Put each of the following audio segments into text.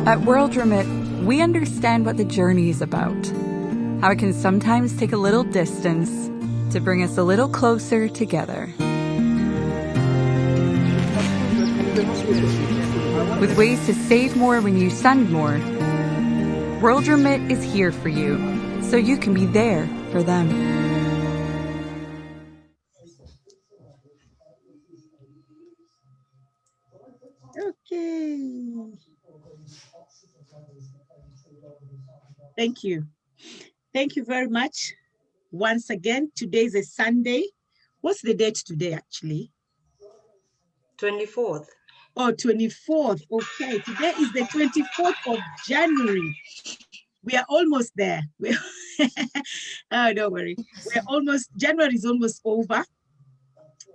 At World Remit, we understand what the journey is about, how it can sometimes take a little distance to bring us a little closer together. With ways to save more when you send more, World Remit is here for you, so you can be there for them. Okay. Thank you. Thank you very much. Once again, today is a Sunday. What's the date today, actually? 24th. Oh, 24th. Okay, today is the 24th of January. We are almost there. Oh, don't worry. January is almost over.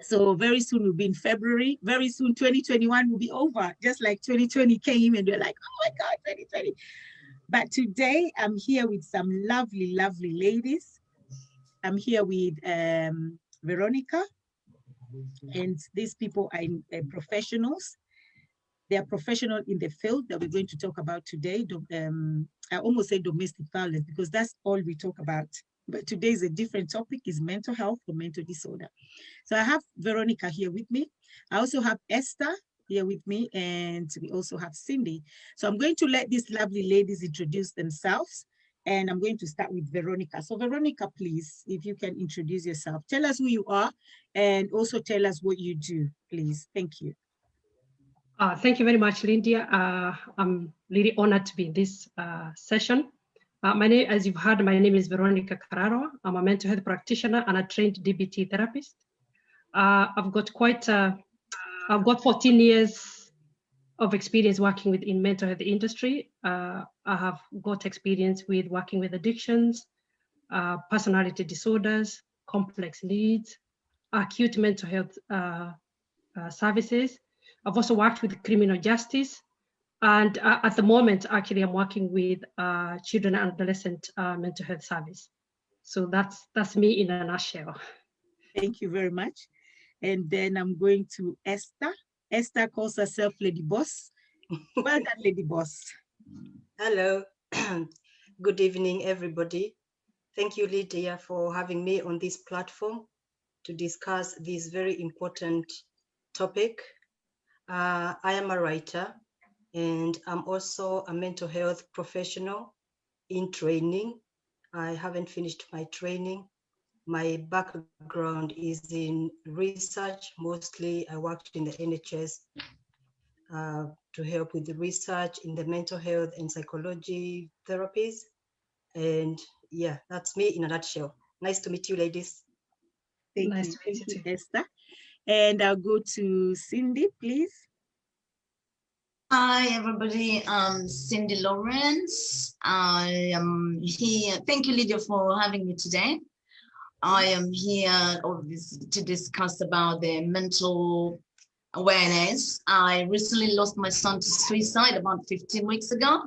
So very soon we'll be in February. Very soon 2021 will be over. Just like 2020 came and we're like, oh my God, 2020. But today I'm here with some lovely, lovely ladies. I'm here with Veronica, and these people are professionals. They are professional in the field that we're going to talk about today. I almost say domestic violence because that's all we talk about. But today is a different topic, is mental health or mental disorder. So I have Veronica here with me. I also have Esther here with me, and we also have Cindy. So I'm going to let these lovely ladies introduce themselves, and I'm going to start with Veronica. So Veronica, please, if you can introduce yourself. Tell us who you are, and also tell us what you do, please. Thank you. Thank you very much, Lydia. I'm really honored to be in this session. My name, as you've heard, my name is Veronica Carraro. I'm a mental health practitioner and a trained DBT therapist. I've got 14 years of experience working in mental health industry. I have got experience with working with addictions, personality disorders, complex needs, acute mental health services. I've also worked with criminal justice. And at the moment, actually, I'm working with children and adolescent mental health service. So that's me in a nutshell. Thank you very much. And then I'm going to Esther. Esther calls herself Lady Boss. Well done, Lady Boss. Hello. Good evening, everybody. Thank you, Lydia, for having me on this platform to discuss this very important topic. I am a writer, and I'm also a mental health professional in training. I haven't finished my training. My background is in research. Mostly I worked in the NHS to help with the research in the mental health and psychology therapies. And yeah, that's me in a nutshell. Nice to meet you, ladies. Thank you, Esther. And I'll go to Cindy, please. Hi, everybody. I'm Cindy Lawrence. I am here. Thank you, Lydia, for having me today. I am here to discuss about the mental awareness. I recently lost my son to suicide about 15 weeks ago,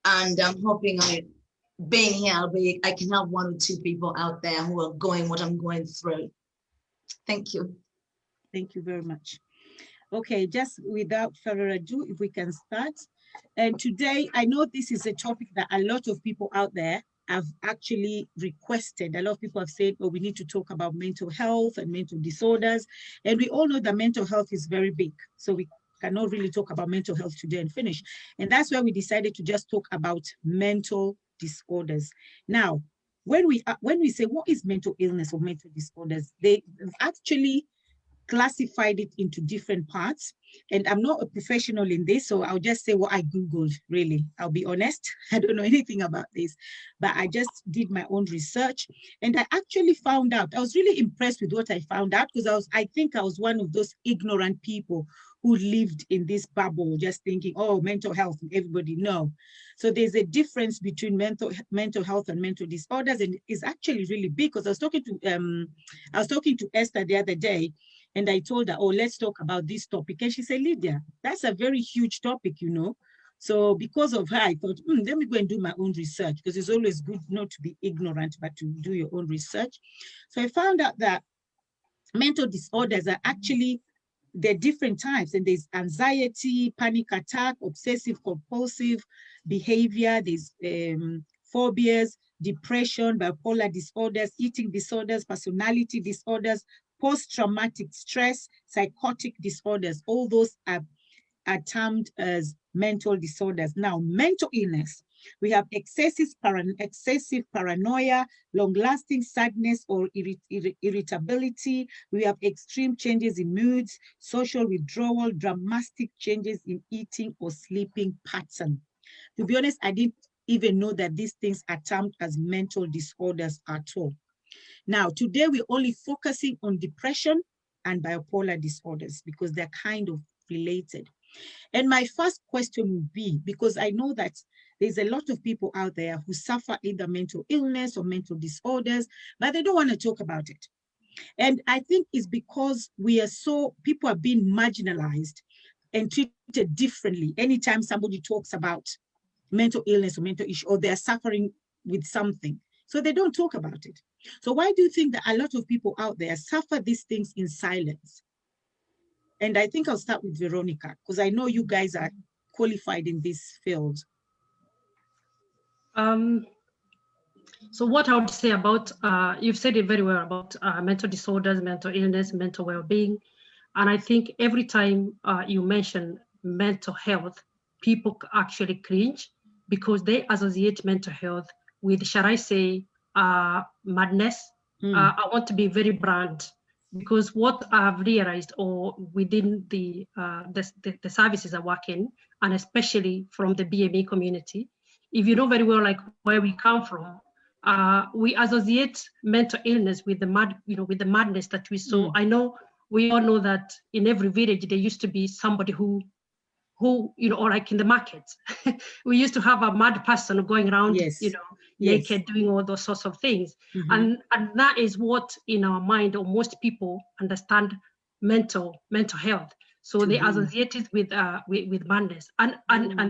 and I'm hoping being here, I can help one or two people out there who are going what I'm going through. Thank you. Thank you very much. Okay, just without further ado, if we can start. And today, I know this is a topic that a lot of people out there have actually requested. A lot of people have said, oh, we need to talk about mental health and mental disorders. And we all know that mental health is very big. So we cannot really talk about mental health today and finish. And that's why we decided to just talk about mental disorders. Now, when we say what is mental illness or mental disorders, they actually classified it into different parts. And I'm not a professional in this, so I'll just say what I Googled, really. I'll be honest, I don't know anything about this, but I just did my own research. And I actually found out, I was really impressed with what I found out, because I think I was one of those ignorant people who lived in this bubble, just thinking, oh, mental health, everybody know. So there's a difference between mental health and mental disorders, and it's actually really big, because I was talking to Esther the other day, and I told her, oh, let's talk about this topic. And she said, Lydia, that's a very huge topic, you know. So because of her, I thought, let me go and do my own research, because it's always good not to be ignorant, but to do your own research. So I found out that mental disorders are actually there are different types, and there's anxiety, panic attack, obsessive compulsive behavior, there's phobias, depression, bipolar disorders, eating disorders, personality disorders, post-traumatic stress, psychotic disorders. All those are termed as mental disorders. Now, mental illness, we have excessive paranoia, long-lasting sadness or irritability. We have extreme changes in moods, social withdrawal, dramatic changes in eating or sleeping pattern. To be honest, I didn't even know that these things are termed as mental disorders at all. Now, today we're only focusing on depression and bipolar disorders because they're kind of related. And my first question would be, because I know that there's a lot of people out there who suffer either mental illness or mental disorders, but they don't want to talk about it. And I think it's because people are being marginalized and treated differently anytime somebody talks about mental illness or mental issue, or they're suffering with something. So they don't talk about it. So why do you think that a lot of people out there suffer these things in silence? And I think I'll start with Veronica, because I know you guys are qualified in this field. So what I would say about, you've said it very well about mental disorders, mental illness, mental well-being. And I think every time you mention mental health, people actually cringe because they associate mental health with, shall I say, madness. I want to be very blunt, because what I've realized, or within the services I work in, and especially from the BME community, if you know very well, like where we come from, we associate mental illness with the madness that we saw. I know we all know that in every village there used to be somebody who or like in the market, we used to have a mad person going around, naked, doing all those sorts of things. And that is what in our mind, or most people understand mental health. So they associate it with madness, and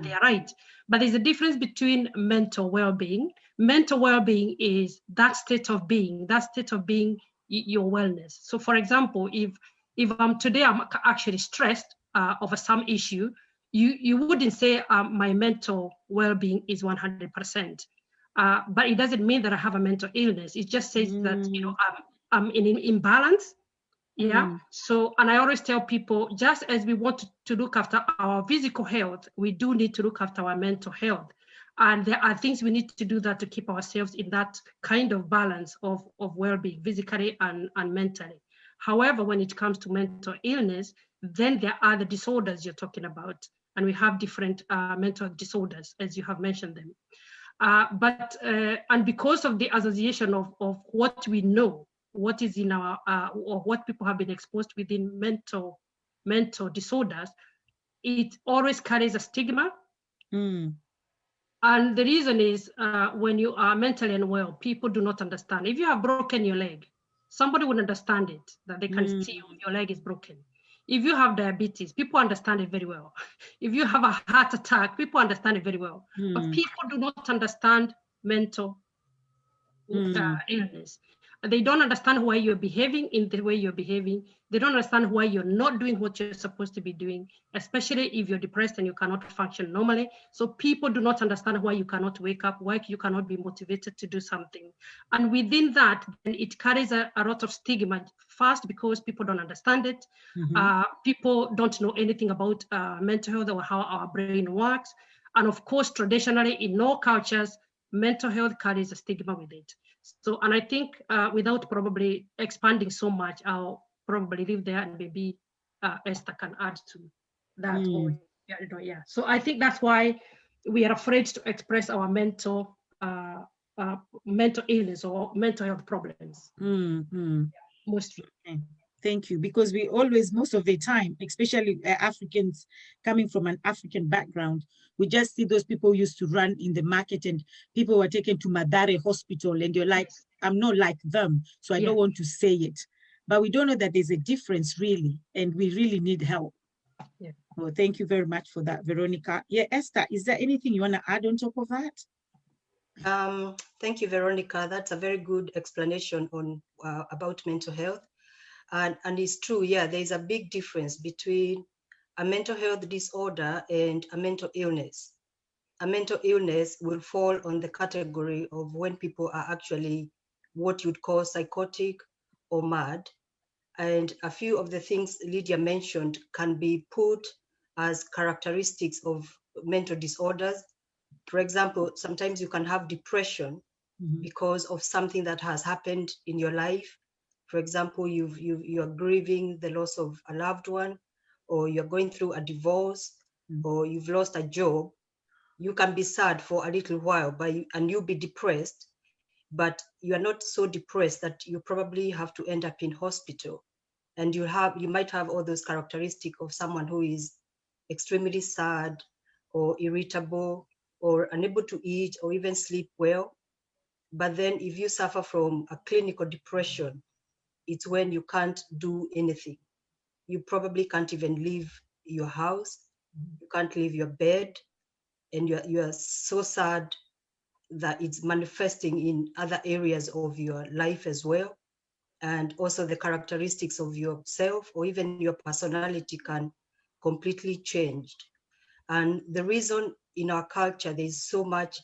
they're right. But there's a difference between mental well-being. Mental well-being is that state of being your wellness. So for example, if today I'm actually stressed over some issue, you wouldn't say my mental well-being is 100%, but it doesn't mean that I have a mental illness. It just says that I'm in imbalance. So, and I always tell people, just as we want to look after our physical health, we do need to look after our mental health. And there are things we need to do that to keep ourselves in that kind of balance of well-being, physically and mentally. However, when it comes to mental illness, then there are the disorders you're talking about. And we have different mental disorders, as you have mentioned them. And because of the association of what we know, what is in our, or what people have been exposed within mental disorders, it always carries a stigma. And the reason is when you are mentally unwell, people do not understand. If you have broken your leg, somebody would understand it, that they can see your leg is broken. If you have diabetes, people understand it very well. If you have a heart attack, people understand it very well. But people do not understand mental illness. They don't understand why you're behaving in the way you're behaving. They don't understand why you're not doing what you're supposed to be doing, especially if you're depressed and you cannot function normally. So people do not understand why you cannot wake up, why you cannot be motivated to do something. And within that, it carries a lot of stigma. First, because people don't understand it. People don't know anything about mental health or how our brain works. And of course, traditionally in all cultures, mental health carries a stigma with it. So, and I think without probably expanding so much, I'll probably leave there, and maybe Esther can add to that. So I think that's why we are afraid to express our mental illness or mental health problems. Mostly. Thank you, because we always, most of the time, especially Africans coming from an African background, we just see those people used to run in the market and people were taken to Madare Hospital and you're like, I'm not like them, so I don't want to say it. But we don't know that there's a difference really, and we really need help. Well, thank you very much for that, Veronica. Esther, is there anything you want to add on top of that? Thank you, Veronica. That's a very good explanation on about mental health. And it's true, yeah, there's a big difference between a mental health disorder and a mental illness. A mental illness will fall on the category of when people are actually what you'd call psychotic or mad. And a few of the things Lydia mentioned can be put as characteristics of mental disorders. For example, sometimes you can have depression because of something that has happened in your life. For example, you're grieving the loss of a loved one, or you're going through a divorce, or you've lost a job. You can be sad for a little while, and you'll be depressed, but you are not so depressed that you probably have to end up in hospital. And you might have all those characteristics of someone who is extremely sad or irritable or unable to eat or even sleep well. But then if you suffer from a clinical depression, it's when you can't do anything. You probably can't even leave your house. You can't leave your bed. And you are so sad that it's manifesting in other areas of your life as well. And also the characteristics of yourself or even your personality can completely change. And the reason in our culture there's so much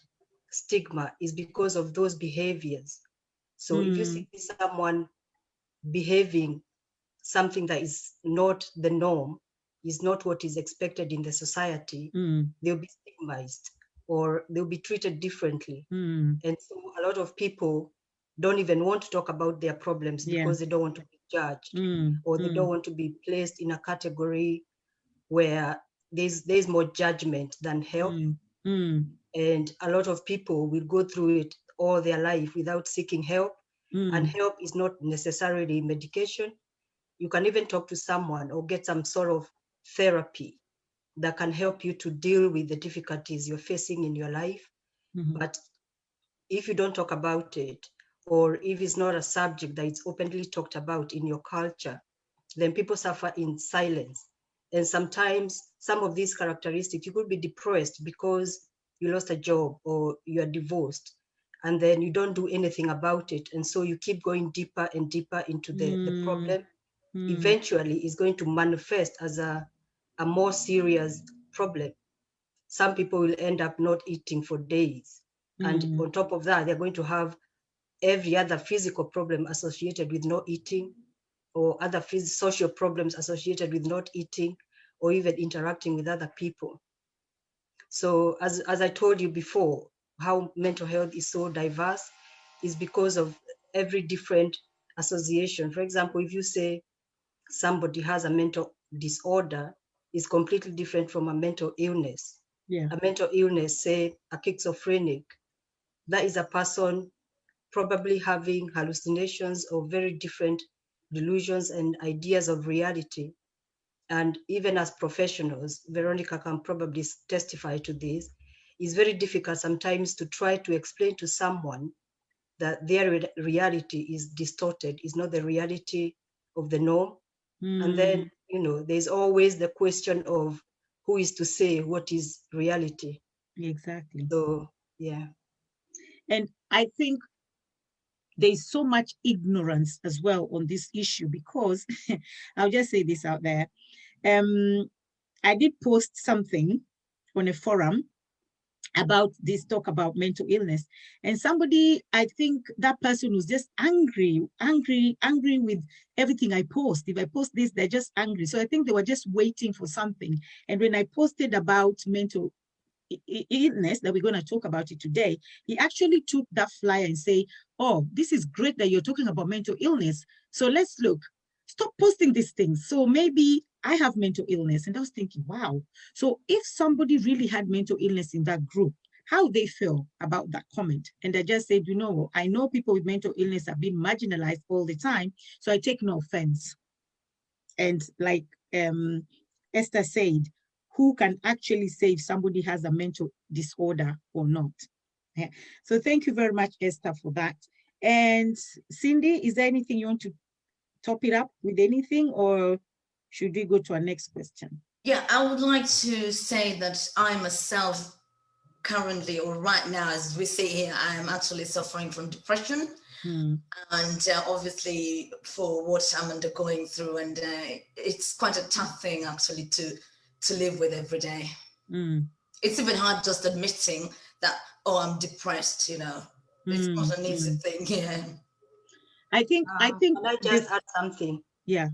stigma is because of those behaviors. So if you see someone behaving something that is not the norm, is not what is expected in the society, they'll be stigmatized or they'll be treated differently. And so a lot of people don't even want to talk about their problems because they don't want to be judged or they don't want to be placed in a category where there's more judgment than help. And a lot of people will go through it all their life without seeking help. And help is not necessarily medication. You can even talk to someone or get some sort of therapy that can help you to deal with the difficulties you're facing in your life. But if you don't talk about it, or if it's not a subject that is openly talked about in your culture, then people suffer in silence. And sometimes some of these characteristics, you could be depressed because you lost a job or you are divorced, and then you don't do anything about it. And so you keep going deeper and deeper into the problem. Eventually is going to manifest as a more serious problem. Some people will end up not eating for days. And on top of that, they're going to have every other physical problem associated with not eating, or other social problems associated with not eating, or even interacting with other people. So as I told you before, how mental health is so diverse is because of every different association. For example, if you say somebody has a mental disorder, is completely different from a mental illness. A mental illness, say a schizophrenic, that is a person probably having hallucinations or very different delusions and ideas of reality. And even as professionals, Veronica can probably testify to this, it's very difficult sometimes to try to explain to someone that their reality is distorted, is not the reality of the norm. And then, there's always the question of who is to say what is reality. Exactly. So, yeah. And I think there's so much ignorance as well on this issue, because I'll just say this out there. I did post something on a forum about this talk about mental illness, and somebody, I think that person was just angry with everything I post. If I post this, they're just angry. So I think they were just waiting for something. And when I posted about mental illness, that we're going to talk about it today, he actually took that flyer and say, oh, this is great that you're talking about mental illness, so let's look, stop posting these things, so maybe I have mental illness. And I was thinking, wow, so if somebody really had mental illness in that group, how they feel about that comment. And I just said, I know people with mental illness are being marginalized all the time, so I take no offense. And like Esther said, who can actually say if somebody has a mental disorder or not? Yeah. So thank you very much, Esther, for that. And Cindy, is there anything you want to top it up with anything, or should we go to our next question? Yeah, I would like to say that I myself currently, or right now, as we say here, I am actually suffering from depression. And obviously for what I'm undergoing through, and it's quite a tough thing actually to live with every day. It's even hard just admitting that, oh, I'm depressed, you know. It's not an easy thing. Yeah. I think Can I just add something? Yeah.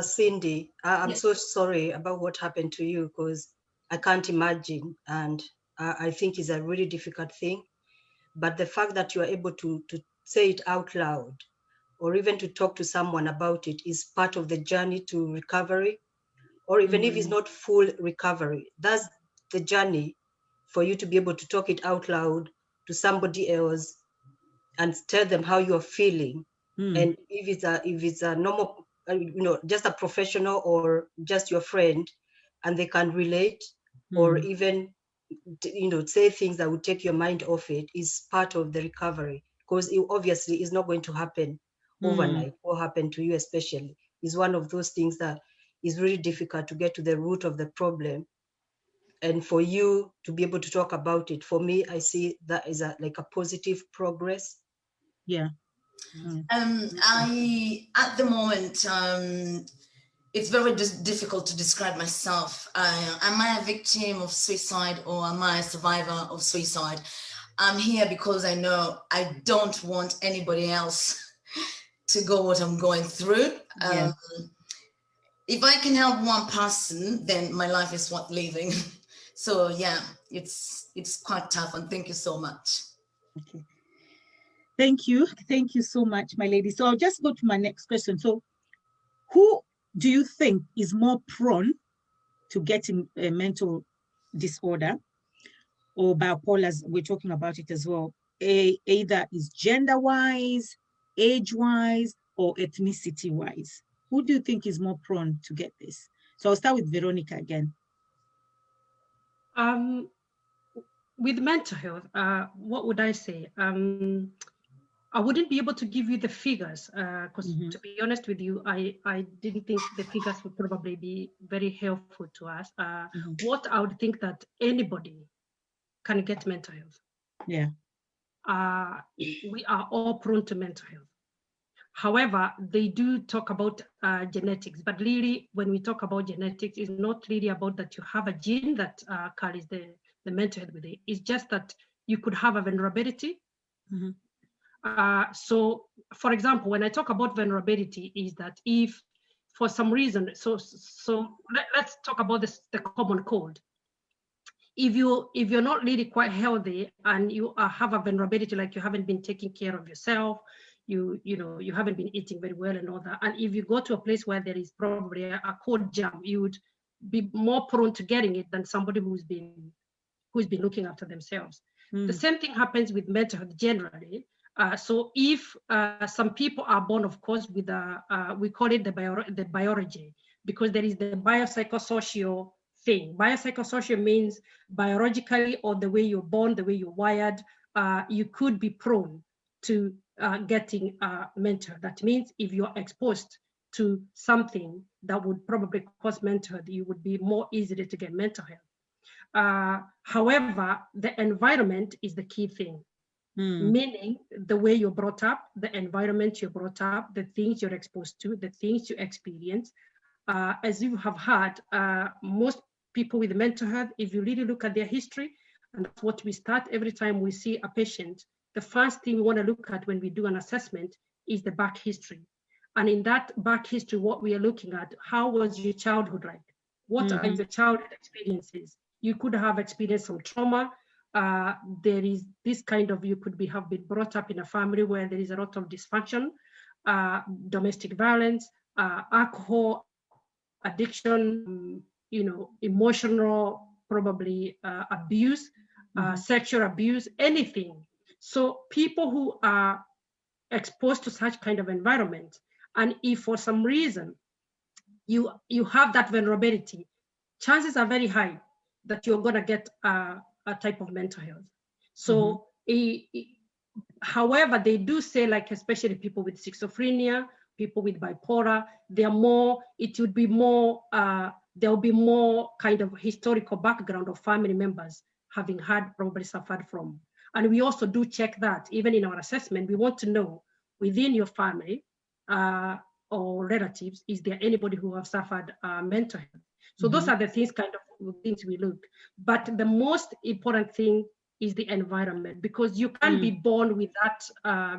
Cindy, I'm Yes. so sorry about what happened to you, because I can't imagine, and I think it's a really difficult thing. But the fact that you are able to say it out loud, or even to talk to someone about it, is part of the journey to recovery. Or even if it's not full recovery, that's the journey for you to be able to talk it out loud to somebody else and tell them how you're feeling. And if it's a normal, you know, just a professional or just your friend, and they can relate, or even, you know, say things that would take your mind off it, is part of the recovery, because it obviously is not going to happen overnight. What happened to you especially is one of those things that is really difficult to get to the root of the problem. And for you to be able to talk about it, for me, I see that as like a positive progress. Yeah. I, at the moment, it's very difficult to describe myself. Am I a victim of suicide, or am I a survivor of suicide? I'm here because I know I don't want anybody else to go what I'm going through. Yeah. If I can help one person, then my life is worth living. So yeah, it's quite tough, and thank you so much. Okay. Thank you so much, my lady. So I'll just go to my next question. So who do you think is more prone to getting a mental disorder or bipolar, as we're talking about it as well? Either is gender-wise, age-wise, or ethnicity-wise. Who do you think is more prone to get this? So I'll start with Veronica again. With mental health, what would I say? I wouldn't be able to give you the figures because, to be honest with you, I didn't think the figures would probably be very helpful to us. What I would think that anybody can get mental health. Yeah. We are all prone to mental health. However, they do talk about genetics, but really, when we talk about genetics, it's not really about that you have a gene that carries the mental health with it. It's just that you could have a vulnerability. So, for example, when I talk about vulnerability, is that if for some reason, so let's talk about the common cold. If you're not really quite healthy and you have a vulnerability, like you haven't been taking care of yourself, you haven't been eating very well and all that, and if you go to a place where there is probably a cold jam, you would be more prone to getting it than somebody who's been looking after themselves. The same thing happens with mental health generally. So if some people are born, of course, with we call it the biology, because there is the biopsychosocial thing. Biopsychosocial means biologically, or the way you're born, the way you're wired, you could be prone to getting mental. That means if you're exposed to something that would probably cause mental health, you would be more easily to get mental health. However, the environment is the key thing. Meaning the way you're brought up, the environment you're brought up, the things you're exposed to, the things you experience. As you have heard, most people with mental health, if you really look at their history, and that's what we start every time we see a patient, the first thing we want to look at when we do an assessment is the back history. And in that back history, what we are looking at, how was your childhood like? What are your childhood experiences? You could have experienced some trauma. There is this kind of, you could have been brought up in a family where there is a lot of dysfunction, domestic violence, alcohol addiction, emotional, probably abuse, sexual abuse, anything. So people who are exposed to such kind of environment, and if for some reason you have that vulnerability, chances are very high that you're going to get a type of mental health. So however, they do say, like, especially people with schizophrenia, people with bipolar, it would be more, there'll be more kind of historical background of family members having had probably suffered from. And we also do check that, even in our assessment, we want to know within your family or relatives, is there anybody who have suffered mental health? So those are the things, kind of things we look. But the most important thing is the environment, because you can be born with that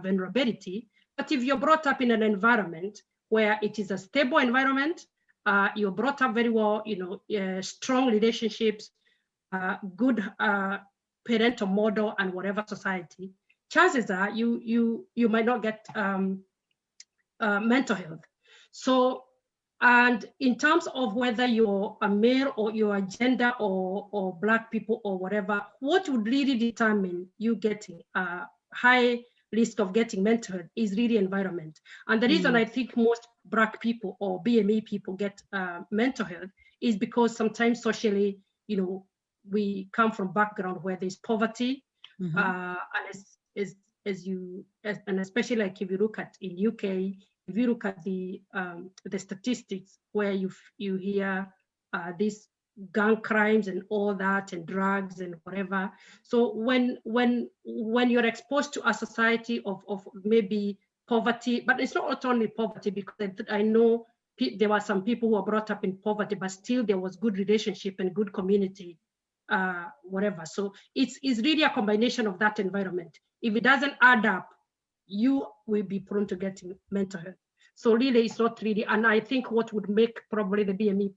vulnerability. But if you're brought up in an environment where it is a stable environment, you're brought up very well, strong relationships, good parental model, and whatever society, chances are you might not get mental health. So, and in terms of whether you're a male or you're a gender or Black people or whatever, what would really determine you getting a high risk of getting mental health is really environment. And the reason I think most Black people or BME people get mental health is because sometimes socially, we come from background where there's poverty, and and especially like if you look at in UK, if you look at the statistics where you hear these gang crimes and all that, and drugs and whatever. So when you're exposed to a society of maybe poverty, but it's not only poverty, because I know there were some people who were brought up in poverty, but still there was good relationship and good community, whatever. So it's really a combination of that environment. If it doesn't add up, you will be prone to getting mental health. So really, it's not really, and I think what would make probably the BME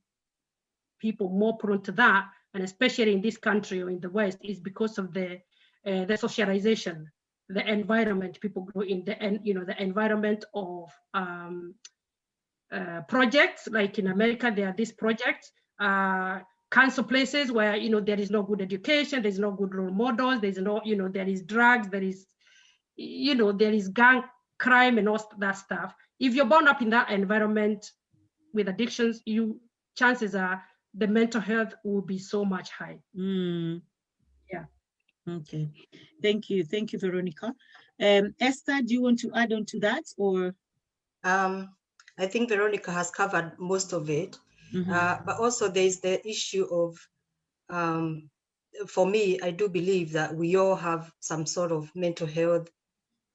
people more prone to that, and especially in this country or in the West, is because of the socialization, the environment people grow in, the environment of projects. Like in America, there are these projects, council places where there is no good education, there's no good role models, there's no, there is drugs, there is, there is gang crime and all that stuff. If you're born up in that environment with addictions, chances are the mental health will be so much high. Yeah. Okay. Thank you, Veronica. Esther, do you want to add on to that, or? I think Veronica has covered most of it, but also there's the issue of, for me, I do believe that we all have some sort of mental health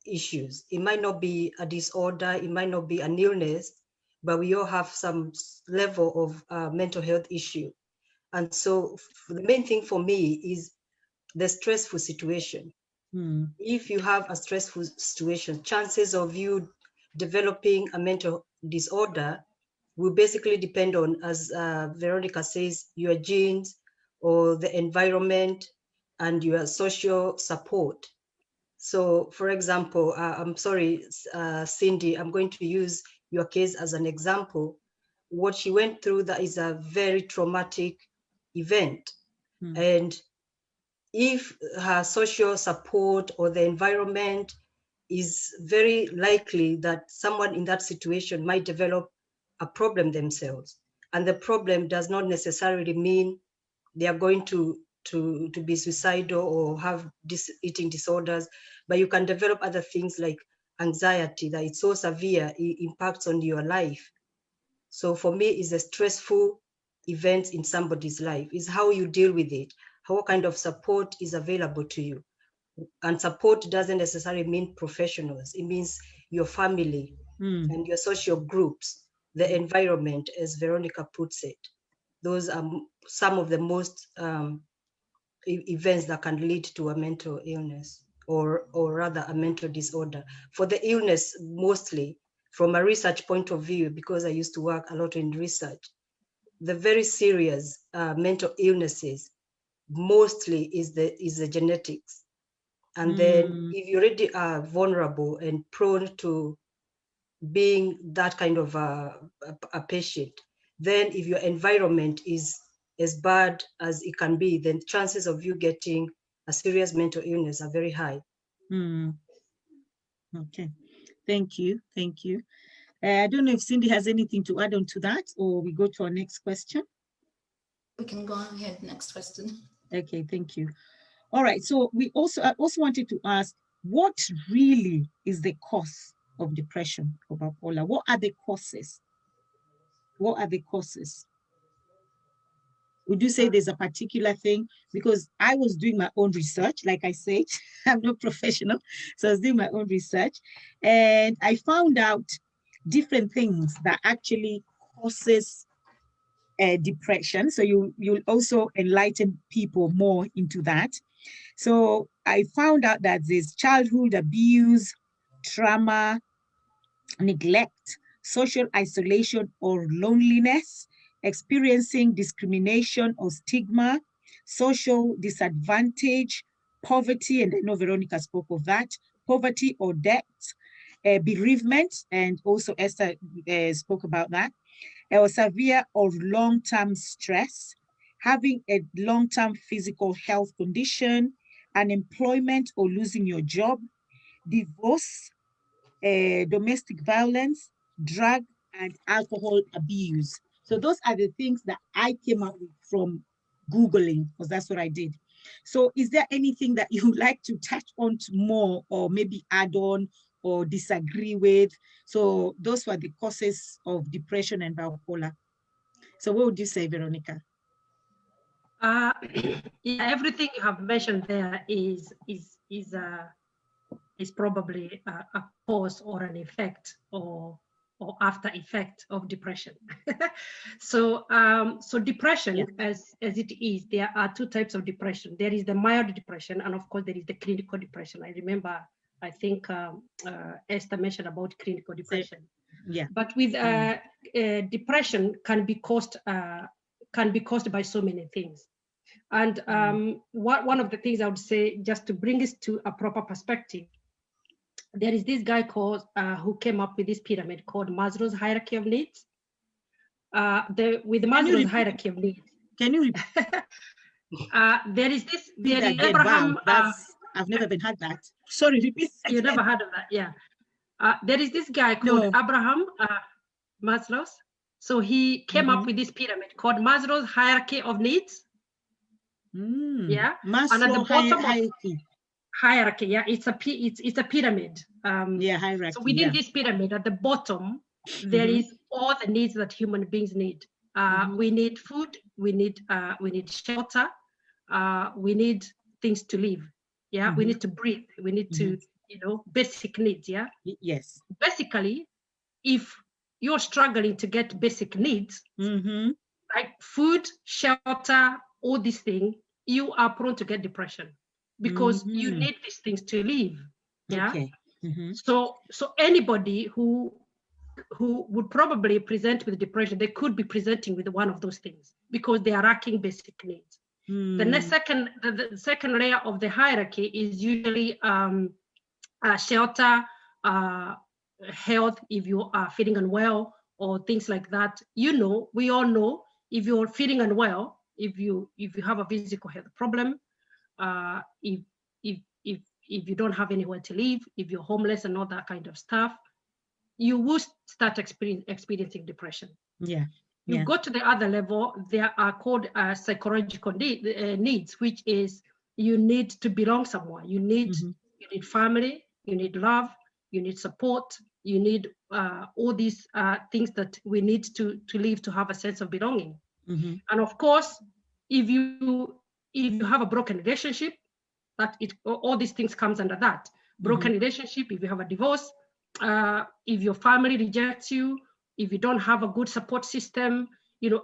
issues. It might not be a disorder, it might not be an illness, but we all have some level of mental health issue. And so the main thing for me is the stressful situation. If you have a stressful situation, chances of you developing a mental disorder will basically depend on, as Veronica says, your genes or the environment and your social support. So for example, I'm sorry, Cindy, I'm going to use your case as an example. What she went through, that is a very traumatic event. And if her social support or the environment, is very likely that someone in that situation might develop a problem themselves. And the problem does not necessarily mean they are going to be suicidal or have eating disorders, but you can develop other things like anxiety that it's so severe, it impacts on your life. So for me, it's a stressful event in somebody's life. It's how you deal with it, what kind of support is available to you. And support doesn't necessarily mean professionals. It means your family and your social groups, the environment, as Veronica puts it. Those are some of the most events that can lead to a mental illness, or rather a mental disorder. For the illness, mostly from a research point of view, because I used to work a lot in research, the very serious mental illnesses mostly is the genetics. And then if you already are vulnerable and prone to being that kind of a patient, then if your environment is as bad as it can be, then chances of you getting a serious mental illness are very high. Okay, thank you. I don't know if Cindy has anything to add on to that, or we go to our next question. We can go ahead, next question. Okay, thank you. All right, so I also wanted to ask, what really is the cause of depression for bipolar? What are the causes? Would you say there's a particular thing? Because I was doing my own research, like I said, I'm not professional. So I was doing my own research and I found out different things that actually causes depression. So you'll also enlighten people more into that. So I found out that there's childhood abuse, trauma, neglect, social isolation or loneliness, experiencing discrimination or stigma, social disadvantage, poverty, and I know Veronica spoke of that, poverty or debt, bereavement, and also Esther spoke about that, or severe or long-term stress, having a long-term physical health condition, unemployment or losing your job, divorce, domestic violence, drug and alcohol abuse. So those are the things that I came up with from Googling, because that's what I did. So is there anything that you would like to touch on more or maybe add on or disagree with? So those were the causes of depression and bipolar. So what would you say, Veronica? Yeah, everything you have mentioned there is probably a cause or an effect or after effect of depression. So depression, as it is, there are two types of depression. There is the mild depression, and of course there is the clinical depression. I remember, I think Esther mentioned about clinical depression. Yeah. But with depression can be caused by so many things. And one of the things I would say, just to bring this to a proper perspective, there is this guy called who came up with this pyramid called Masros hierarchy of needs. With Maslow's hierarchy of needs. Can you repeat? There is Abraham. Wow, I've never been had that. Sorry, repeat. You never heard of that, yeah. There is this guy called Abraham Maslow. So he came up with this pyramid called Maslow's hierarchy of needs. Yeah, Maslow and at the bottom hierarchy. Yeah, it's a pyramid. Hierarchy. So within this pyramid, at the bottom, there is all the needs that human beings need. We need food. We need shelter. We need things to live. Yeah, we need to breathe. We need to, basic needs. Yeah. Yes. Basically, if you're struggling to get basic needs, like food, shelter, all these things, you are prone to get depression because you need these things to live. Yeah. Okay. So anybody who would probably present with depression, they could be presenting with one of those things because they are lacking basic needs. The second layer of the hierarchy is usually shelter, health, if you are feeling unwell or things like that. We all know if you're feeling unwell, if you have a physical health problem, if you don't have anywhere to live, if you're homeless and all that kind of stuff, you will start experiencing depression. Yeah. You go to the other level, there are called psychological needs, which is you need to belong somewhere. You need family, you need love, you need support, you need all these things that we need to live, to have a sense of belonging. And of course, if you have a broken relationship, all these things comes under that. Broken relationship, if you have a divorce, if your family rejects you, if you don't have a good support system,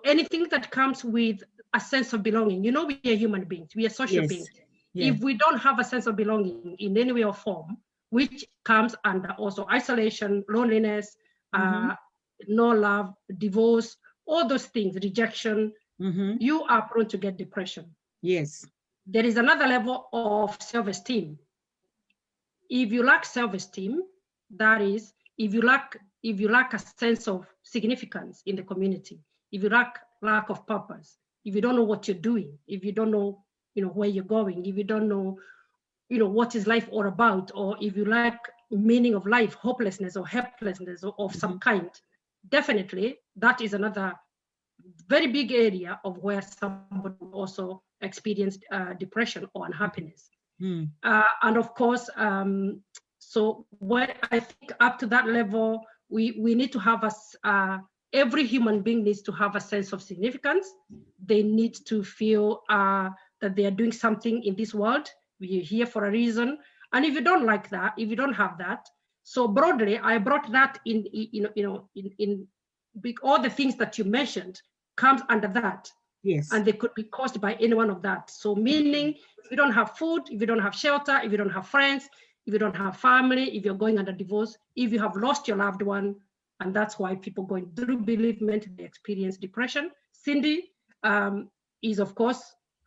anything that comes with a sense of belonging. We are human beings, we are social beings. Yeah. If we don't have a sense of belonging in any way or form, which comes under also isolation, loneliness, no love, divorce, all those things, rejection, you are prone to get depression. Yes. There is another level of self-esteem. If you lack self-esteem, that is, if you lack a sense of significance in the community, if you lack of purpose, if you don't know what you're doing, if you don't know, where you're going, if you don't know, what is life all about, or if you lack meaning of life, hopelessness or helplessness of some kind, definitely that is another very big area of where somebody also experienced depression or unhappiness. And of course, so when I think up to that level, we need to have a every human being needs to have a sense of significance. They need to feel that they are doing something in this world. We're here for a reason. And if you don't like that, if you don't have that, so broadly, I brought that in all the things that you mentioned comes under that. Yes. And they could be caused by any one of that. So meaning, if you don't have food, if you don't have shelter, if you don't have friends, if you don't have family, if you're going under divorce, if you have lost your loved one, and that's why people going through bereavement, they experience depression. Cindy is, of course,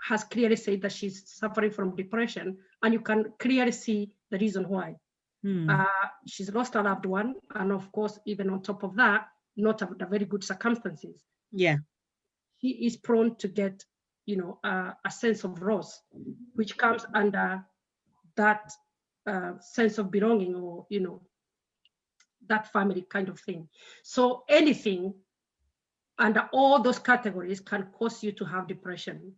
has clearly said that she's suffering from depression, and you can clearly see the reason why. She's lost a loved one, and of course, even on top of that, not under very good circumstances. Yeah. He is prone to get, a sense of loss, which comes under that sense of belonging, or, that family kind of thing. So anything under all those categories can cause you to have depression.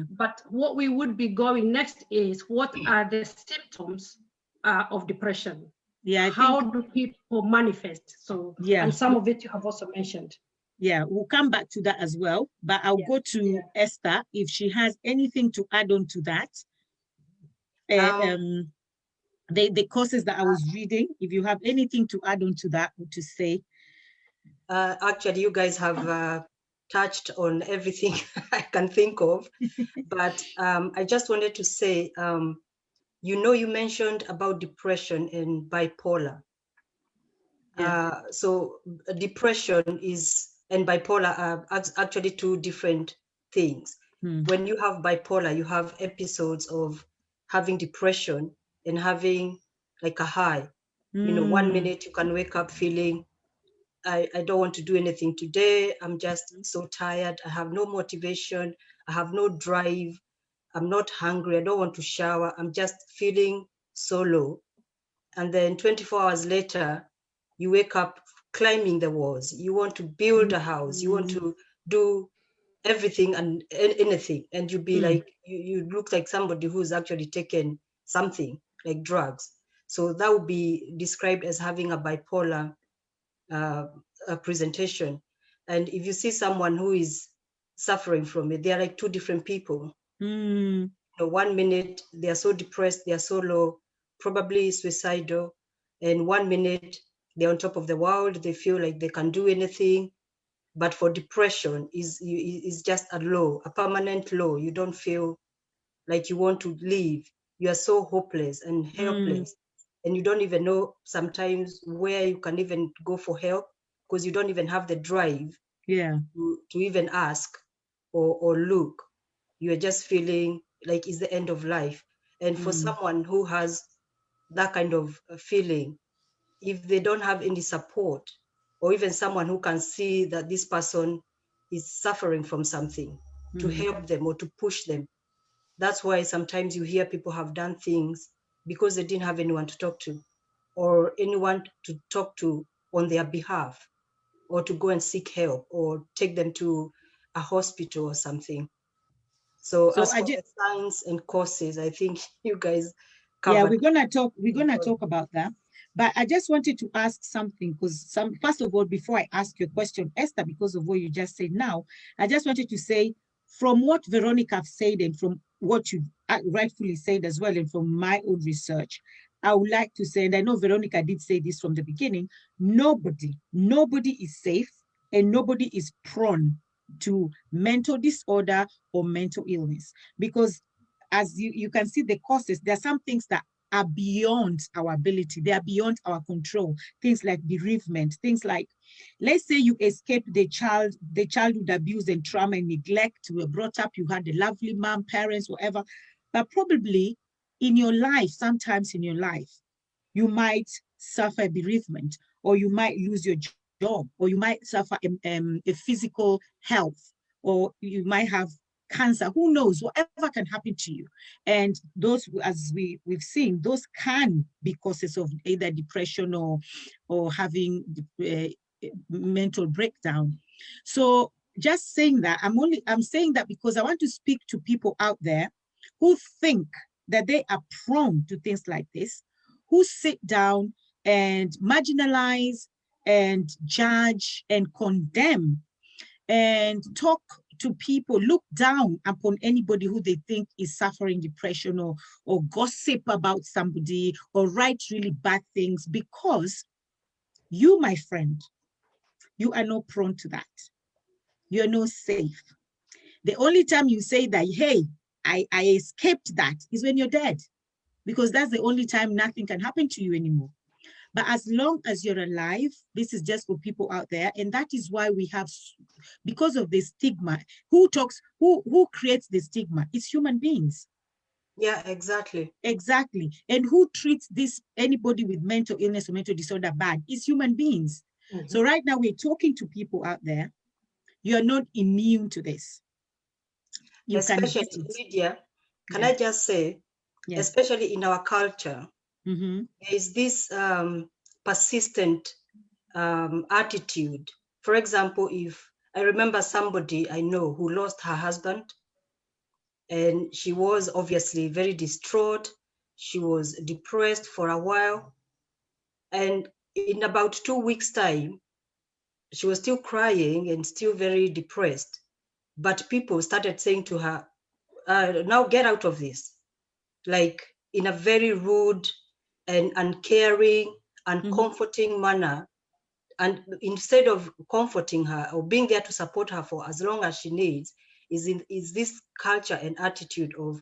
But what we would be going next is, what are the symptoms of depression? Yeah. How do people manifest? So, yeah. And some of it you have also mentioned. Yeah, we'll come back to that as well. But I'll go to Esther if she has anything to add on to that. The courses that I was reading, if you have anything to add on to that or to say. Actually, you guys have touched on everything I can think of. But I just wanted to say, you mentioned about depression and bipolar. So depression and bipolar are actually two different things. When you have bipolar, you have episodes of having depression and having like a high. 1 minute you can wake up feeling, I don't want to do anything today. I'm just so tired. I have no motivation. I have no drive. I'm not hungry. I don't want to shower. I'm just feeling so low. And then 24 hours later, you wake up climbing the walls. You want to build a house. You want to do everything and anything. And you be like, you look like somebody who's actually taken something like drugs. So that would be described as having a bipolar presentation. And if you see someone who is suffering from it, they are like two different people. 1 minute, they are so depressed, they are so low, probably suicidal. And 1 minute, they're on top of the world, they feel like they can do anything. But for depression, is just a low, a permanent low. You don't feel like you want to leave. You are so hopeless and helpless. And you don't even know sometimes where you can even go for help, because you don't even have the drive to even ask or look. You are just feeling like it's the end of life. And for someone who has that kind of feeling, if they don't have any support, or even someone who can see that this person is suffering from something, to help them or to push them. That's why sometimes you hear people have done things because they didn't have anyone to talk to, or anyone to talk to on their behalf, or to go and seek help, or take them to a hospital or something. So as for the signs and causes, I think you guys covered. Yeah, we're gonna talk about that. But I just wanted to ask something, because first of all, before I ask your question, Esther, because of what you just said now, I just wanted to say, from what Veronica said and from what you rightfully said as well, and from my own research, I would like to say, and I know Veronica did say this from the beginning, nobody is safe and nobody is prone to mental disorder or mental illness, because as you can see the causes, there are some things that are beyond our ability. They are beyond our control. Things like bereavement, things like, let's say you escaped the childhood abuse and trauma and neglect. You were brought up, you had a lovely mom, parents, whatever, but probably in your life, sometimes in your life, you might suffer bereavement, or you might lose your job, or you might suffer a physical health, or you might have cancer. Who knows? Whatever can happen to you. And those, as we've seen, those can be causes of either depression or having mental breakdown. So just saying that, I'm saying that because I want to speak to people out there who think that they are prone to things like this, who sit down and marginalize and judge and condemn and talk to people, look down upon anybody who they think is suffering depression, or gossip about somebody, or write really bad things, because you, my friend, you are not prone to that. You're not safe. The only time you say that, hey, I escaped that, is when you're dead, because that's the only time nothing can happen to you anymore. But as long as you're alive, this is just for people out there. And that is why we have, because of the stigma, who creates the stigma? It's human beings. Yeah, exactly. Exactly. And who treats anybody with mental illness or mental disorder bad? It's human beings. Mm-hmm. So right now we're talking to people out there. You're not immune to this. You especially, can Lydia, can I just say, especially in our culture, there is this persistent attitude. For example, if I remember somebody I know who lost her husband, and she was obviously very distraught. She was depressed for a while. And in about 2 weeks' time, she was still crying and still very depressed. But people started saying to her, now get out of this, like in a very rude and uncaring, uncomforting manner. And instead of comforting her or being there to support her for as long as she needs, is this culture and attitude of,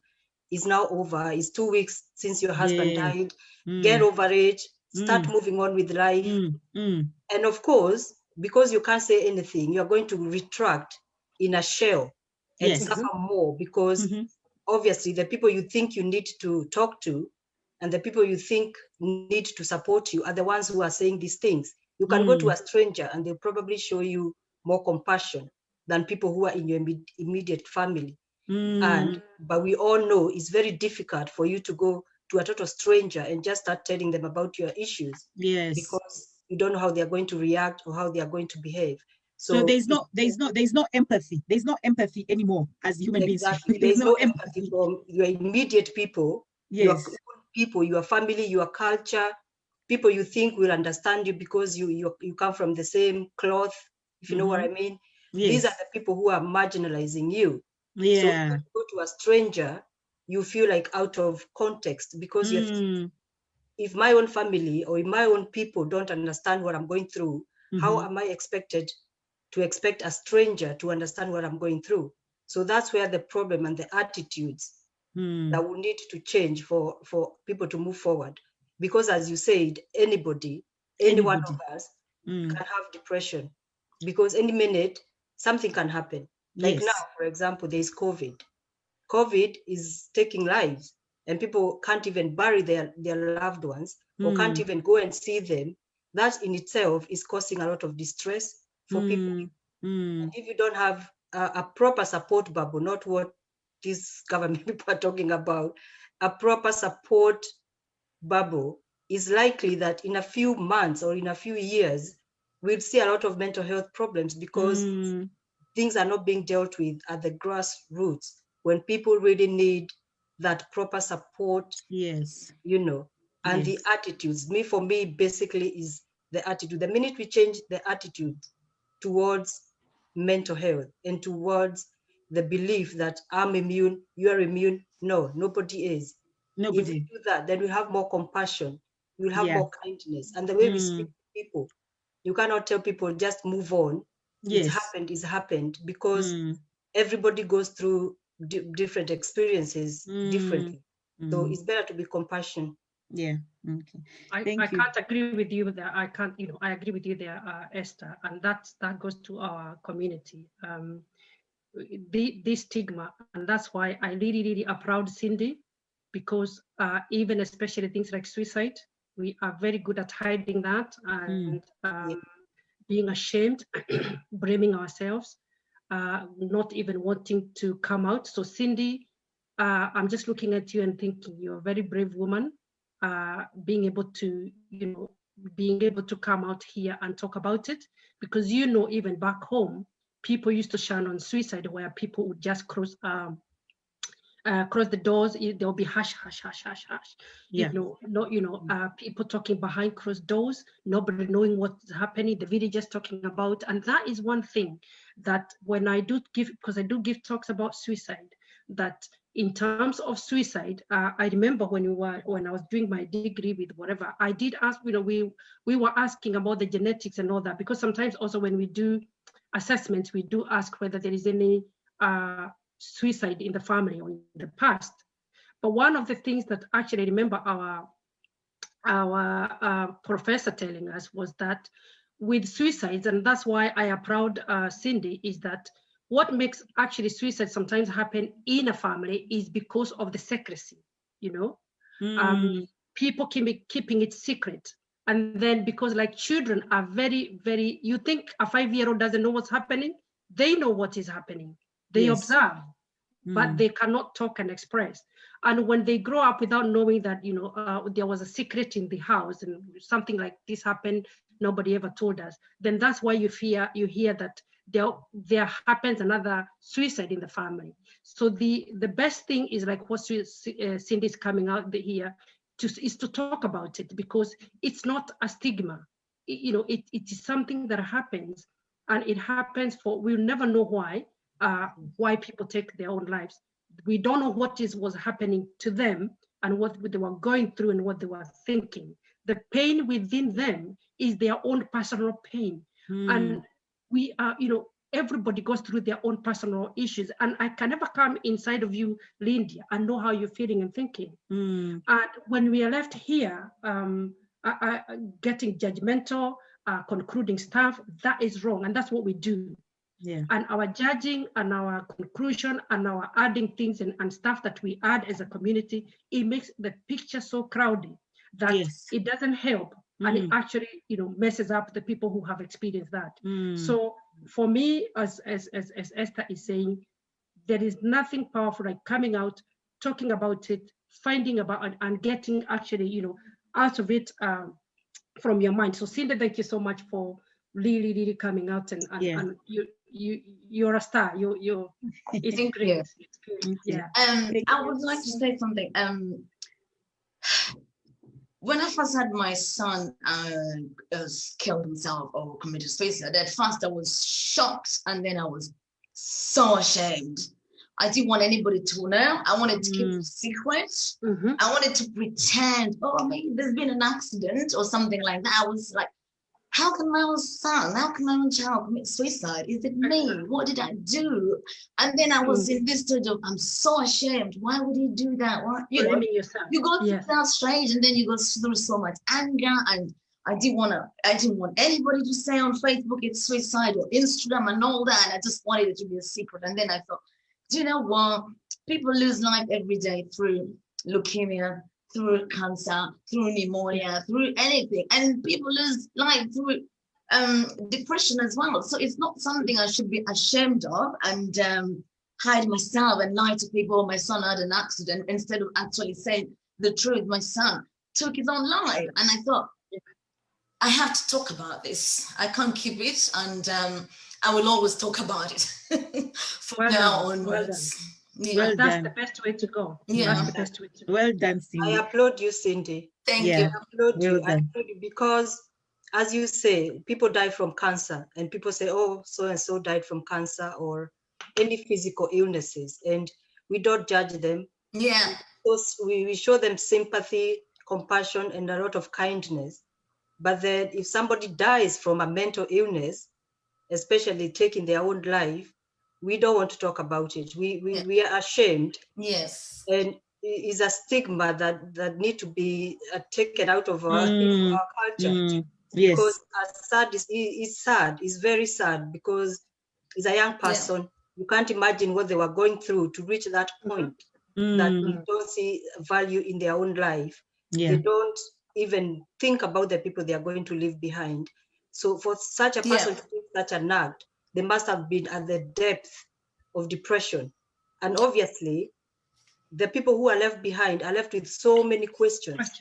is now over, it's 2 weeks since your husband died, get over it, start moving on with life. And of course, because you can't say anything, you're going to retract in a shell and suffer more, because obviously the people you think you need to talk to and the people you think need to support you are the ones who are saying these things. You can go to a stranger and they'll probably show you more compassion than people who are in your immediate family. But we all know it's very difficult for you to go to a total stranger and just start telling them about your issues. Yes. Because you don't know how they're going to react or how they are going to behave. So there's no empathy. There's no empathy anymore as human beings. Exactly. There's no empathy from your immediate people, your people, your family, your culture, people you think will understand you because you come from the same cloth, if you know what I mean. These are the people who are marginalizing you. So if you go to a stranger, you feel like out of context, because you're thinking, if my own family or if my own people don't understand what I'm going through, how am I expected to expect a stranger to understand what I'm going through? So that's where the problem and the attitudes that will need to change for people to move forward. Because as you said, any one of us can have depression, because any minute something can happen. Like now, for example, there's COVID. COVID is taking lives, and people can't even bury their loved ones or can't even go and see them. That in itself is causing a lot of distress for people. And if you don't have a proper support bubble, not what these government people are talking about, a proper support bubble, is likely that in a few months or in a few years, we'll see a lot of mental health problems, because things are not being dealt with at the grassroots when people really need that proper support. You know, and the attitudes. For me, basically is the attitude. The minute we change the attitude towards mental health and towards the belief that I'm immune, you are immune. No, nobody is. If we do that, then we have more compassion, we'll have more kindness. And the way we speak to people, you cannot tell people just move on. It's happened, because everybody goes through different experiences differently. So it's better to be compassionate. I can't agree with you there. I agree with you there, Esther, and that goes to our community. This stigma, and that's why I really applaud Cindy, because even especially things like suicide, we are very good at hiding that and being ashamed, blaming ourselves, not even wanting to come out. So Cindy, I'm just looking at you and thinking you're a very brave woman, being able to come out here and talk about it, because even back home, people used to shun on suicide, where people would just cross across the doors, there'll be hush, hush, hush, hush, hush. Yeah. People talking behind closed doors, nobody knowing what's happening, the villagers talking about. And that is one thing that when I do give, because I do give talks about suicide, that in terms of suicide, I remember when I was doing my degree with whatever, I did ask, we were asking about the genetics and all that, because sometimes also when we do assessments, we do ask whether there is any suicide in the family or in the past. But one of the things that actually I remember our professor telling us was that with suicides, and that's why I applaud Cindy, is that what makes actually suicide sometimes happen in a family is because of the secrecy, people can be keeping it secret. And then because like children are very, very, you think a 5-year-old doesn't know what's happening? They know what is happening. They observe, but they cannot talk and express. And when they grow up without knowing that, there was a secret in the house and something like this happened, nobody ever told us, then that's why you hear that there happens another suicide in the family. So the best thing is like what Cindy's coming out here is to talk about it, because it's not a stigma. It is something that happens, and it happens we'll never know why people take their own lives. We don't know what was happening to them and what they were going through and what they were thinking. The pain within them is their own personal pain. And we are, everybody goes through their own personal issues. And I can never come inside of you, Lindy, and know how you're feeling and thinking. And when we are left here, getting judgmental, concluding stuff, that is wrong. And that's what we do. Yeah. And our judging and our conclusion and our adding things and stuff that we add as a community, it makes the picture so crowded that it doesn't help. And it actually, messes up the people who have experienced that. So for me, as Esther is saying, there is nothing powerful like coming out, talking about it, finding about it, and getting actually, out of it from your mind. So Cindy, thank you so much for really, really coming out and you're a star. It's great. It's good. Yeah. I would like to say something. When I first had my son killed himself or committed suicide, at first I was shocked, and then I was so ashamed. I didn't want anybody to know. I wanted to keep it secret. I wanted to pretend, maybe there's been an accident or something like that. I was like, how can my own son, how can my own child commit suicide? Is it me? What did I do? And then I was in this stage of, I'm so ashamed. Why would he do that? You go through that stage, and then you go through so much anger. And I didn't want anybody to say on Facebook it's suicide or Instagram and all that. And I just wanted it to be a secret. And then I thought, do you know what? People lose life every day through leukemia, through cancer, through pneumonia, through anything. And people lose life through depression as well. So it's not something I should be ashamed of and hide myself and lie to people. My son had an accident, instead of actually saying the truth. My son took his own life. And I thought, I have to talk about this. I can't keep it. And I will always talk about it from now onwards. Yeah, that's the best way to go. Yeah, that's the best way to go. Well done, Cindy. I applaud you, Cindy. Thank you. I applaud you. I applaud you because, as you say, people die from cancer, and people say, "Oh, so and so died from cancer," or any physical illnesses, and we don't judge them. Yeah, we show them sympathy, compassion, and a lot of kindness. But then, if somebody dies from a mental illness, especially taking their own life, we don't want to talk about it. We are ashamed. Yes. And it is a stigma that need to be taken out of our culture. Because it's sad. It's very sad, because it's a young person. You can't imagine what they were going through to reach that point that they don't see value in their own life. They don't even think about the people they are going to leave behind. So for such a person to do such an act, they must have been at the depth of depression. And obviously, the people who are left behind are left with so many questions.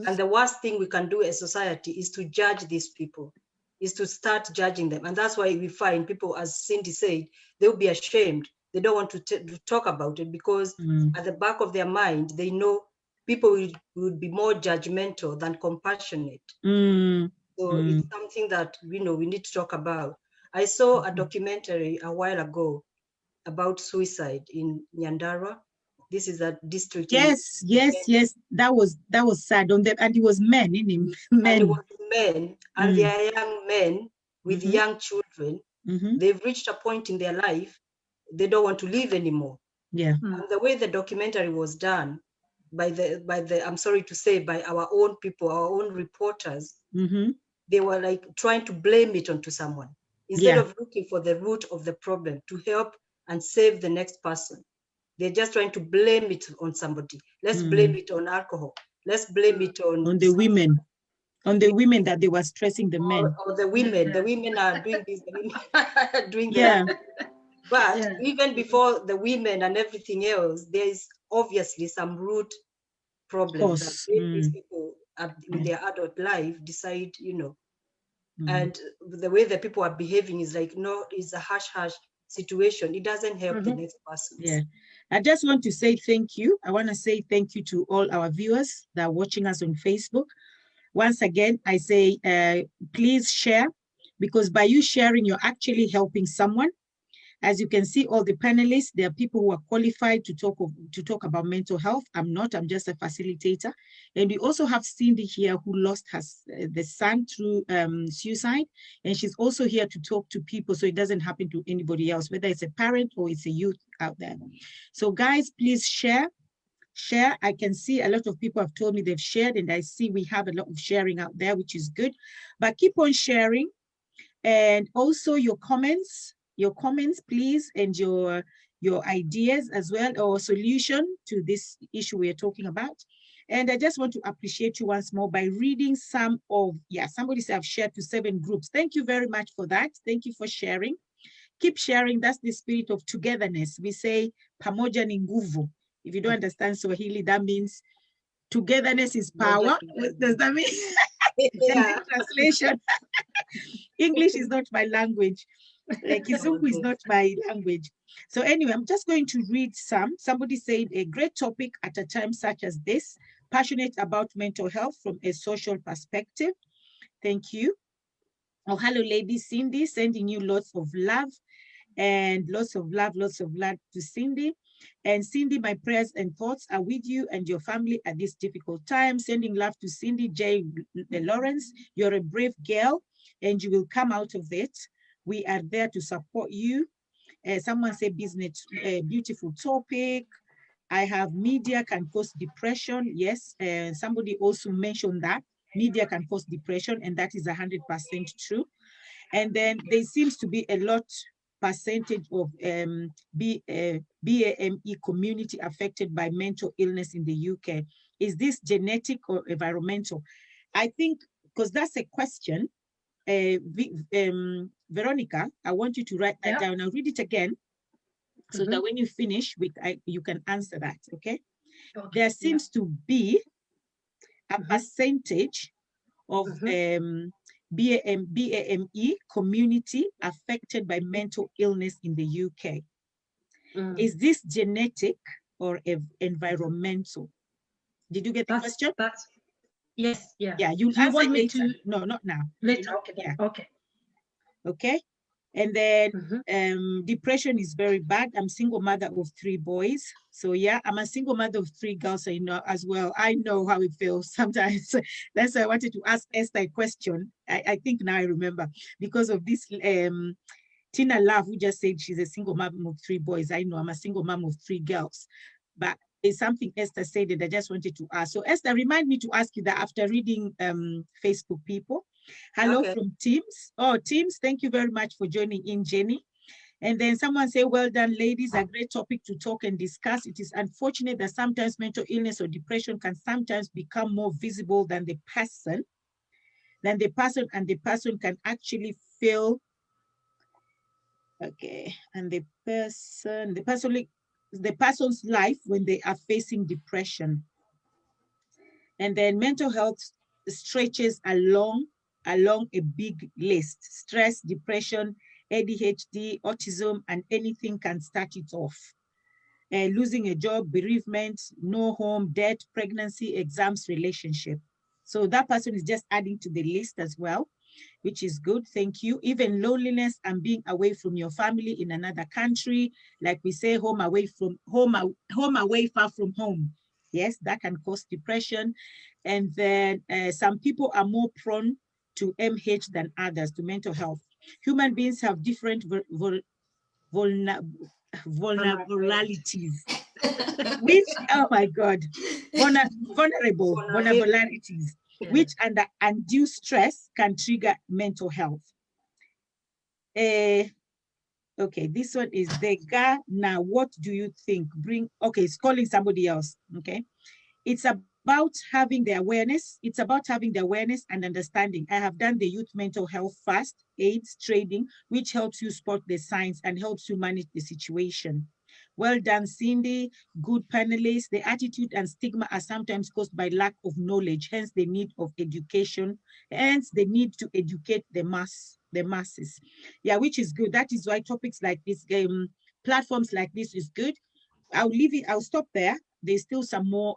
And the worst thing we can do as society is to judge these people, is to start judging them. And that's why we find people, as Cindy said, they'll be ashamed they don't want to talk about it because at the back of their mind, they know people will be more judgmental than compassionate. So it's something that we need to talk about. I saw a documentary a while ago about suicide in Nyandarua. This is a district. Yes. That was sad on them, and it was men in him. Men. And it was men, and they are young men with young children. They've reached a point in their life they don't want to live anymore. Yeah. And the way the documentary was done by the I'm sorry to say, by our own people, our own reporters, they were like trying to blame it onto someone instead of looking for the root of the problem to help and save the next person. They're just trying to blame it on somebody. Let's blame it on alcohol. Let's blame it on the women. On the women that they were stressing the men. Or the women. The women are doing this, the women are doing that. But even before the women and everything else, there is obviously some root problems that these people in their adult life decide, and the way that people are behaving is like, no, it's a hush-hush situation. It doesn't help the next person. Yeah. I just want to say thank you. I want to say thank you to all our viewers that are watching us on Facebook. Once again, I say, please share, because by you sharing, you're actually helping someone. As you can see, all the panelists, there are people who are qualified to talk about mental health. I'm not, I'm just a facilitator. And we also have Cindy here who lost the son through suicide. And she's also here to talk to people so it doesn't happen to anybody else, whether it's a parent or it's a youth out there. So guys, please share. I can see a lot of people have told me they've shared, and I see we have a lot of sharing out there, which is good. But keep on sharing, and also your comments, please, and your ideas as well, or solution to this issue we are talking about. And I just want to appreciate you once more by reading some of, somebody said I've shared to 7 groups. Thank you very much for that. Thank you for sharing. Keep sharing. That's the spirit of togetherness. We say pamoja ni nguvu. If you don't understand Swahili, that means togetherness is power. What does that mean? Translation. English is not my language. Kizungu is not my language. So anyway, I'm just going to read some. Somebody said, a great topic at a time such as this, passionate about mental health from a social perspective. Thank you. Oh, hello, lady Cindy, sending you lots of love. And lots of love to Cindy. And Cindy, my prayers and thoughts are with you and your family at this difficult time. Sending love to Cindy J. Lawrence. You're a brave girl and you will come out of it. We are there to support you. Someone said business, beautiful topic. I have media can cause depression. Yes, somebody also mentioned that. Media can cause depression, and that is 100% true. And then there seems to be a lot percentage of BAME community affected by mental illness in the UK. Is this genetic or environmental? I think, because that's a question, Veronica, I want you to write that down. I'll read it again so that when you finish, you can answer that, okay? There seems to be a percentage of BAME community affected by mental illness in the UK. Is this genetic or environmental? Did you get the question? Yes, yeah. Yeah, you'll answer want me later. No, not now. Later, okay. Yeah. Okay. And then depression is very bad. I'm single mother of 3 boys. So yeah, I'm a single mother of 3 girls, so as well. I know how it feels sometimes. That's why I wanted to ask Esther a question. I think now I remember, because of this Tina Love, who just said she's a single mom of 3 boys. I know I'm a single mom of 3 girls, but it's something Esther said that I just wanted to ask. So Esther, remind me to ask you that after reading Facebook people. Hello from Teams. Oh, Teams, thank you very much for joining in, Jenny. And then someone say, well done, ladies, a great topic to talk and discuss. It is unfortunate that sometimes mental illness or depression can sometimes become more visible than the person, and the person can actually feel, and the person's life when they are facing depression. And then mental health stretches along a big list: stress, depression, ADHD, autism, and anything can start it off. Losing a job, bereavement, no home, death, pregnancy, exams, relationship. So that person is just adding to the list as well, which is good. Thank you. Even loneliness and being away from your family in another country, like we say, home away, far from home. Yes, that can cause depression. And then some people are more prone to MH than others, to mental health. Human beings have different vulnerabilities, which, oh my God, vulnerabilities, which under undue stress can trigger mental health. Okay, this one is the guy. Now, what do you think? Okay, it's calling somebody else. Okay, it's about having the awareness. It's about having the awareness and understanding. I have done the youth mental health first aids training, which helps you spot the signs and helps you manage the situation. Well done, Cindy. Good panelists. The attitude and stigma are sometimes caused by lack of knowledge, hence the need of education, hence the need to educate the masses. Yeah, which is good. That is why topics like this, platforms like this is good. I'll stop there. There's still some more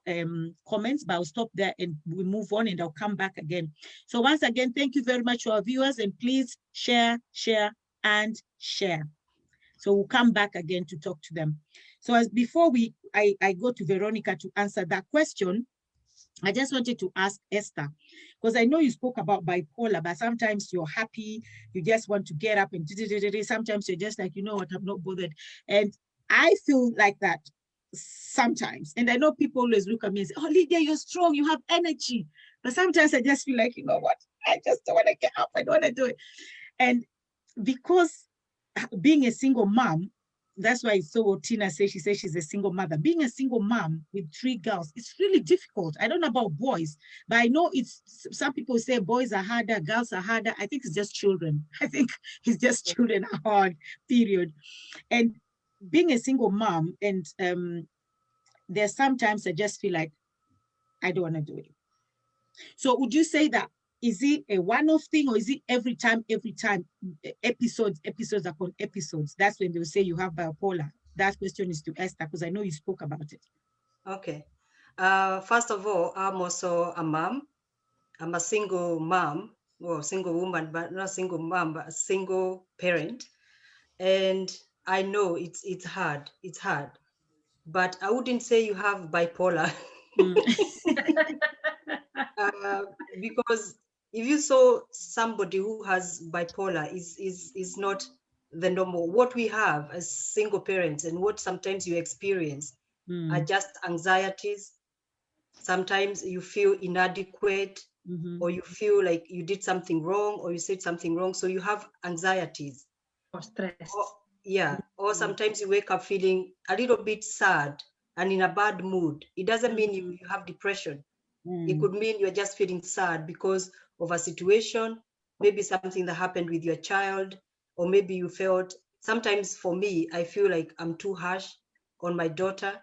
comments, but I'll stop there and we'll move on and I'll come back again. So once again, thank you very much to our viewers, and please share, and share. So we'll come back again to talk to them. So as before I go to Veronica to answer that question, I just wanted to ask Esther, because I know you spoke about bipolar, but sometimes you're happy, you just want to get up and sometimes you're just like, you know what, I'm not bothered. And I feel like that sometimes. And I know people always look at me and say, oh, Lydia, you're strong, you have energy. But sometimes I just feel like, you know what, I just don't want to get up, I don't want to do it. And because being a single mom, that's why it's so Tina says, she says she's a single mother. Being a single mom with 3 girls, it's really difficult. I don't know about boys, but I know some people say boys are harder, girls are harder. I think it's just children. I think it's just children are hard, period. And being a single mom, and there's sometimes I just feel like I don't want to do it. So would you say that, is it a one-off thing, or is it every time, episodes upon episodes? That's when they'll say you have bipolar. That question is to Esther, because I know you spoke about it. Okay. First of all, I'm also a mom. I'm a single mom, well, single woman, but not single mom, but a single parent. And I know it's hard. It's hard. But I wouldn't say you have bipolar. Because if you saw somebody who has bipolar is not the normal. What we have as single parents and what sometimes you experience are just anxieties. Sometimes you feel inadequate, or you feel like you did something wrong, or you said something wrong. So you have anxieties. Or stress. Or sometimes you wake up feeling a little bit sad and in a bad mood. It doesn't mean you have depression. It could mean you're just feeling sad because of a situation, maybe something that happened with your child, or maybe you felt, sometimes for me, I feel like I'm too harsh on my daughter.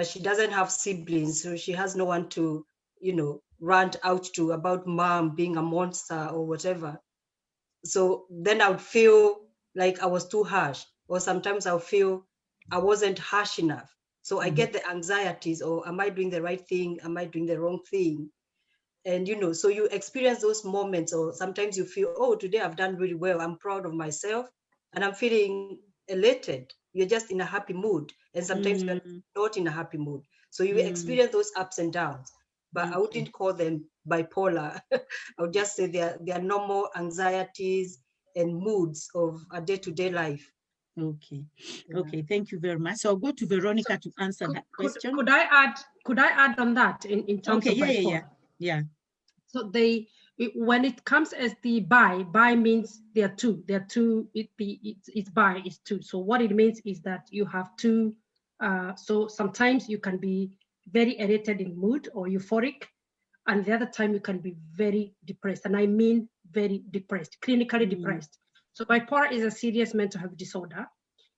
She doesn't have siblings, so she has no one to, rant out to about mom being a monster or whatever. So then I would feel like I was too harsh, or sometimes I'll feel I wasn't harsh enough. So I get the anxieties, or am I doing the right thing? Am I doing the wrong thing? And, so you experience those moments, or sometimes you feel, oh, today I've done really well. I'm proud of myself and I'm feeling elated. You're just in a happy mood. And sometimes you're not in a happy mood. So you experience those ups and downs, but I wouldn't call them bipolar. I would just say they're normal anxieties and moods of a day-to-day life. Okay. Okay, thank you very much. So I'll go to Veronica to answer that question. Could I add on that in terms of bipolar? Yeah. So when it comes as the bi means there are two. It's bi is two. So what it means is that you have two. So sometimes you can be very elated in mood or euphoric, and the other time you can be very depressed. And I mean very depressed, clinically depressed. So bipolar is a serious mental health disorder.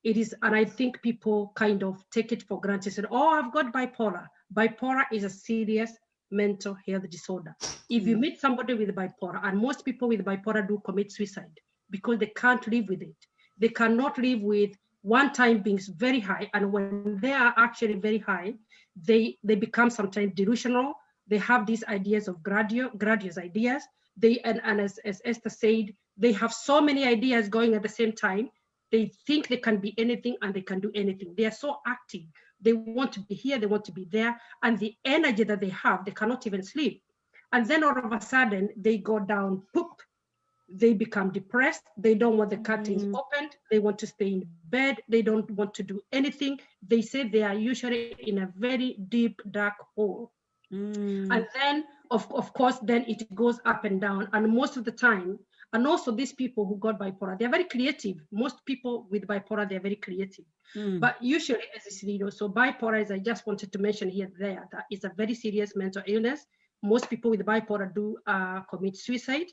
It is, and I think people kind of take it for granted. Said, "Oh, I've got bipolar." Bipolar is a serious mental health disorder. If you meet somebody with bipolar, and most people with bipolar do commit suicide, because they can't live with it. They cannot live with one time being very high, and when they are actually very high, they become sometimes delusional. They have these ideas of gradius ideas. And as Esther said, they have so many ideas going at the same time. They think they can be anything and they can do anything. They are so active. They want to be here, they want to be there, and the energy that they have, they cannot even sleep. And then all of a sudden they go down, poop. They become depressed. They don't want the curtains opened. They want to stay in bed. They don't want to do anything. They say they are usually in a very deep, dark hole. And then, of course, then it goes up and down. And most of the time, and also these people who got bipolar, they're very creative. Most people with bipolar, they're very creative. But usually, as a CEO, so bipolar, as I just wanted to mention here, that is a very serious mental illness. Most people with bipolar do commit suicide.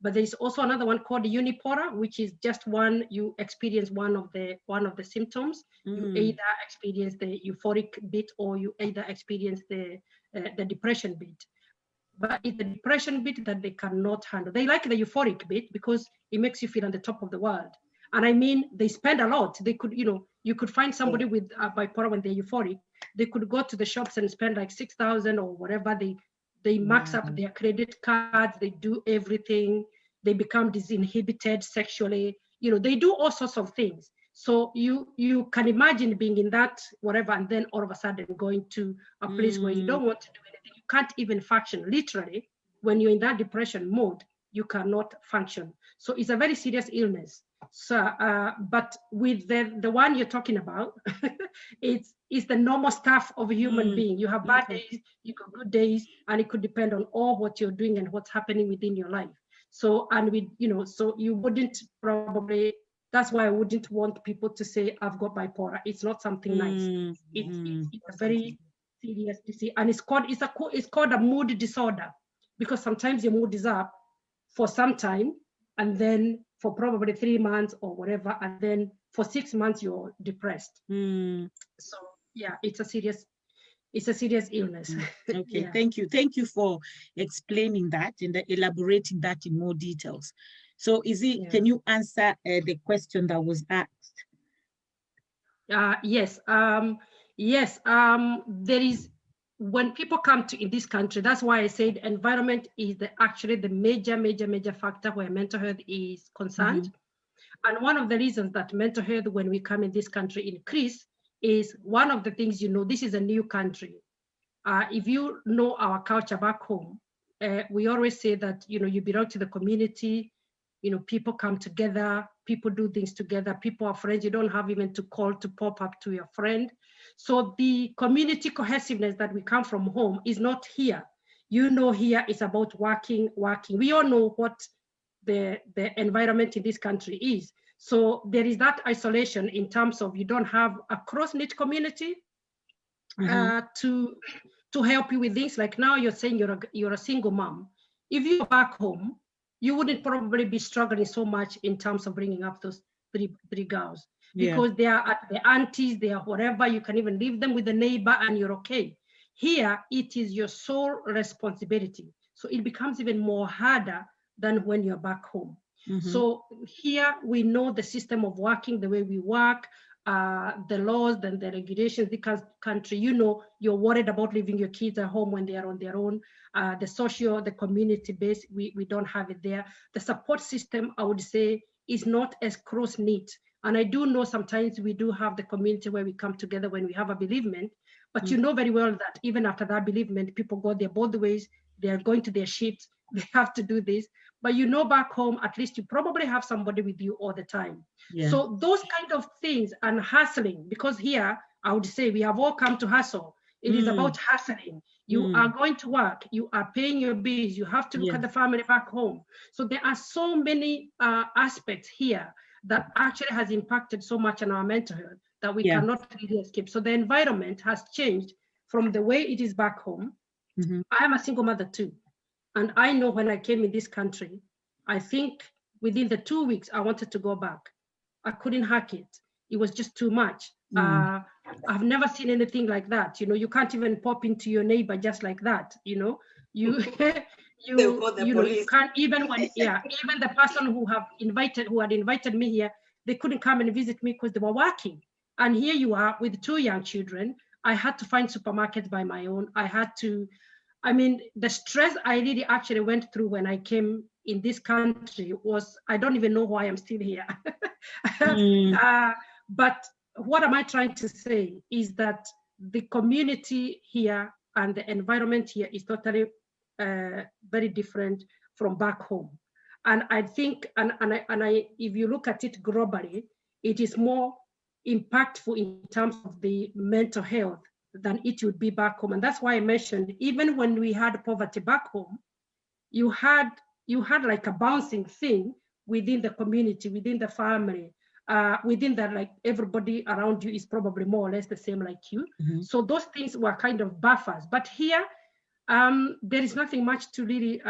But there is also another one called unipolar, which is just one, you experience one of the symptoms. You either experience the euphoric bit or you either experience the depression bit. But it's the depression bit that they cannot handle. They like the euphoric bit because it makes you feel on the top of the world. And I mean, they spend a lot. They could, you could find somebody with bipolar when they're euphoric. They could go to the shops and spend like 6,000 or whatever. They max up their credit cards. They do everything. They become disinhibited sexually. They do all sorts of things. So you can imagine being in that whatever, and then all of a sudden going to a place where you don't want to do anything. You can't even function. Literally, when you're in that depression mode, you cannot function. So it's a very serious illness. So, but with the one you're talking about, it's the normal stuff of a human being. You have bad days, you got good days, and it could depend on all what you're doing and what's happening within your life. So, and with, so you wouldn't probably, that's why I wouldn't want people to say, I've got bipolar. It's not something nice. It's a very serious disease. And it's called a mood disorder, because sometimes your mood is up for some time, and then for probably 3 months or whatever, and then for 6 months you're depressed. So yeah, it's a serious illness. Okay, thank you for explaining that and elaborating that in more details. So can you answer the question that was asked? Yes. There is, when people come to in this country, that's why I said environment is actually the major factor where mental health is concerned. And one of the reasons that mental health, when we come in this country, increase is one of the things, this is a new country. If you know our culture back home, we always say that, you belong to the community, people come together, people do things together, people are friends, you don't have even to call to pop up to your friend. So the community cohesiveness that we come from home is not here. Here is about working. We all know what the environment in this country is. So there is that isolation in terms of you don't have a close-knit community to help you with things. Like now you're saying you're a single mom. If you're back home, you wouldn't probably be struggling so much in terms of bringing up those three girls, because they are at the aunties, they are whatever, you can even leave them with the neighbor and you're okay. Here, it is your sole responsibility. So it becomes even more harder than when you're back home. So here we know the system of working, the way we work, the laws and the regulations, the country, you're worried about leaving your kids at home when they are on their own. The community base, we don't have it there. The support system, I would say, is not as close-knit. And I do know sometimes we do have the community where we come together when we have a bereavement, but you know very well that even after that bereavement, people go there both ways, they are going to their shifts, they have to do this. But back home, at least you probably have somebody with you all the time. So those kind of things and hustling, because here, I would say we have all come to hustle. It is about hustling. You are going to work, you are paying your bills, you have to look at the family back home. So there are so many aspects here that actually has impacted so much on our mental health that we cannot really escape. So the environment has changed from the way it is back home. I am a single mother too. And I know when I came in this country, I think within the 2 weeks, I wanted to go back. I couldn't hack it. It was just too much. I've never seen anything like that. You can't even pop into your neighbor just like that. You They'll call the you know, you police. can't, even when, yeah, even the person who had invited me here, they couldn't come and visit me because they were working. And here you are with 2 young children. I had to find supermarkets by my own. I had to, I mean, the stress I really actually went through when I came in this country was, I don't even know why I'm still here. But what am I trying to say is that the community here and the environment here is totally very different from back home. And I think, if you look at it globally, it is more impactful in terms of the mental health than it would be back home. And that's why I mentioned, even when we had poverty back home, you had like a bouncing thing within the community, within the family, within that, like everybody around you is probably more or less the same like you. So those things were kind of buffers. But here, there is nothing much to really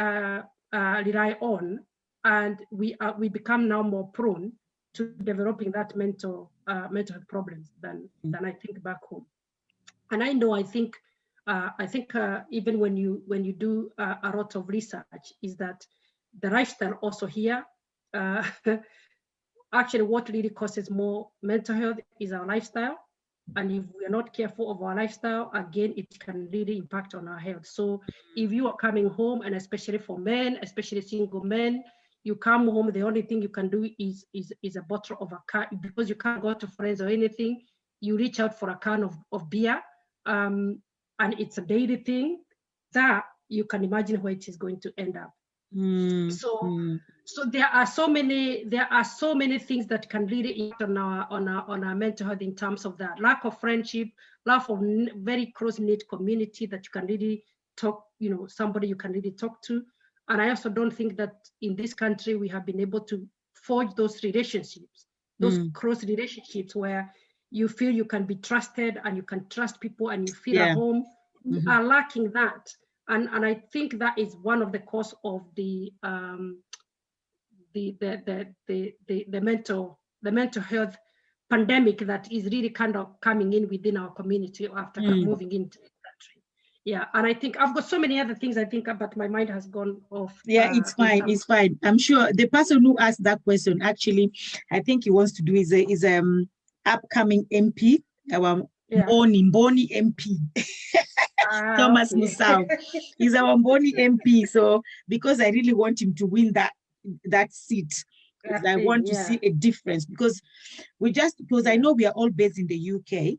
rely on, and we become now more prone to developing that mental health problems than I think back home. And I know, I think even when you do a lot of research, is that the lifestyle also here, actually what really causes more mental health is our lifestyle. And if we are not careful of our lifestyle, again, it can really impact on our health. So if you are coming home, and especially for men, especially single men, you come home, the only thing you can do is a bottle of a can, because you can't go to friends or anything. You reach out for a can of beer, and it's a daily thing, that you can imagine where it is going to end up. So there are so many things that can really impact on our mental health, in terms of that lack of friendship, lack of very close-knit community that you can really talk, somebody you can really talk to. And I also don't think that in this country we have been able to forge those relationships, those close relationships where you feel you can be trusted and you can trust people and you feel at home. We are lacking that. And I think that is one of the cause of the mental health pandemic that is really kind of coming in within our community after moving into the country. Yeah, and I think I've got so many other things, I think, but my mind has gone off. Yeah, it's fine. It's fine. I'm sure the person who asked that question, actually, I think he wants to do is upcoming MP, our Mboni MP. Thomas Musau. He's our Mboni MP. So because I really want him to win that seat, I want to see a difference, because I know we are all based in the UK,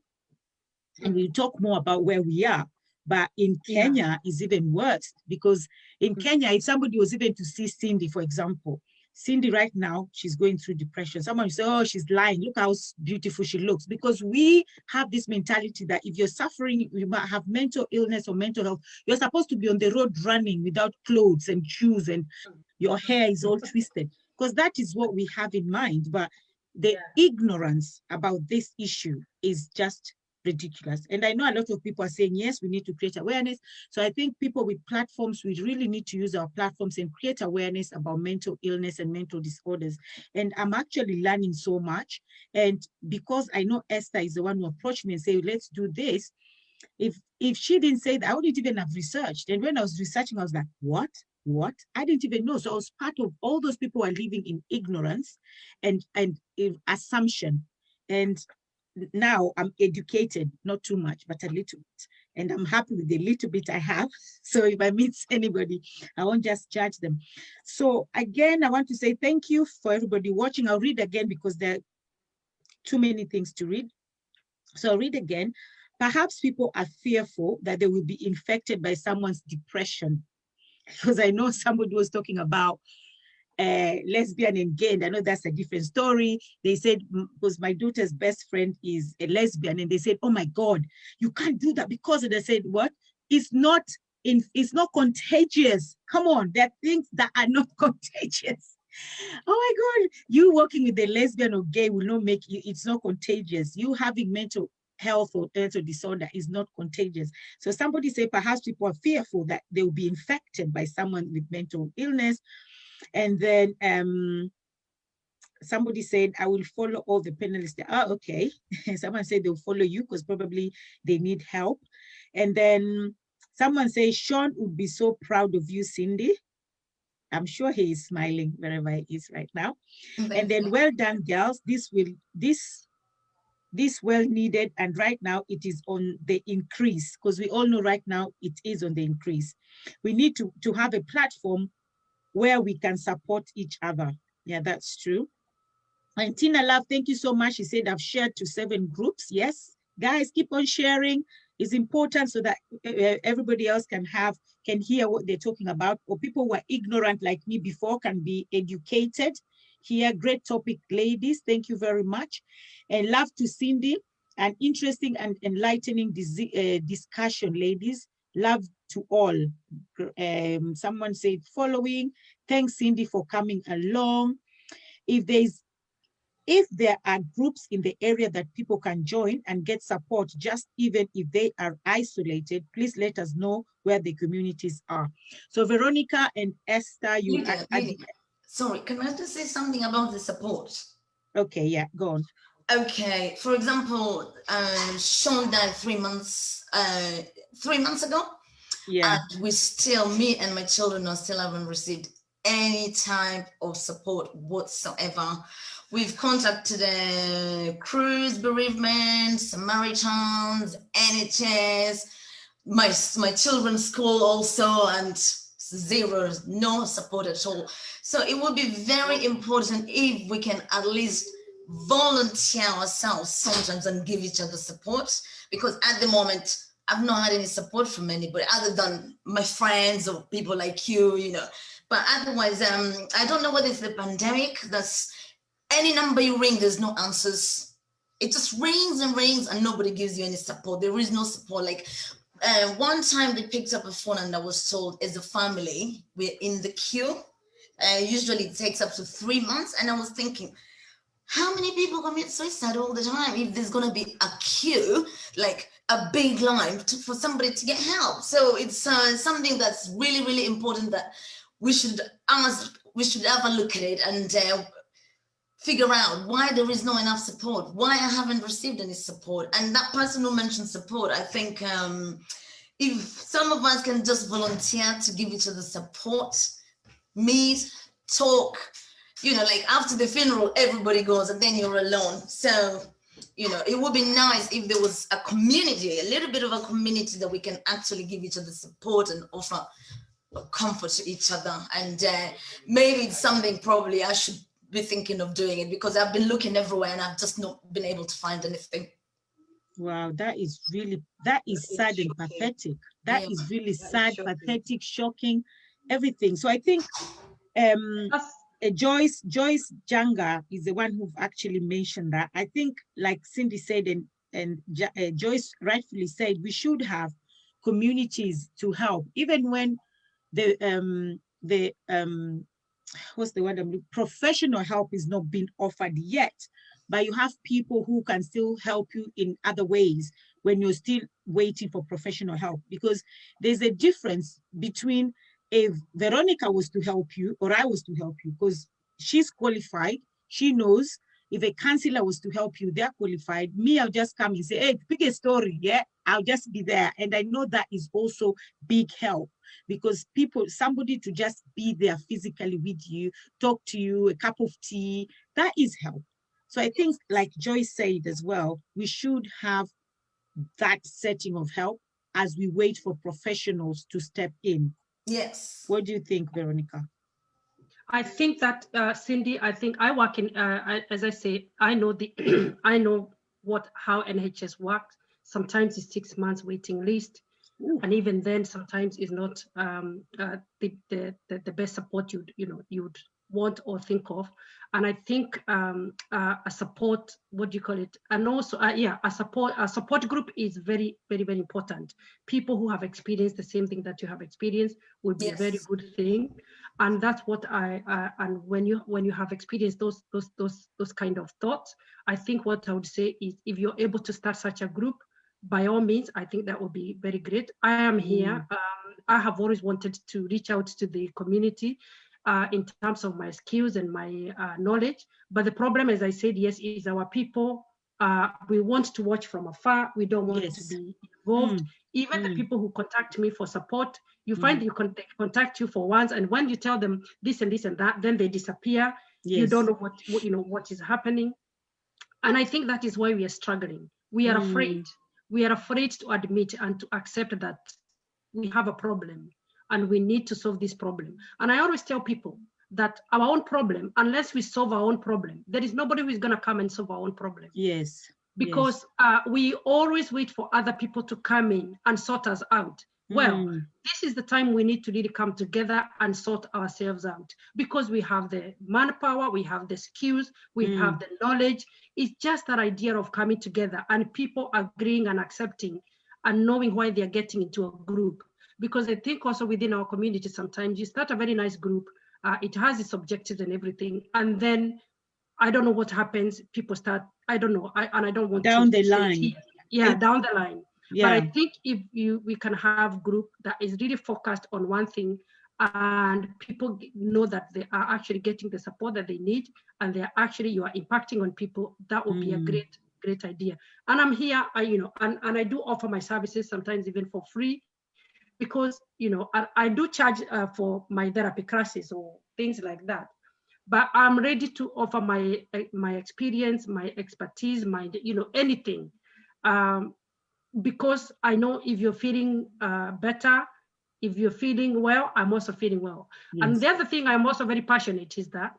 and we talk more about where we are. But in Kenya is even worse, because in Kenya, if somebody was even to see Cindy, for example, Cindy right now, she's going through depression. Someone will say, oh, she's lying. Look how beautiful she looks. Because we have this mentality that if you're suffering, you might have mental illness or mental health, you're supposed to be on the road running without clothes and shoes, and your hair is all twisted. Because that is what we have in mind. But the ignorance about this issue is just ridiculous. And I know a lot of people are saying, yes, we need to create awareness. So I think people with platforms, we really need to use our platforms and create awareness about mental illness and mental disorders. And I'm actually learning so much. And because I know Esther is the one who approached me and said, let's do this. If she didn't say that, I wouldn't even have researched. And when I was researching, I was like, what? I didn't even know. So I was part of all those people who are living in ignorance and in assumption. And now I'm educated, not too much, but a little bit. And I'm happy with the little bit I have. So if I meet anybody, I won't just judge them. So again, I want to say thank you for everybody watching. I'll read again because there are too many things to read. So I'll read again. Perhaps people are fearful that they will be infected by someone's depression. Because I know somebody was talking about lesbian and gay, and I know that's a different story. They said, because my daughter's best friend is a lesbian, and they said, oh my God, you can't do that, because they said, what? It's not contagious. Come on, there are things that are not contagious. Oh my God, you working with a lesbian or gay will not make you, it's not contagious. You having mental health or mental disorder is not contagious. So somebody said perhaps people are fearful that they will be infected by someone with mental illness. And then somebody said, I will follow all the panelists. Oh, okay. Someone said they'll follow you because probably they need help. And then Someone says Sean would be so proud of you, Cindy. I'm sure he is smiling wherever he is right now. And then, well done, girls. This well needed, and right now it is on the increase, because we all know right now it is on the increase. We need to have a platform where we can support each other. Yeah, that's true. And Tina Love, thank you so much. She said, I've shared to 7 groups. Yes, guys, keep on sharing. It's important so that everybody else can hear what they're talking about, or people who are ignorant like me before can be educated. Here, great topic, ladies. Thank you very much. And love to Cindy, an interesting and enlightening discussion, ladies. Love to all. Someone said following. Thanks, Cindy, for coming along. If there are groups in the area that people can join and get support, just even if they are isolated, please let us know where the communities are. So Veronica and Esther, sorry, can I just say something about the support? Okay, yeah, go on. Okay, for example, Sean died 3 months ago. Yeah. And me and my children still haven't received any type of support whatsoever. We've contacted Cruise, Bereavement, Samaritans, NHS, my children's school also, and zero, no support at all. So it would be very important if we can at least volunteer ourselves sometimes and give each other support, because at the moment, I've not had any support from anybody other than my friends or people like you, But otherwise, I don't know whether it's the pandemic. That's any number you ring, there's no answers. It just rings and rings and nobody gives you any support. There is no support. Like one time they picked up a phone and I was told, as a family, we're in the queue. Usually it takes up to 3 months. And I was thinking, how many people commit suicide all the time if there's going to be a queue, like a big line for somebody to get help? So it's something that's really, really important that we should have a look at it and figure out why there is not enough support, why I haven't received any support. And that person who mentioned support, I think if some of us can just volunteer to give each other support, meet, talk, like after the funeral, everybody goes and then you're alone. So, it would be nice if there was a community, a little bit of a community that we can actually give each other support and offer comfort to each other. And maybe it's something probably I should be thinking of doing it, because I've been looking everywhere and I've just not been able to find anything. Wow, that is sad and pathetic. That is really sad, pathetic, shocking, everything. So I think Joyce Janga is the one who actually mentioned that. I think, like Cindy said, and Joyce rightfully said, we should have communities to help, even when what's the word? Professional help is not being offered yet, but you have people who can still help you in other ways when you're still waiting for professional help, because there's a difference between if Veronica was to help you or I was to help you, because she's qualified, she knows. If a counselor was to help you, they're qualified. Me, I'll just come and say, hey, pick a story, yeah? I'll just be there. And I know that is also big help, because somebody to just be there physically with you, talk to you, a cup of tea, that is help. So I think, like Joyce said as well, we should have that setting of help as we wait for professionals to step in. Yes. What do you think, Veronica? I think that, Cindy, I think I work in, as I say, I know I know how NHS works. Sometimes it's 6 months waiting list. Ooh. And even then, sometimes it's not the best support you'd want or think of. And I think a support, what do you call it? And also, a support group is very, very, very important. People who have experienced the same thing that you have experienced would be a very good thing. And that's what and when you have experienced those kind of thoughts, I think what I would say is, if you're able to start such a group, by all means, I think that would be very great. I am here. I have always wanted to reach out to the community in terms of my skills and my knowledge. But the problem, as I said, yes, is our people. We want to watch from afar. We don't want to be involved. Even the people who contact me for support, you find they contact you for once, and when you tell them this and this and that, then they disappear. Yes. You don't know what is happening. And I think that is why we are struggling. We are afraid. We are afraid to admit and to accept that we have a problem and we need to solve this problem. And I always tell people that our own problem, unless we solve our own problem, there is nobody who is going to come and solve our own problem. Yes. Because we always wait for other people to come in and sort us out. Well, this is the time we need to really come together and sort ourselves out, because we have the manpower, we have the skills, we have the knowledge. It's just that idea of coming together and people agreeing and accepting and knowing why they're getting into a group. Because I think also within our community, sometimes you start a very nice group, it has its objectives and everything, and then I don't know what happens. People start, I don't know, I don't want down to the line. Down the line. Yeah. But I think if we can have group that is really focused on one thing, and people know that they are actually getting the support that they need, and they're actually, you are impacting on people, that would be a great idea. And I'm here, and I do offer my services sometimes even for free, because I do charge for my therapy classes or things like that. But I'm ready to offer my experience, my expertise, my anything, because I know if you're feeling better, if you're feeling well, I'm also feeling well. Yes. And the other thing I'm also very passionate is that,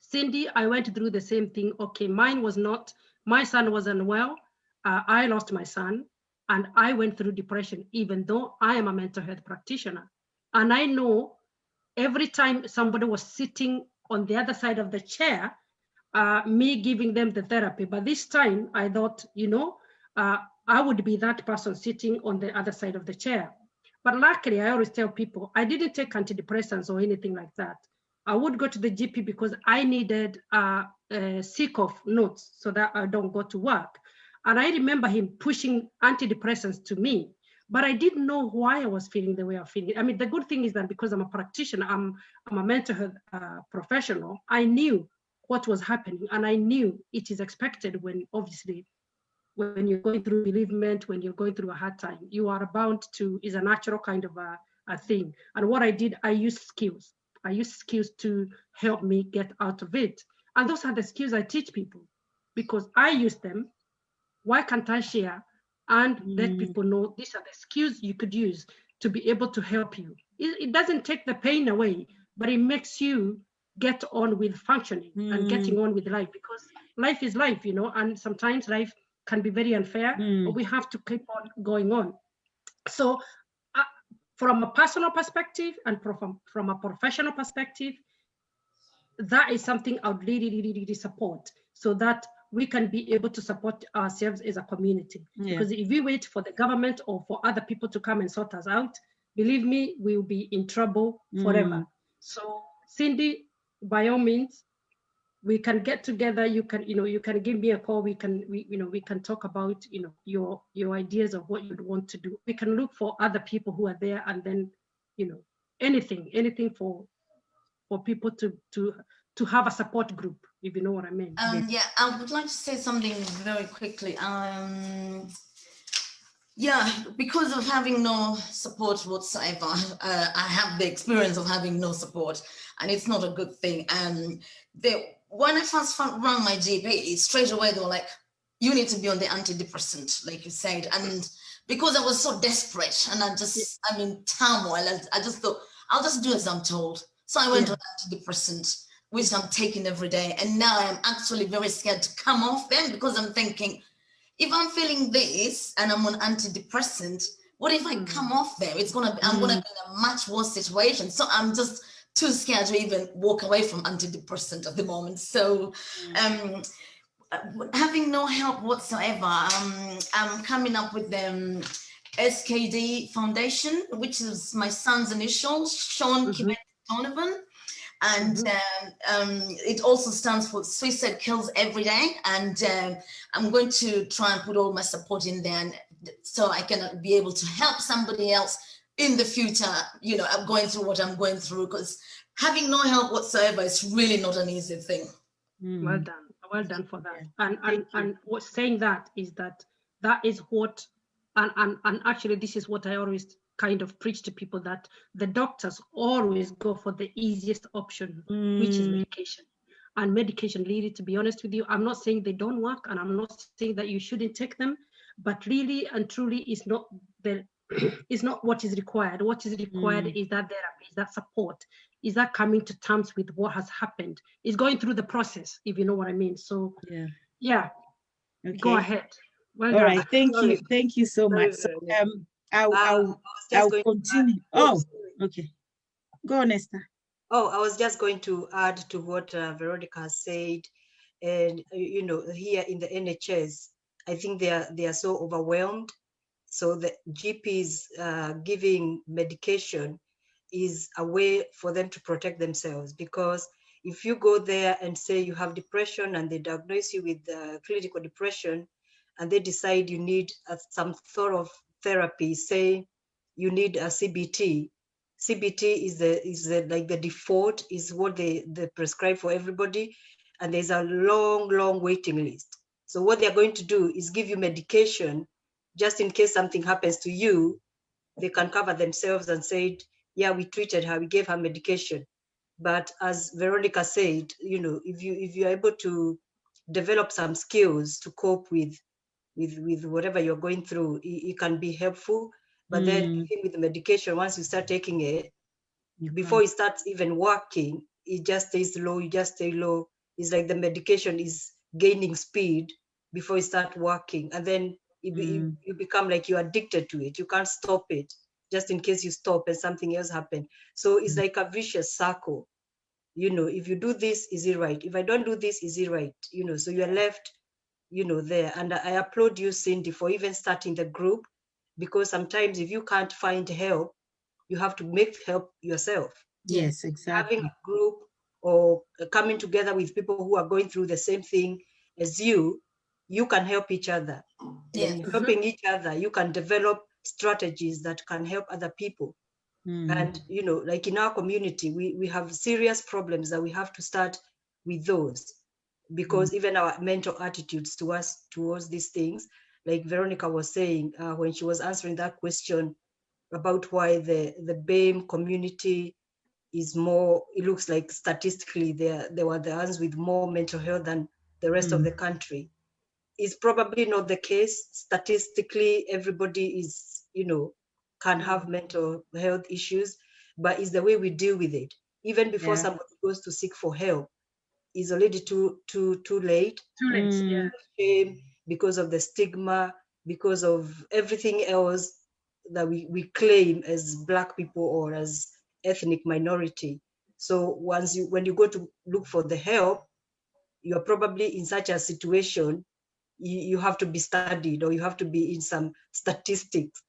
Cindy, I went through the same thing. Okay, my son was unwell. I lost my son, and I went through depression, even though I am a mental health practitioner. And I know every time somebody was sitting on the other side of the chair, me giving them the therapy. But this time I thought, I would be that person sitting on the other side of the chair. But luckily, I always tell people, I didn't take antidepressants or anything like that. I would go to the GP because I needed sick of notes so that I don't go to work. And I remember him pushing antidepressants to me, but I didn't know why I was feeling the way I'm feeling. I mean, the good thing is that because I'm a practitioner, I'm a mental health professional, I knew what was happening, and I knew it is expected when you're going through bereavement, when you're going through a hard time, you are bound to, is a natural kind of a thing. And what I did, I used skills. I used skills to help me get out of it. And those are the skills I teach people, because I use them. Why can't I share and let people know these are the skills you could use to be able to help you? It doesn't take the pain away, but it makes you get on with functioning and getting on with life, because life is life, and sometimes life can be very unfair, but we have to keep on going on. So from a personal perspective and from a professional perspective, that is something I would really support, so that we can be able to support ourselves as a community. Because if we wait for the government or for other people to come and sort us out, believe me, we will be in trouble forever. So Cindy, by all means, we can get together. You can give me a call. We can talk about your ideas of what you'd want to do. We can look for other people who are there, and then anything for people to have a support group, if you know what I mean. Yeah, I would like to say something very quickly. Yeah, because of having no support whatsoever, I have the experience of having no support, and it's not a good thing. When I first rang my GP, straight away they were like, you need to be on the antidepressant, like you said. And because I was so desperate and I'm in turmoil, I just thought, I'll just do as I'm told. So I went on antidepressant, which I'm taking every day. And now I'm actually very scared to come off them, because I'm thinking, if I'm feeling this and I'm on antidepressant, what if I come off them? I'm gonna be in a much worse situation. So I'm just too scared to even walk away from antidepressant at the moment. So having no help whatsoever, I'm coming up with the SKD Foundation, which is my son's initials, Sean Donovan. And it also stands for Suicide Kills Every Day. And I'm going to try and put all my support in there, so I can be able to help somebody else in the future. I'm going through what I'm going through, because having no help whatsoever is really not an easy thing. Well done for that. And what saying that is that is what And actually, this is what I always kind of preach to people, that the doctors always go for the easiest option, which is medication. And medication, really, to be honest with you, I'm not saying they don't work, and I'm not saying that you shouldn't take them, but really and truly is not the is not what is required. What is required is that therapy, is that support, is that coming to terms with what has happened, is going through the process, if you know what I mean. So yeah, Okay. go ahead. Well All done. right, thank you so much. So I'll continue. Oh, okay. Go on, Esther. Oh, I was just going to add to what Veronica has said. And you know, here in the NHS, I think they are so overwhelmed. So the GPs giving medication is a way for them to protect themselves, because if you go there and say you have depression and they diagnose you with clinical depression, and they decide you need some sort of therapy, say you need a CBT. CBT is the like the default, is what they prescribe for everybody, and there's a long waiting list. So what they're going to do is give you medication just in case something happens to you. They can cover themselves and said, yeah, we treated her, we gave her medication. But as Veronica said, you know, if you're able to develop some skills to cope with whatever you're going through, it can be helpful. But then with the medication, once you start taking it, before it starts even working, it just stays low, you just stay low. It's like the medication is gaining speed before it starts working. And then you become like you're addicted to it. You can't stop it, just in case you stop and something else happens. So it's like a vicious circle. You know, if you do this, is it right? If I don't do this, is it right? You know, so you're left, you know, there. And I applaud you, Cindy, for even starting the group, because sometimes if you can't find help, you have to make help yourself. Yes, exactly. Having a group or coming together with people who are going through the same thing as you can help each other. Like helping each other, you can develop strategies that can help other people. And, you know, like in our community, we have serious problems that we have to start with those, because even our mental attitudes towards these things, like Veronica was saying when she was answering that question about why the BAME community is more, it looks like statistically they were the ones with more mental health than the rest of the country. It's probably not the case. Statistically, everybody is, you know, can have mental health issues, but it's the way we deal with it. Even before somebody goes to seek for help, it's already too late. Too late, yeah. Shame, because of the stigma, because of everything else that we claim as Black people or as ethnic minority. So when you go to look for the help, you're probably in such a situation, you have to be studied or you have to be in some statistics.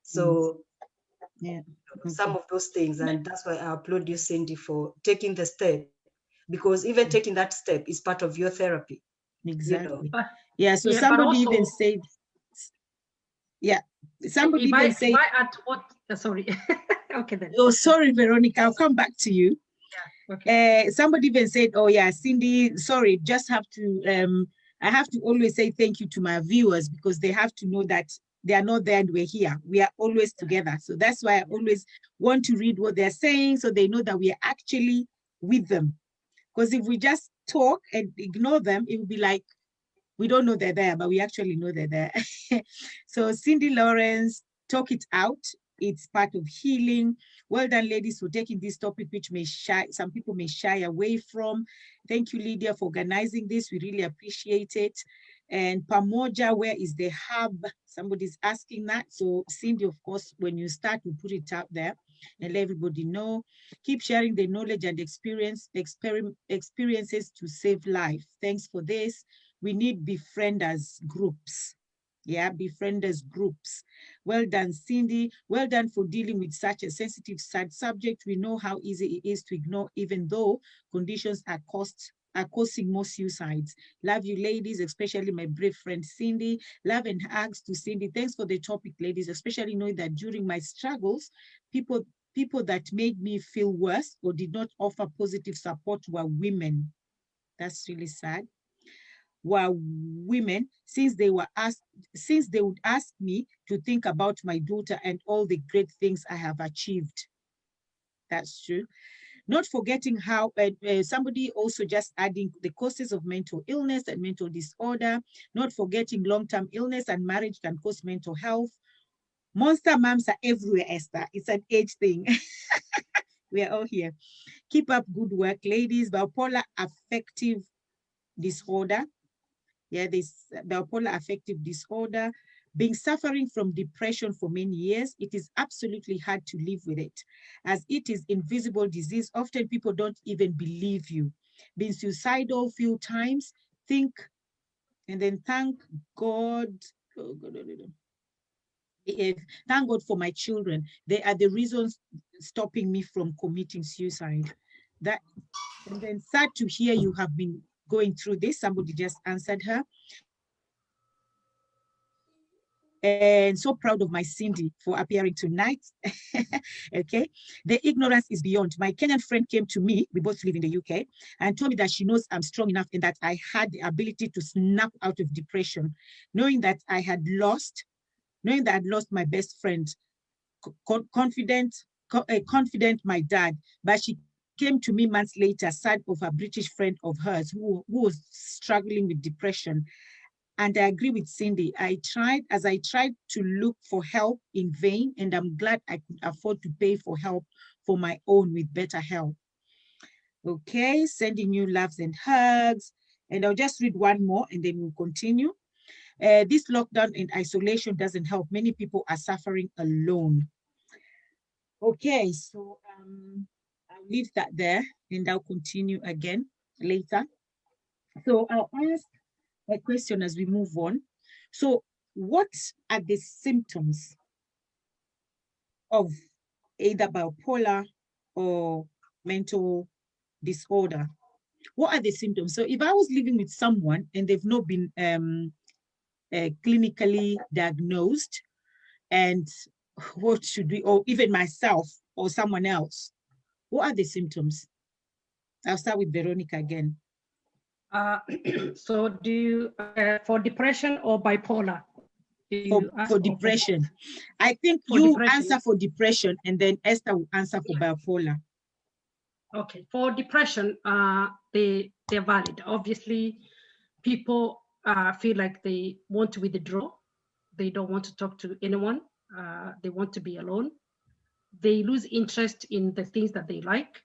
So some of those things, and that's why I applaud you, Cindy, for taking the step, because even taking that step is part of your therapy. Exactly. You know? Yeah, so somebody even said, somebody even said, if I add what, sorry. Okay then. Oh, sorry, Veronica, I'll come back to you. Yeah, okay. Somebody even said, oh yeah, Cindy, sorry, just have to, I have to always say thank you to my viewers, because they have to know that they are not there and we're here. We are always together. So that's why I always want to read what they're saying, so they know that we are actually with them. Because if we just talk and ignore them, it will be like, we don't know they're there, but we actually know they're there. So Cindy Lawrence, talk it out. It's part of healing. Well done, ladies, for taking this topic, which some people may shy away from. Thank you, Lydia, for organizing this. We really appreciate it. And Pamoja, where is the hub? Somebody's asking that. So Cindy, of course, when you start, we put it out there and let everybody know. Keep sharing the knowledge and experiences to save life. Thanks for this. We need befrienders groups. Yeah, befrienders groups. Well done, Cindy. Well done for dealing with such a sensitive, sad subject. We know how easy it is to ignore, even though conditions are causing more suicides. Love you, ladies, especially my brave friend, Cindy. Love and hugs to Cindy. Thanks for the topic, ladies, especially knowing that during my struggles, people that made me feel worse or did not offer positive support were women. That's really sad. were women, since they would ask me to think about my daughter and all the great things I have achieved. That's true. Not forgetting how somebody also just adding the causes of mental illness and mental disorder, not forgetting long-term illness and marriage can cause mental health. Monster moms are everywhere, Esther. It's an age thing. We are all here. Keep up good work, ladies. Bipolar affective disorder. Yeah, this bipolar affective disorder. Being suffering from depression for many years, it is absolutely hard to live with it. As it is invisible disease, often people don't even believe you. Being suicidal few times, think, and then thank God. Oh, God, thank God for my children. They are the reasons stopping me from committing suicide. That, and then sad to hear you have been going through this. Somebody just answered her. And so proud of my Cindy for appearing tonight. Okay. The ignorance is beyond. My Kenyan friend came to me, we both live in the UK, and told me that she knows I'm strong enough and that I had the ability to snap out of depression, knowing that I'd lost my best friend, confident my dad, but she came to me months later, sad of a British friend of hers who was struggling with depression. And I agree with Cindy. I tried to look for help in vain, and I'm glad I could afford to pay for help for my own with better help. Okay, sending you loves and hugs. And I'll just read one more and then we'll continue. This lockdown and isolation doesn't help. Many people are suffering alone. Okay, so I'll leave that there and I'll continue again later. So I'll ask a question as we move on. So what are the symptoms of either bipolar or mental disorder? What are the symptoms? So if I was living with someone and they've not been clinically diagnosed, and what should we, or even myself or someone else, what are the symptoms? I'll start with Veronica again. So do you, for depression or bipolar? For depression. I think you depression. Answer for depression and then Esther will answer for bipolar. Okay, for depression, they're valid. Obviously, people feel like they want to withdraw. They don't want to talk to anyone. They want to be alone. They lose interest in the things that they like.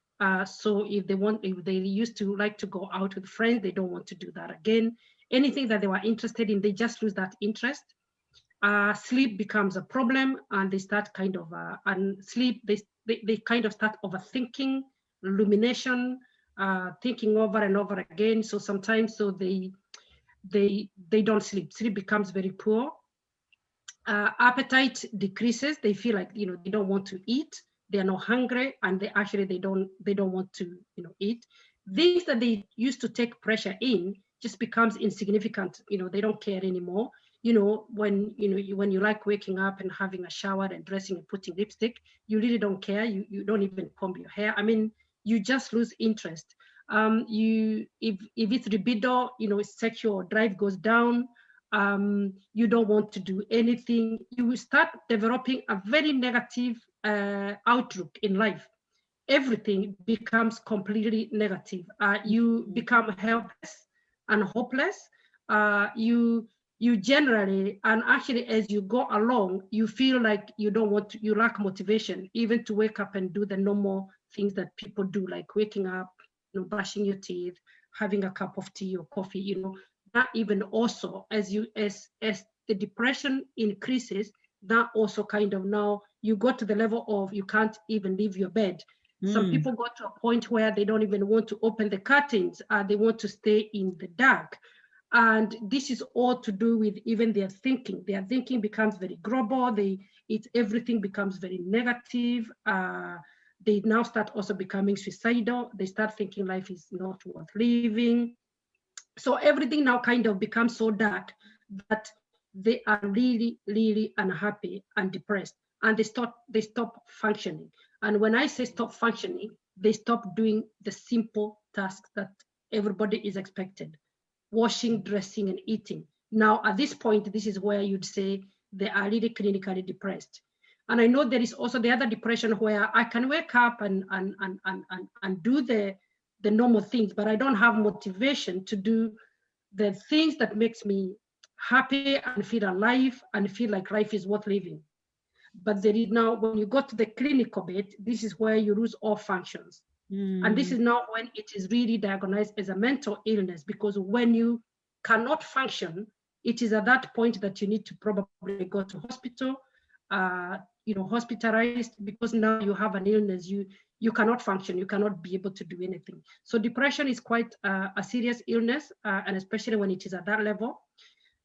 So if they used to like to go out with friends, they don't want to do that again. Anything that they were interested in, they just lose that interest. Sleep becomes a problem, and they start kind of they kind of start overthinking, rumination, thinking over and over again. So sometimes, they don't sleep. Sleep becomes very poor. Appetite decreases. They feel like they don't want to eat. They are not hungry, and they don't want to eat. Things that they used to take pressure in just becomes insignificant. They don't care anymore. When you like waking up and having a shower and dressing and putting lipstick, you really don't care. You don't even comb your hair. I mean, you just lose interest. If it's libido, sexual drive goes down. You don't want to do anything. You will start developing a very negative outlook in life. Everything becomes completely negative. You become helpless and hopeless. You generally, and actually as you go along, you feel like you lack motivation even to wake up and do the normal things that people do, like waking up, brushing your teeth, having a cup of tea or coffee. That even also, as the depression increases, that also kind of, now you go to the level of you can't even leave your bed. Some people got to a point where they don't even want to open the curtains. They want to stay in the dark. And this is all to do with even their thinking. Their thinking becomes very global. Everything becomes very negative. They now start also becoming suicidal. They start thinking life is not worth living. So everything now kind of becomes so dark that they are really, really unhappy and depressed, and they stop functioning. And when I say stop functioning, they stop doing the simple tasks that everybody is expected. washing, dressing, and eating. Now, at this point, this is where you'd say they are really clinically depressed. And I know there is also the other depression where I can wake up and do the normal things, but I don't have motivation to do the things that makes me happy and feel alive and feel like life is worth living. But there is now, when you go to the clinical bit, this is where you lose all functions. And this is now when it is really diagnosed as a mental illness, because when you cannot function, it is at that point that you need to probably go to hospital, hospitalized, because now you have an illness, you cannot function, you cannot be able to do anything. So depression is quite a serious illness, and especially when it is at that level.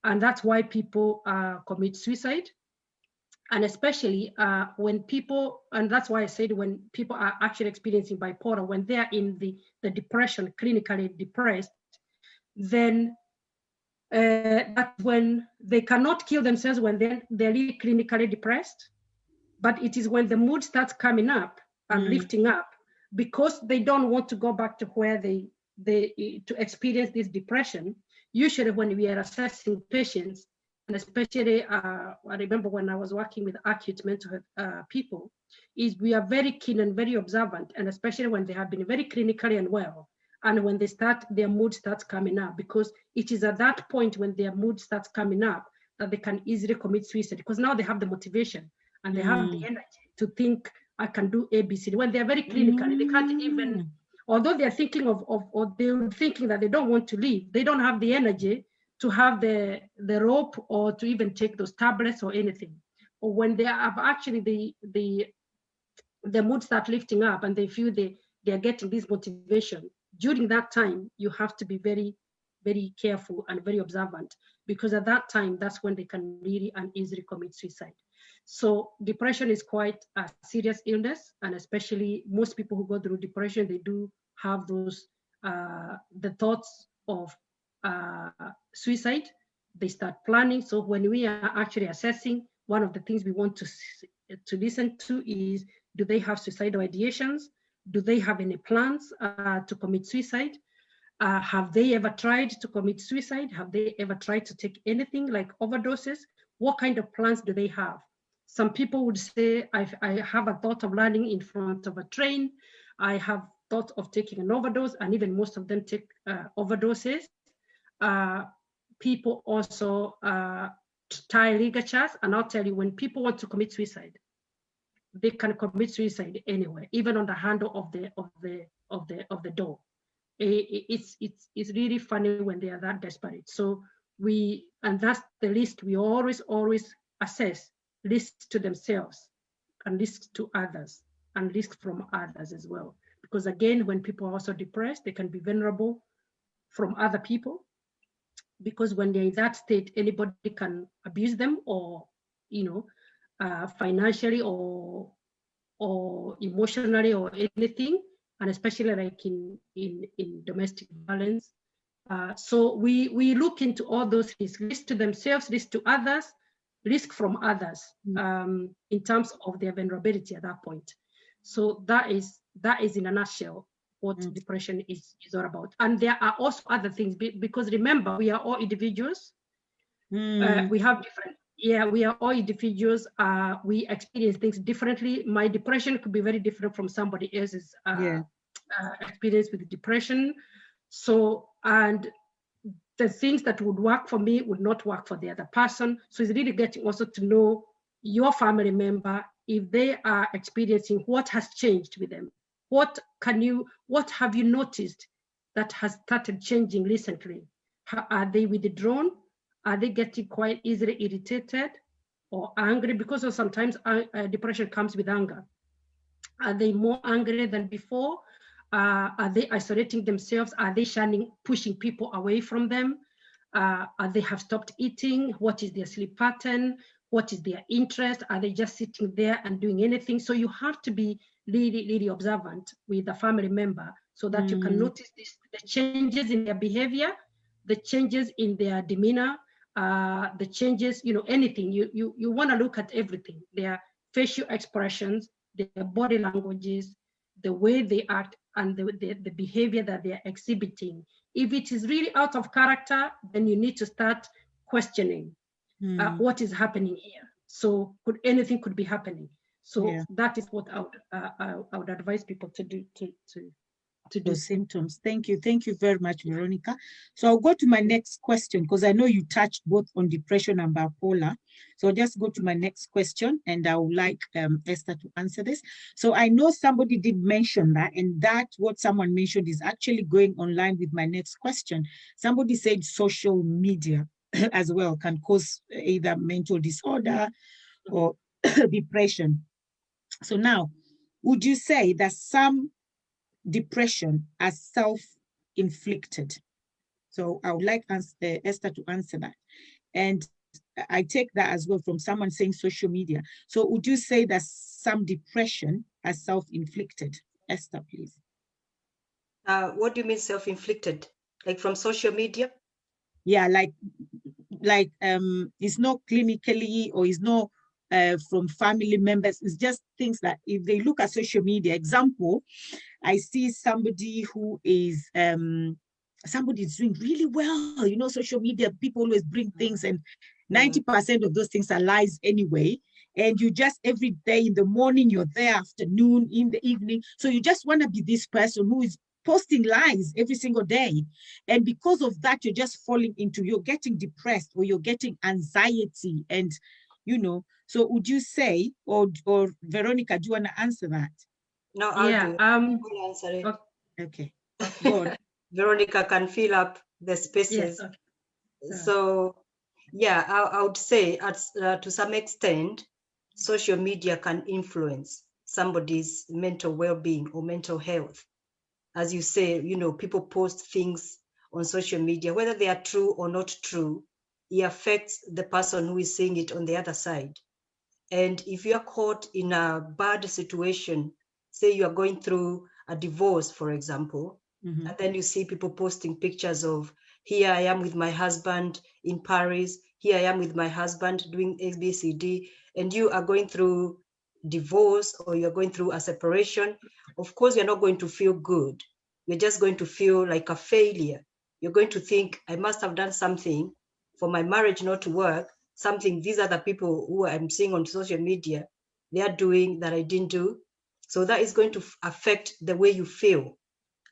And that's why people commit suicide. And especially when people, and that's why I said when people are actually experiencing bipolar, when they are in the depression, clinically depressed, then that's when they cannot kill themselves when they're really clinically depressed. But it is when the mood starts coming up and lifting up, because they don't want to go back to where they to experience this depression. Usually when we are assessing patients, and especially I remember when I was working with acute mental health people, is we are very keen and very observant, and especially when they have been very clinically unwell, and when they start, their mood starts coming up, because it is at that point when their mood starts coming up that they can easily commit suicide, because now they have the motivation and they have the energy to think, I can do ABC. When they're very clinically, they can't even, although they're thinking or they're thinking that they don't want to leave, they don't have the energy to have the rope or to even take those tablets or anything. Or when they have actually the mood start lifting up and they feel they're getting this motivation, during that time, you have to be very, very careful and very observant, because at that time, that's when they can really and easily commit suicide. So depression is quite a serious illness, and especially most people who go through depression, they do have those, the thoughts of suicide. They start planning. So when we are actually assessing, one of the things we want to listen to is, do they have suicidal ideations? Do they have any plans to commit suicide? Have they ever tried to commit suicide? Have they ever tried to take anything like overdoses? What kind of plans do they have? Some people would say, I have a thought of landing in front of a train. I have thought of taking an overdose, and even most of them take overdoses. People also tie ligatures, and I'll tell you, when people want to commit suicide, they can commit suicide anywhere, even on the handle of the door. It's really funny when they are that desperate. So and that's the list we always assess: risk to themselves, and risk to others, and risk from others as well. Because again, when people are also depressed, they can be vulnerable from other people, because when they're in that state, anybody can abuse them, or financially or emotionally or anything, and especially like in domestic violence. So we look into all those risks: risk to themselves, risk to others, risk from others, in terms of their vulnerability at that point. So that is in a nutshell what depression is all about. And there are also other things, because remember, we are all individuals. We have different, we are all individuals. We experience things differently. My depression could be very different from somebody else's experience with depression. So, and the things that would work for me would not work for the other person. So it's really getting also to know your family member, if they are experiencing, what has changed with them. What have you noticed that has started changing recently? Are they withdrawn? Are they getting quite easily irritated or angry? Because sometimes depression comes with anger. Are they more angry than before? Are they isolating themselves? Are they shunning, pushing people away from them? Are they have stopped eating? What is their sleep pattern? What is their interest? Are they just sitting there and doing anything? So you have to be really, really observant with a family member, so that you can notice the changes in their behavior, the changes in their demeanor, the changes, anything. You want to look at everything: their facial expressions, their body languages, the way they act, and the behavior that they are exhibiting If it is really out of character, then you need to start questioning what is happening here. So anything could be happening. So that is what I would advise people to do to do. Those symptoms. Thank you very much, Veronica. So I'll go to my next question, because I know you touched both on depression and bipolar. So I'll just go to my next question, and I would like Esther to answer this. So I know somebody did mention that, and that what someone mentioned is actually going online with my next question. Somebody said social media as well can cause either mental disorder or depression. So now, would you say that some depression as self-inflicted? So I would like Esther to answer that. And I take that as well from someone saying social media. So would you say that some depression as self-inflicted? Esther, please. What do you mean self-inflicted? Like from social media? Yeah, like it's not clinically, or it's not from family members. It's just things that if they look at social media, example, I see somebody who is somebody's doing really well, you know, social media, people always bring things, and 90% of those things are lies anyway. And you just every day, in the morning, you're there, afternoon, in the evening. So you just want to be this person who is posting lies every single day. And because of that, you're just falling into, you're getting depressed, or you're getting anxiety. And, you know, so would you say, or Veronica, do you want to answer that? No, I'll do. I'll answer it. Okay. Go on. Veronica can fill up the spaces. Yes. So, yeah, I would say to some extent, social media can influence somebody's mental well-being or mental health. As you say, you know, people post things on social media, whether they are true or not true, it affects the person who is seeing it on the other side. And if you are caught in a bad situation, say you are going through a divorce, for example, and then you see people posting pictures of, here I am with my husband in Paris, here I am with my husband doing ABCD, and you are going through divorce, or you're going through a separation, of course, you're not going to feel good. You're just going to feel like a failure. You're going to think, I must have done something for my marriage not to work, something these are the people who I'm seeing on social media, they are doing that I didn't do. So that is going to affect the way you feel.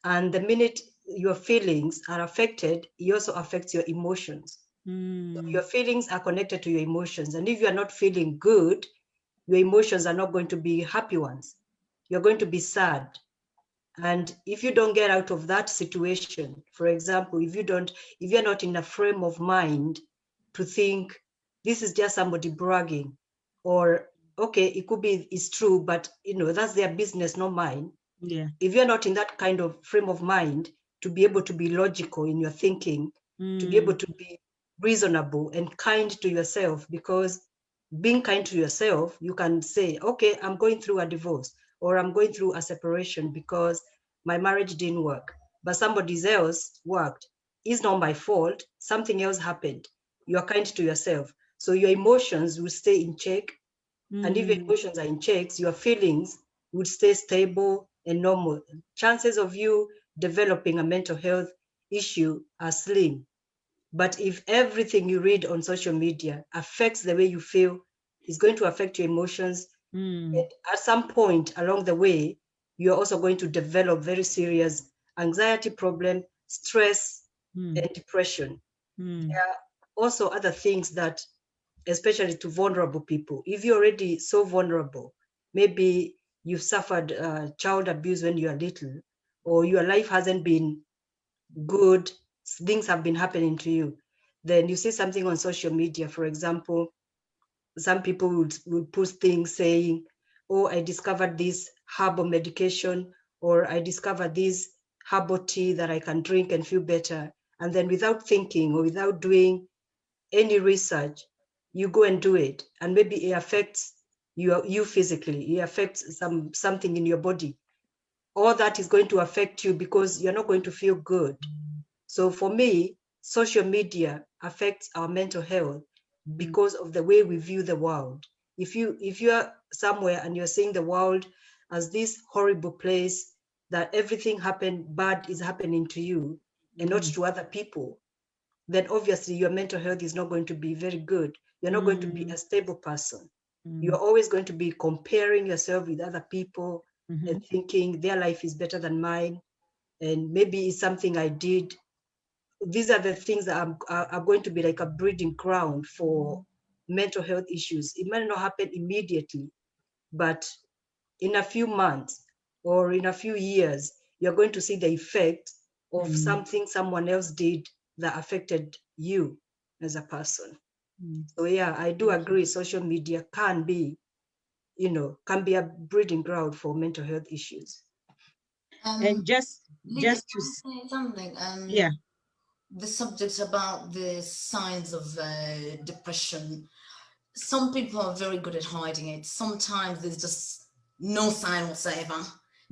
And the minute your feelings are affected, it also affects your emotions. So your feelings are connected to your emotions. And if you are not feeling good, your emotions are not going to be happy ones. You're going to be sad. And if you don't get out of that situation, for example, if you're not in a frame of mind to think this is just somebody bragging, or okay, it could be it's true, but you know, that's their business, not mine. Yeah. If you're not in that kind of frame of mind to be able to be logical in your thinking, to be able to be reasonable and kind to yourself, because being kind to yourself, you can say, okay, I'm going through a divorce, or I'm going through a separation because my marriage didn't work, but somebody else worked. It's not my fault. Something else happened. You are kind to yourself. So your emotions will stay in check. And if your emotions are in check, your feelings would stay stable and normal. Chances of you developing a mental health issue are slim. But if everything you read on social media affects the way you feel, it's going to affect your emotions. And at some point along the way, you're also going to develop very serious anxiety problem, stress, and depression. There are also other things that, especially to vulnerable people, if you're already so vulnerable, maybe you've suffered child abuse when you are little, or your life hasn't been good, things have been happening to you, then you see something on social media, for example, some people would post things saying, oh, I discovered this herbal medication, or I discovered this herbal tea that I can drink and feel better. And then without thinking or without doing any research, you go and do it. And maybe it affects you physically, it affects something in your body. All that is going to affect you because you're not going to feel good. So for me, social media affects our mental health because of the way we view the world. If you're somewhere and you're seeing the world as this horrible place that everything bad is happening to you, and not to other people, then obviously your mental health is not going to be very good. You're not going to be a stable person. You're always going to be comparing yourself with other people and thinking their life is better than mine. And maybe it's something I did. These are the things that are going to be like a breeding ground for mental health issues. It might not happen immediately, but in a few months or in a few years, you're going to see the effect of something someone else did that affected you as a person. So yeah, I do agree social media can be, can be a breeding ground for mental health issues. And just Lydia, to can I say something? yeah. The subject about the signs of depression. Some people are very good at hiding it. Sometimes there's just no sign whatsoever.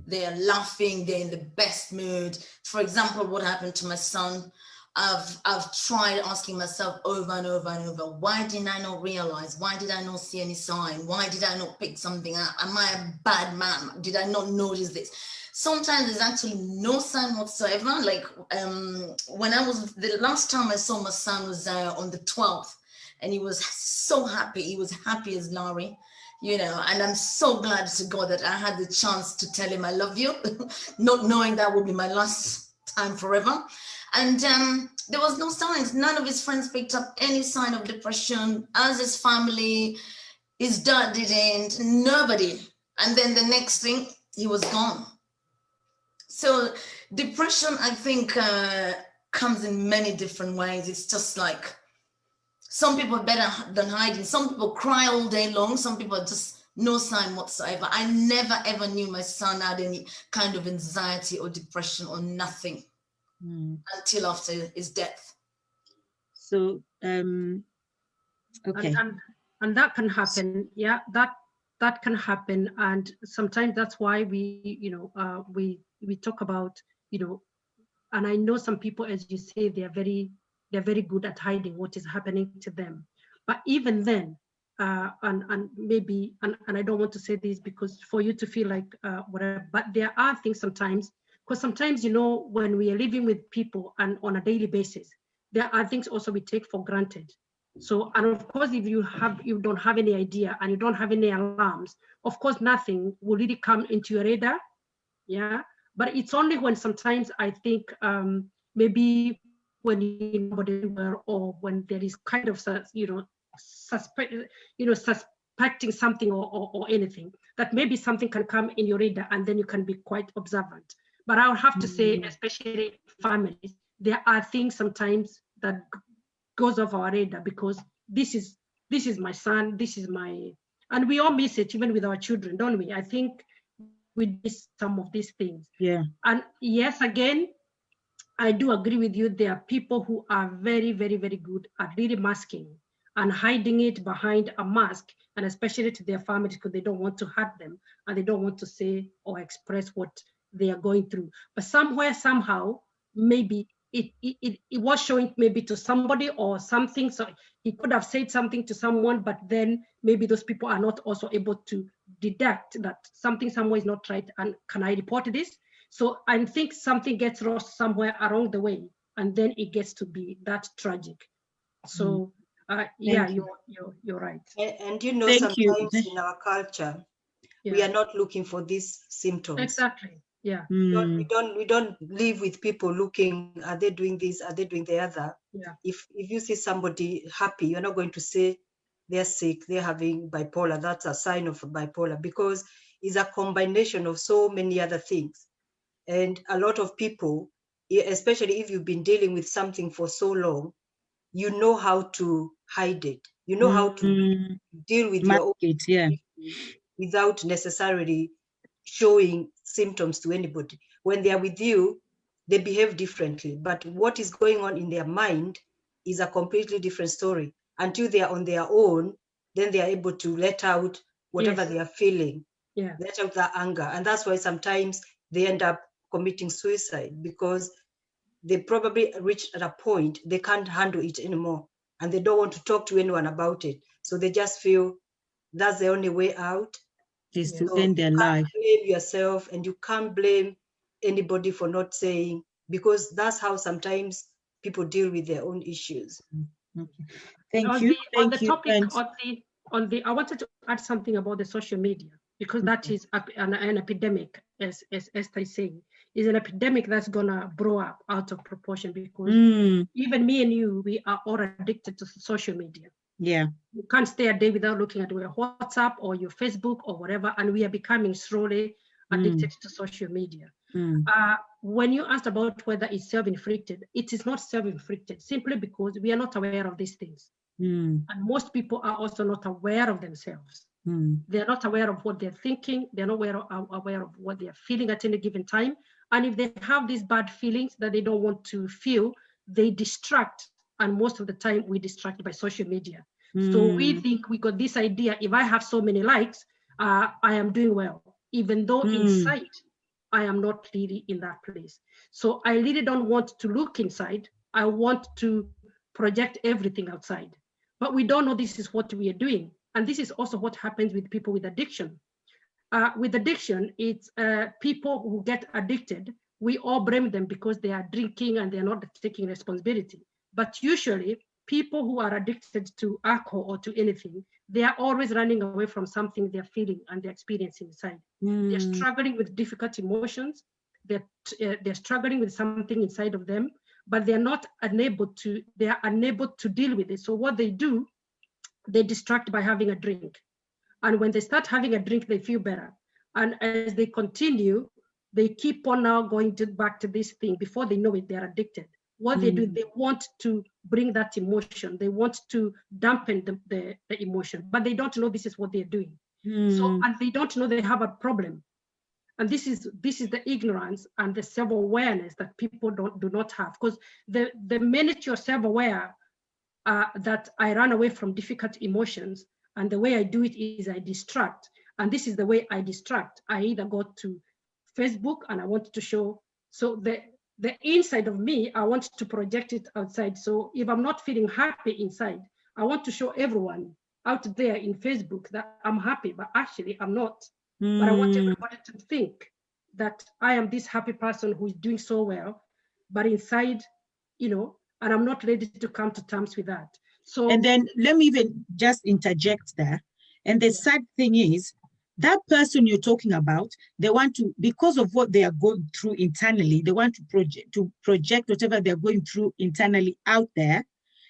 They are laughing, they're in the best mood. For example, what happened to my son, I've tried asking myself over and over and over, why didn't I not realize? Why did I not see any sign? Why did I not pick something up? Am I a bad man? Did I not notice this? Sometimes there's actually no sign whatsoever. Like the last time I saw my son was on the 12th, and he was so happy. He was happy as Larry, and I'm so glad to God that I had the chance to tell him I love you, not knowing that would be my last time forever. And there was no signs. None of his friends picked up any sign of depression, as his family, his dad didn't, nobody. And then the next thing, he was gone. So depression, I think, comes in many different ways. It's just like, some people are better than hiding. Some people cry all day long. Some people are just no sign whatsoever. I never, ever knew my son had any kind of anxiety or depression or nothing until after his death. So, okay. And that can happen. Yeah, that can happen. And sometimes that's why we talk about, and I know some people, as you say, they're very good at hiding what is happening to them. But even then, and maybe, and I don't want to say this because for you to feel like whatever, but there are things sometimes, because sometimes, when we are living with people and on a daily basis, there are things also we take for granted. So, and of course, if you don't have any idea and you don't have any alarms, of course, nothing will really come into your radar. Yeah. But it's only when sometimes I think maybe when or when there is kind of suspecting something or anything, that maybe something can come in your radar and then you can be quite observant. But I would have to say, especially families, there are things sometimes that goes off our radar because this is my son, this is my, and we all miss it even with our children, don't we? I think we miss some of these things. Yeah. And yes, again, I do agree with you. There are people who are very, very, very good at really masking and hiding it behind a mask, and especially to their families because they don't want to hurt them and they don't want to say or express what they are going through. But somewhere, somehow, maybe it was showing maybe to somebody or something. So he could have said something to someone, but then maybe those people are not also able to deduct that something somewhere is not right. And can I report this? So I think something gets lost somewhere along the way, and then it gets to be that tragic. So yeah, you're right. And sometimes in our culture, we are not looking for these symptoms. Exactly. Yeah. We don't live with people looking, are they doing this, are they doing the other? Yeah. If you see somebody happy, you're not going to say they're sick, they're having bipolar, that's a sign of bipolar, because it's a combination of so many other things. And a lot of people, especially if you've been dealing with something for so long, you know how to hide it. You know how to deal with your own without necessarily showing symptoms to anybody. When they are with you, they behave differently. But what is going on in their mind is a completely different story. Until they are on their own, then they are able to let out whatever they are feeling, let out that anger. And that's why sometimes they end up committing suicide, because they probably reached at a point they can't handle it anymore and they don't want to talk to anyone about it. So they just feel that's the only way out. Is to end their life. You can't blame yourself and you can't blame anybody for not saying because that's how sometimes people deal with their own issues. Okay. Thank you. On the topic, I wanted to add something about the social media, because that is an epidemic, as Esther is saying, is an epidemic that's gonna blow up out of proportion, because even me and you, we are all addicted to social media. Yeah. You can't stay a day without looking at your WhatsApp or your Facebook or whatever, and we are becoming slowly addicted to social media. When you asked about whether it's self-inflicted, it is not self-inflicted, simply because we are not aware of these things. And most people are also not aware of themselves. They're not aware of what they're thinking. They're not aware of what they're feeling at any given time. And if they have these bad feelings that they don't want to feel, they distract. And most of the time we distract by social media. So we think we got this idea, if I have so many likes, I am doing well, even though inside I am not really in that place. So I really don't want to look inside. I want to project everything outside. But we don't know this is what we are doing. And this is also what happens with people with addiction. With addiction, it's people who get addicted, we all blame them because they are drinking and they're not taking responsibility. But usually people who are addicted to alcohol or to anything, they are always running away from something they're feeling and they're experiencing inside. They're struggling with difficult emotions. They're struggling with something inside of them, but they are unable to deal with it. So what they do, they distract by having a drink. And when they start having a drink, they feel better. And as they continue, they keep on now going back to this thing. Before they know it, they're addicted. What they do, they want to bring that emotion. They want to dampen the emotion, but they don't know this is what they're doing. So, and they don't know they have a problem. And this is the ignorance and the self-awareness that people do not have. Because the minute you're self-aware that I run away from difficult emotions, and the way I do it is I distract. And this is the way I distract. I either go to Facebook and I want to show, so the inside of me, I want to project it outside. So if I'm not feeling happy inside, I want to show everyone out there in Facebook that I'm happy, but actually I'm not. But I want everybody to think that I am this happy person who is doing so well, but inside, and I'm not ready to come to terms with that. So, and then let me even just interject there. And the sad thing is, that person you're talking about, they want to, because of what they are going through internally, they want to project whatever they're going through internally out there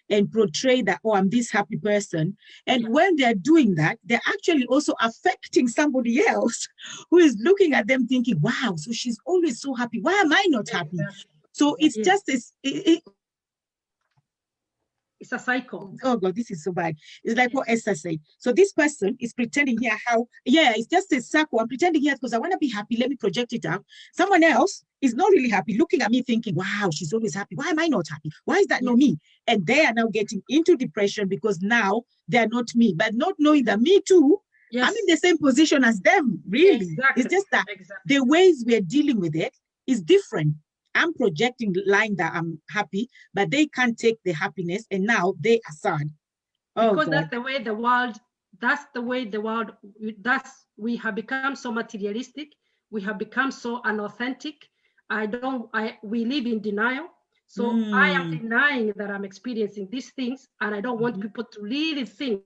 and portray that, oh, I'm this happy person. And when they're doing that, they're actually also affecting somebody else who is looking at them thinking, wow, so she's always so happy. Why am I not happy? So it's just this, it's a cycle. Oh God, this is so bad. It's like what Esther said. So this person is pretending here it's just a circle. I'm pretending here because I want to be happy. Let me project it out. Someone else is not really happy, looking at me thinking, wow, she's always happy. Why am I not happy? Why is that not me? And they are now getting into depression because now they're not me, but not knowing that me too, I'm in the same position as them, really. Exactly. It's just that the ways we're dealing with it is different. I'm projecting line that I'm happy, but they can't take the happiness, and now they are sad. Because that's the way the world, we have become so materialistic, we have become so unauthentic. We live in denial. So I am denying that I'm experiencing these things, and I don't want people to really think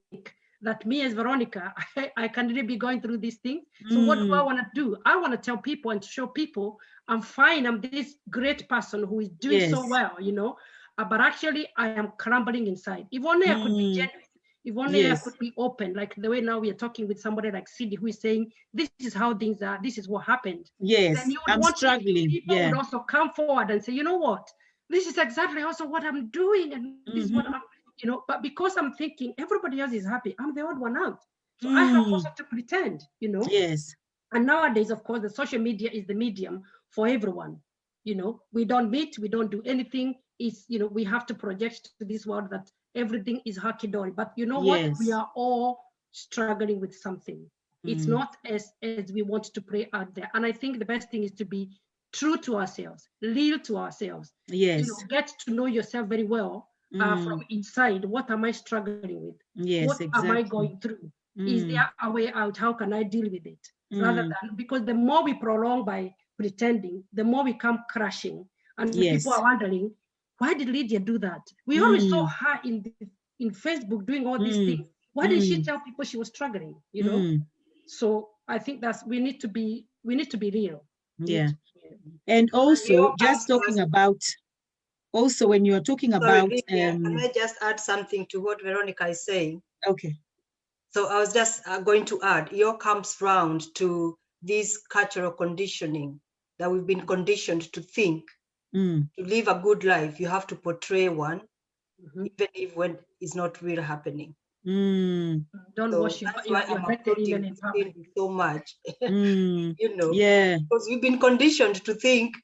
that me as Veronica, I can really be going through these things. So what do I want to do? I want to tell people and show people I'm fine. I'm this great person who is doing so well, but actually I am crumbling inside. If only I could be genuine. If only I could be open, like the way now we are talking with somebody like Cindy, who is saying, this is how things are, this is what happened. Yes, then you would I'm struggling. People would also come forward and say, you know what? This is exactly also what I'm doing. And this is what I'm, but because I'm thinking everybody else is happy, I'm the odd one out. So I have also to pretend, Yes. And nowadays, of course, the social media is the medium for everyone. We don't meet, we don't do anything. It's, we have to project to this world that everything is hunky-dory. But what? We are all struggling with something. It's not as we want to play out there. And I think the best thing is to be true to ourselves, real to ourselves. Yes. Get to know yourself very well from inside. What am I struggling with? Yes, what am I going through? Is there a way out? How can I deal with it? Rather than, because the more we prolong by pretending, the more we come crashing. And Yes. people are wondering, why did Lydia do that? We always saw her in Facebook doing all these things. Why did she tell people she was struggling? You know. So I think we need to be real. Yeah. And also just talking about, also when you're talking about Lydia, can I just add something to what Veronica is saying? Okay. So I was just going to add, it all comes round to this cultural conditioning that we've been conditioned to think. To live a good life, you have to portray one, even if when it's not really happening. Don't wash that's why I'm applauding Cindy so much. You know, yeah, because we've been conditioned to think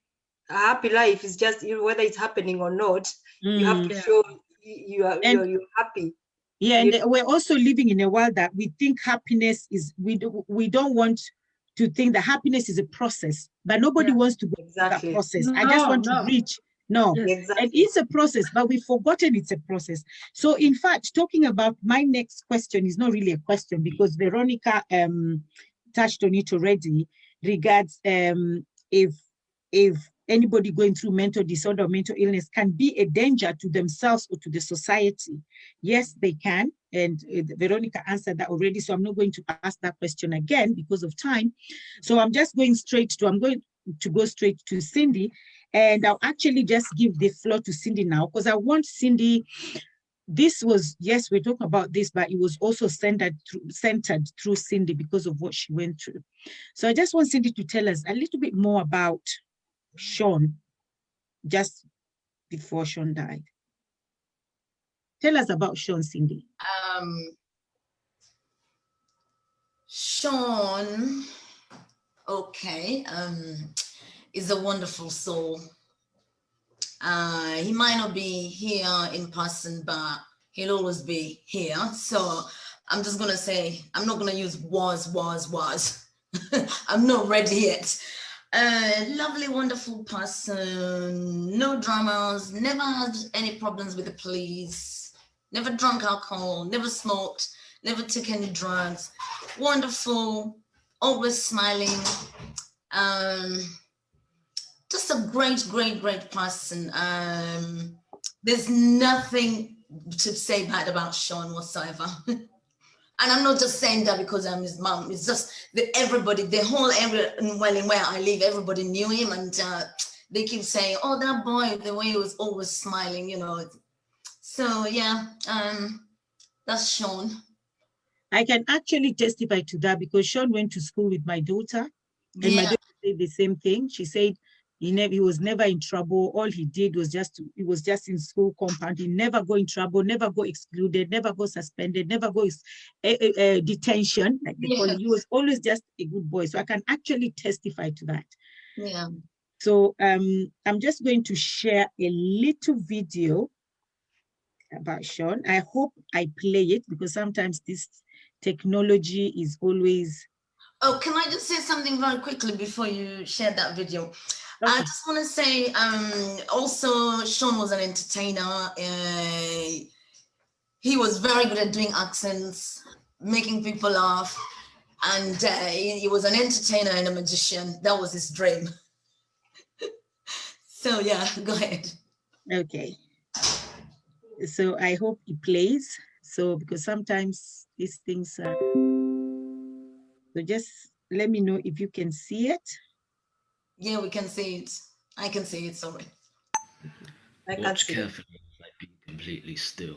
a happy life is just, whether it's happening or not, you have to show you're happy. Yeah, and we're also living in a world that we think happiness is, we don't want to think that happiness is a process, but nobody wants to go through that process. I just want to reach. No, exactly. And it's a process, but we've forgotten it's a process. So in fact, talking about my next question is not really a question, because Veronica touched on it already, regards if anybody going through mental disorder or mental illness can be a danger to themselves or to the society. Yes, they can. And Veronica answered that already. So I'm not going to ask that question again because of time. So I'm just going I'm going to go straight to Cindy. And I'll actually just give the floor to Cindy now, because I want Cindy, this was, yes, we're talking about this, but it was also centered through Cindy because of what she went through. So I just want Cindy to tell us a little bit more about Sean, just before Sean died. Tell us about Sean, Cindy. Sean, okay, is a wonderful soul. He might not be here in person, but he'll always be here. So I'm just gonna say, I'm not gonna use was. I'm not ready yet. Lovely, wonderful person, no dramas, never had any problems with the police, never drunk alcohol, never smoked, never took any drugs. Wonderful, always smiling. Just a great person. There's nothing to say bad about Sean whatsoever. And I'm not just saying that because I'm his mom. It's just that everybody, the whole area, well, in where I live, everybody knew him, and they keep saying, "Oh, that boy, the way he was always smiling," you know. So yeah, that's Sean. I can actually testify to that because Sean went to school with my daughter, and my daughter said the same thing. She said he was never in trouble. All he did was he was just in school compound. He never go in trouble, never go excluded, never go suspended, never go detention, like they call it. He was always just a good boy. So I can actually testify to that. Yeah. So I'm just going to share a little video about Sean. I hope I play it because sometimes this technology is always. Oh, can I just say something very quickly before you share that video? Okay. I just want to say, also Sean was an entertainer. He was very good at doing accents, making people laugh, and he was an entertainer and a magician. That was his dream. So yeah, go ahead. Okay. So I hope it plays. So because sometimes these things are. So just let me know if you can see it. Yeah, we can see it. I can see it, sorry. Watch carefully, like be completely still.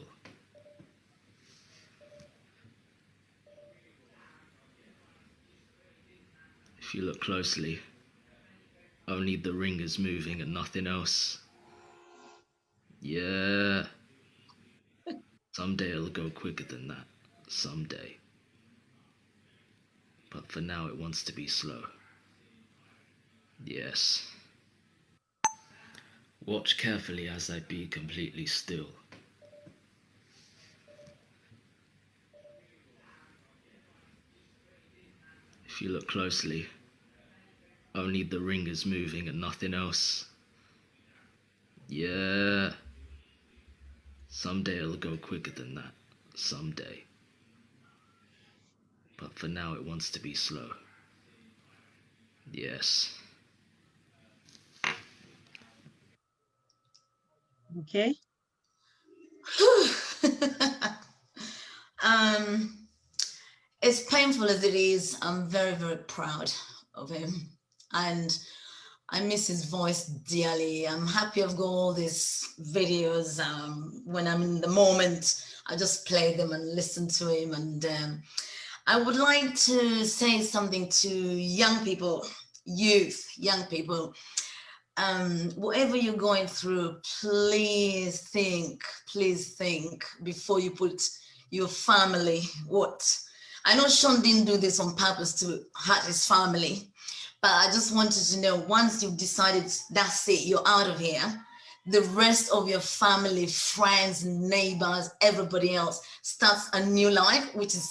If you look closely, only the ring is moving and nothing else. Yeah. Someday it'll go quicker than that. Someday. But for now it wants to be slow. Yes. Watch carefully as I be completely still. If you look closely, only the ring is moving and nothing else. Yeah. Someday it'll go quicker than that. Someday. But for now it wants to be slow. Yes. Okay. As painful as it is, I'm very, very proud of him. And I miss his voice dearly. I'm happy I've got all these videos. When I'm in the moment, I just play them and listen to him. And I would like to say something to young people, youth, young people. Whatever you're going through, please think before you put your family. I know Sean didn't do this on purpose to hurt his family, but I just wanted to know, once you've decided that's it, you're out of here, the rest of your family, friends, neighbors, everybody else starts a new life, which is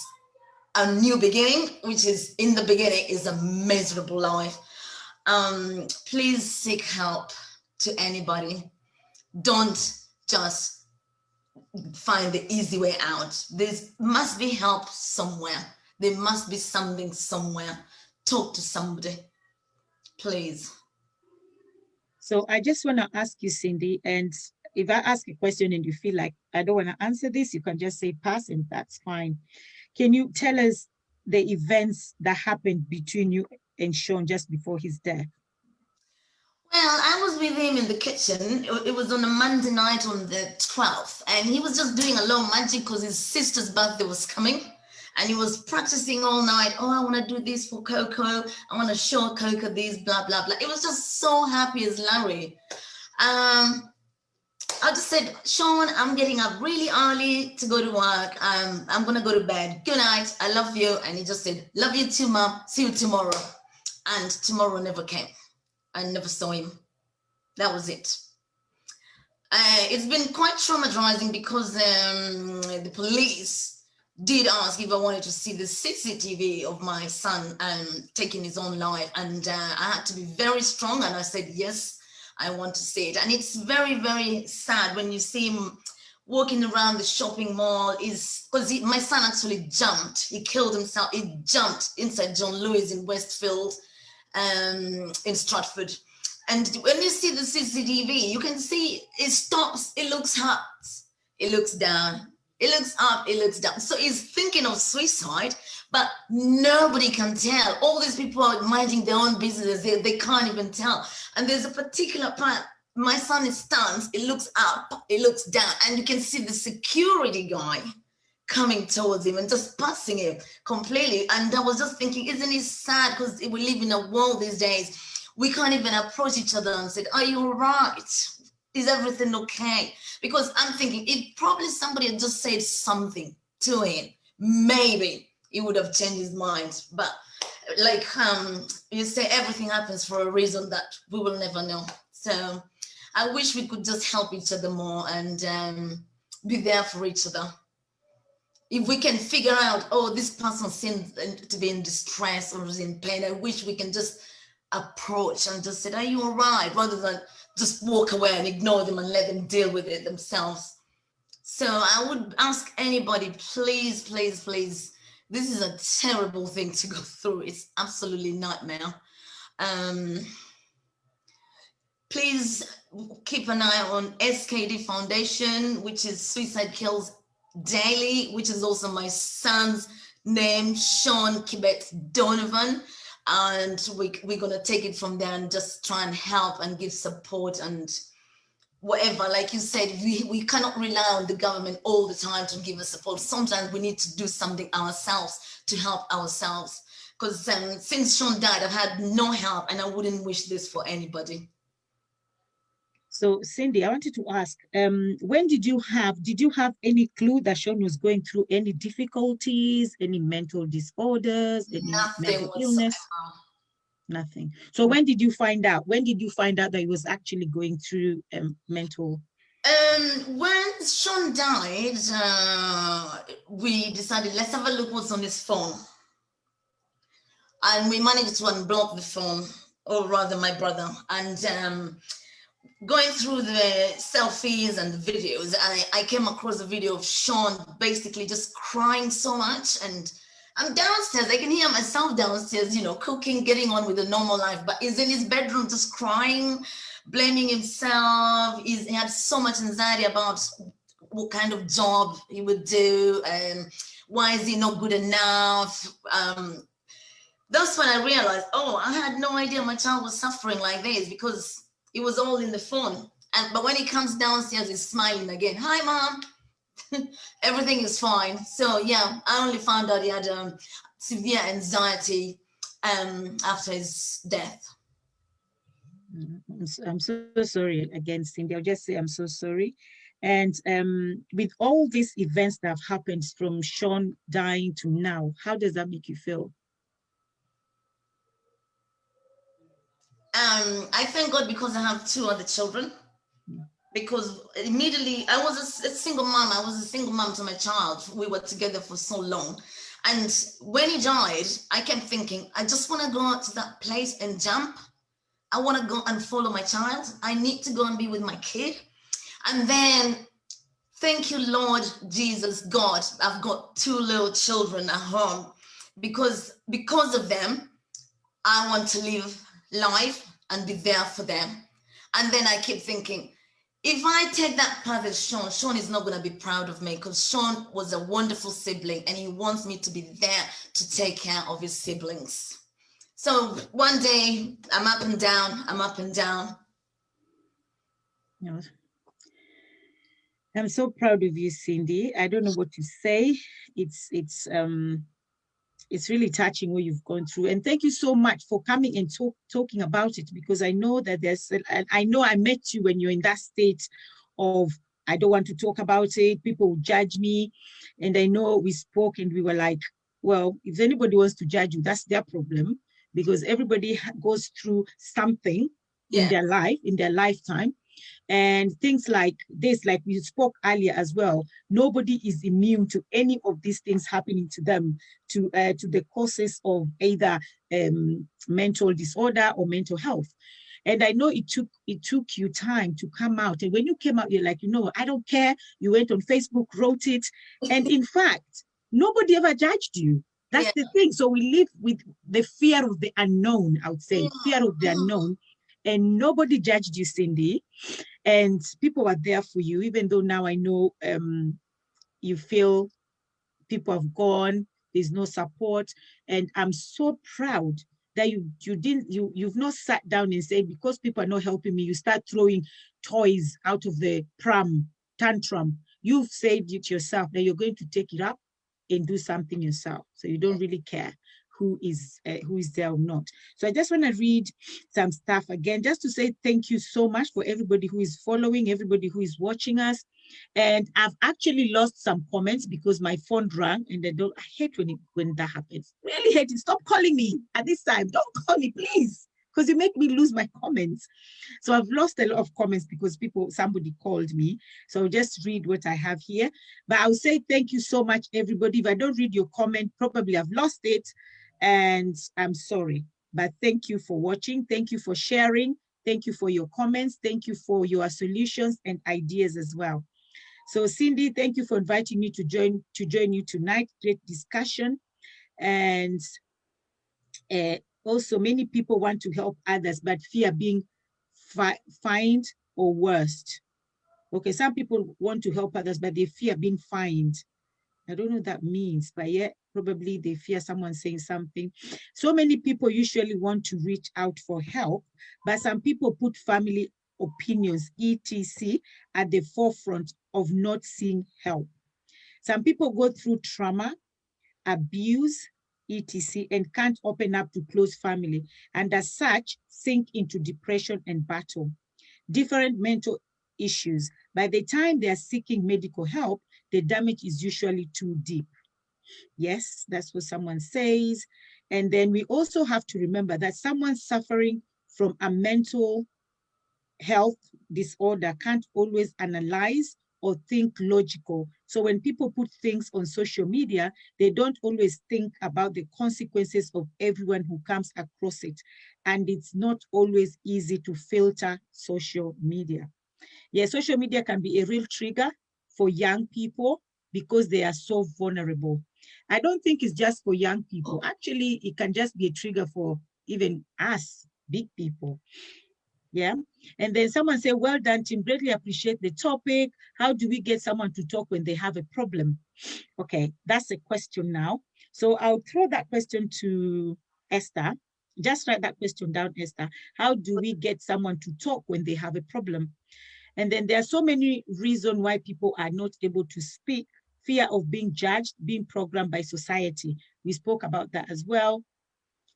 a new beginning, which is in the beginning is a miserable life. Please seek help to anybody. Don't just find the easy way out. There must be help somewhere. There must be something somewhere. Talk to somebody, please. So I just want to ask you, Cindy, and if I ask a question and you feel like I don't want to answer this, you can just say pass and that's fine. Can you tell us the events that happened between you and Sean just before his death? Well, I was with him in the kitchen. It was on a Monday night on the 12th, and he was just doing a little magic because his sister's birthday was coming, and he was practicing all night. Oh, I want to do this for Coco. I want to show Coco this, blah, blah, blah. It was just so happy as Larry. I just said, Sean, I'm getting up really early to go to work. I'm going to go to bed. Good night. I love you. And he just said, love you too, Mom. See you tomorrow. And tomorrow never came. I never saw him. That was it. It's been quite traumatizing because the police did ask if I wanted to see the CCTV of my son taking his own life. And I had to be very strong. And I said, yes, I want to see it. And it's very, very sad when you see him walking around the shopping mall. Because my son actually jumped. He killed himself. He jumped inside John Lewis in Westfield, in Stratford. And when you see the CCTV, you can see it stops, it looks up, it looks down, it looks up, it looks down. So he's thinking of suicide, but nobody can tell. All these people are minding their own business, they can't even tell. And there's a particular part, my son stands, it looks up, it looks down, and you can see the security guy coming towards him and just passing him completely. And I was just thinking, isn't it sad? Because we live in a world these days, we can't even approach each other and say, are you all right? Is everything okay? Because I'm thinking, if probably somebody had just said something to him, maybe he would have changed his mind. But like you say, everything happens for a reason that we will never know. So I wish we could just help each other more and be there for each other. If we can figure out, oh, this person seems to be in distress or is in pain, I wish we can just approach and just say, are you all right? Rather than just walk away and ignore them and let them deal with it themselves. So I would ask anybody, please, please, please, this is a terrible thing to go through. It's absolutely nightmare. Please keep an eye on SKD Foundation, which is Suicide Kills Daily, which is also my son's name, Sean Kibet Donovan. And we're going to take it from there and just try and help and give support and whatever. Like you said, we cannot rely on the government all the time to give us support. Sometimes we need to do something ourselves to help ourselves. Because since Sean died, I've had no help, and I wouldn't wish this for anybody. So Cindy, I wanted to ask, when did you have any clue that Sean was going through any difficulties, any mental disorders, any mental illness? Nothing. So when did you find out? When did you find out that he was actually going through mental? When Sean died, we decided, let's have a look what's on his phone. And we managed to unblock the phone, or rather my brother, and going through the selfies and the videos, I came across a video of Sean basically just crying so much. And I'm downstairs, I can hear myself downstairs, you know, cooking, getting on with the normal life, but he's in his bedroom just crying. blaming himself. He had so much anxiety about what kind of job he would do, and why is he not good enough? That's when I realized, oh, I had no idea my child was suffering like this, because it was all in the phone. But when he comes downstairs, he's smiling again. Hi, Mom. Everything is fine. So yeah, I only found out he had severe anxiety after his death. I'm so sorry again, Cindy. I'll just say I'm so sorry. And with all these events that have happened from Sean dying to now, how does that make you feel? I thank God because I have 2 other children. Because immediately I was a single mom. I was a single mom to my child. We were together for so long. And when he died, I kept thinking, I just want to go out to that place and jump. I want to go and follow my child. I need to go and be with my kid. And then, thank you, Lord Jesus, God, I've got 2 little children at home. Because of them, I want to live life and be there for them. And then I keep thinking, if I take that path as Sean is not going to be proud of me, because Sean was a wonderful sibling and he wants me to be there to take care of his siblings. So one day I'm up and down, I'm up and down. I'm so proud of you, Cindy. I don't know what to say. It's really touching what you've gone through. And thank you so much for coming and talking about it, because I know that I know I met you when you're in that state of, I don't want to talk about it, people will judge me. And I know we spoke and we were like, well, if anybody wants to judge you, that's their problem, because everybody goes through something in their life, in their lifetime. And things like this, like we spoke earlier as well, nobody is immune to any of these things happening to them, to the causes of either mental disorder or mental health. And I know it took you time to come out. And when you came out, you're like, you know, I don't care. You went on Facebook, wrote it. And in fact, nobody ever judged you. That's the thing. So we live with the fear of the unknown, I would say, fear of the unknown. And nobody judged you, Cindy. And people are there for you, even though now I know you feel people have gone, there's no support. And I'm so proud that you've not sat down and said, because people are not helping me, you start throwing toys out of the tantrum. You've said it yourself that you're going to take it up and do something yourself. So you don't really care who is there or not. So I just want to read some stuff again, just to say thank you so much for everybody who is following, everybody who is watching us. And I've actually lost some comments because my phone rang, and I hate when that happens. Really hate it. Stop calling me at this time. Don't call me, please, because you make me lose my comments. So I've lost a lot of comments because somebody called me. So I'll just read what I have here. But I'll say thank you so much, everybody. If I don't read your comment, probably I've lost it. And I'm sorry, but thank you for watching. Thank you for sharing. Thank you for your comments. Thank you for your solutions and ideas as well. So Cindy, thank you for inviting me to join you tonight. Great discussion. And also many people want to help others, but fear being fined or worst. Okay, some people want to help others, but they fear being fined. I don't know what that means, but yeah, probably they fear someone saying something. So many people usually want to reach out for help, but some people put family opinions, etc., at the forefront of not seeing help. Some people go through trauma, abuse, etc., and can't open up to close family, and as such, sink into depression and battle. Different mental issues. By the time they are seeking medical help, the damage is usually too deep. Yes, that's what someone says. And then we also have to remember that someone suffering from a mental health disorder can't always analyze or think logical. So when people put things on social media, they don't always think about the consequences of everyone who comes across it. And it's not always easy to filter social media. Yeah, social media can be a real trigger for young people because they are so vulnerable. I don't think it's just for young people. Actually, it can just be a trigger for even us, big people. Yeah. And then someone said, well done, Tim. Greatly appreciate the topic. How do we get someone to talk when they have a problem? Okay, that's a question now. So I'll throw that question to Esther. Just write that question down, Esther. How do we get someone to talk when they have a problem? And then there are so many reasons why people are not able to speak. Fear of being judged, being programmed by society. We spoke about that as well.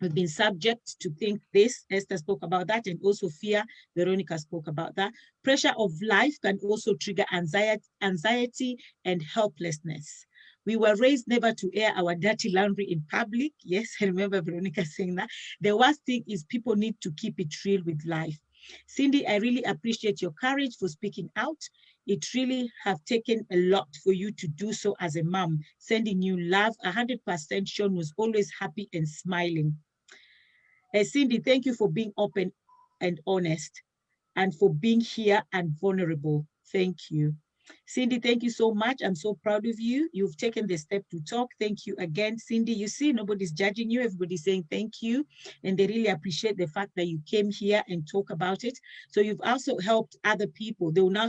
We've been subject to think this. Esther spoke about that, and also fear. Veronica spoke about that. Pressure of life can also trigger anxiety and helplessness. We were raised never to air our dirty laundry in public. Yes, I remember Veronica saying that. The worst thing is people need to keep it real with life. Cindy, I really appreciate your courage for speaking out. It really have taken a lot for you to do so as a mom. Sending you love. 100% Sean was always happy and smiling. Cindy, thank you for being open and honest and for being here and vulnerable. Thank you. Cindy, thank you so much. I'm so proud of you. You've taken the step to talk. Thank you again, Cindy. You see, nobody's judging you. Everybody's saying thank you. And they really appreciate the fact that you came here and talk about it. So you've also helped other people. They will now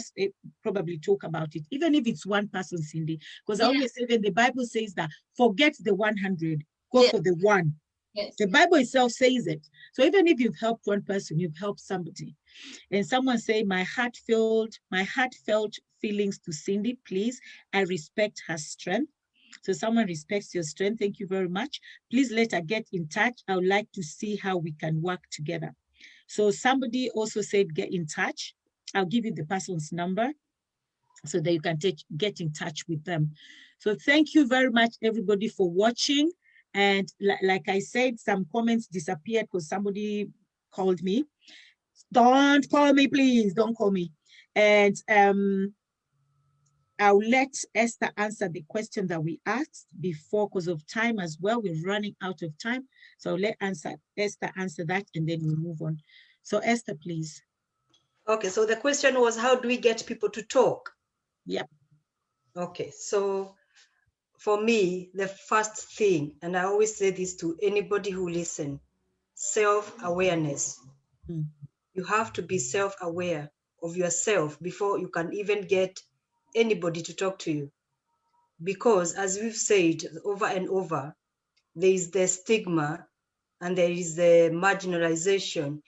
probably talk about it, even if it's one person, Cindy. Because I always say that the Bible says that forget the 100, go for the one. Yes. The Bible itself says it. So even if you've helped one person, you've helped somebody. And someone say, my heartfelt feelings to Cindy, please. I respect her strength. So someone respects your strength. Thank you very much. Please let her get in touch. I would like to see how we can work together. So somebody also said, get in touch. I'll give you the person's number so that you can get in touch with them. So thank you very much, everybody, for watching. And like I said, some comments disappeared because somebody called me. Don't call me, please. Don't call me. And I'll let Esther answer the question that we asked before because of time as well. We're running out of time. So I'll let Esther answer that and then we'll move on. So Esther, please. Okay, so the question was, how do we get people to talk? Yep. Okay, so for me, the first thing, and I always say this to anybody who listens, self-awareness. You have to be self-aware of yourself before you can even get anybody to talk to you. Because as we've said over and over, there is the stigma and there is the marginalization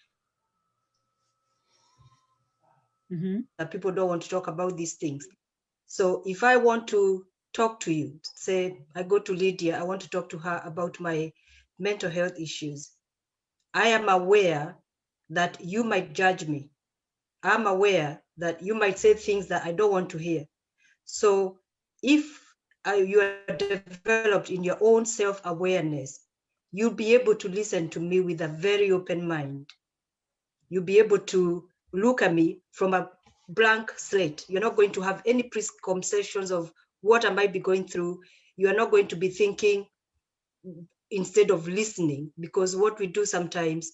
that people don't want to talk about these things. So if I want to talk to you, say I go to Lydia, I want to talk to her about my mental health issues. I am aware that you might judge me. I'm aware that you might say things that I don't want to hear. So if you are developed in your own self-awareness, you'll be able to listen to me with a very open mind. You'll be able to look at me from a blank slate. You're not going to have any preconceptions of what I might be going through. You are not going to be thinking instead of listening, because what we do sometimes,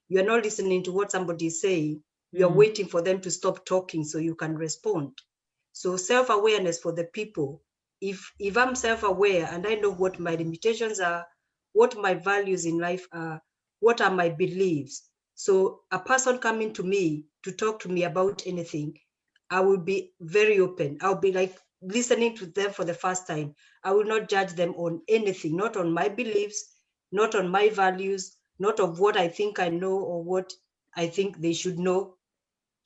you're not listening to what somebody is saying. You're waiting for them to stop talking so you can respond. So self-awareness for the people. If I'm self-aware and I know what my limitations are, what my values in life are, what are my beliefs. So a person coming to me to talk to me about anything, I will be very open. I'll be like listening to them for the first time. I will not judge them on anything, not on my beliefs, not on my values, not of what I think I know or what I think they should know.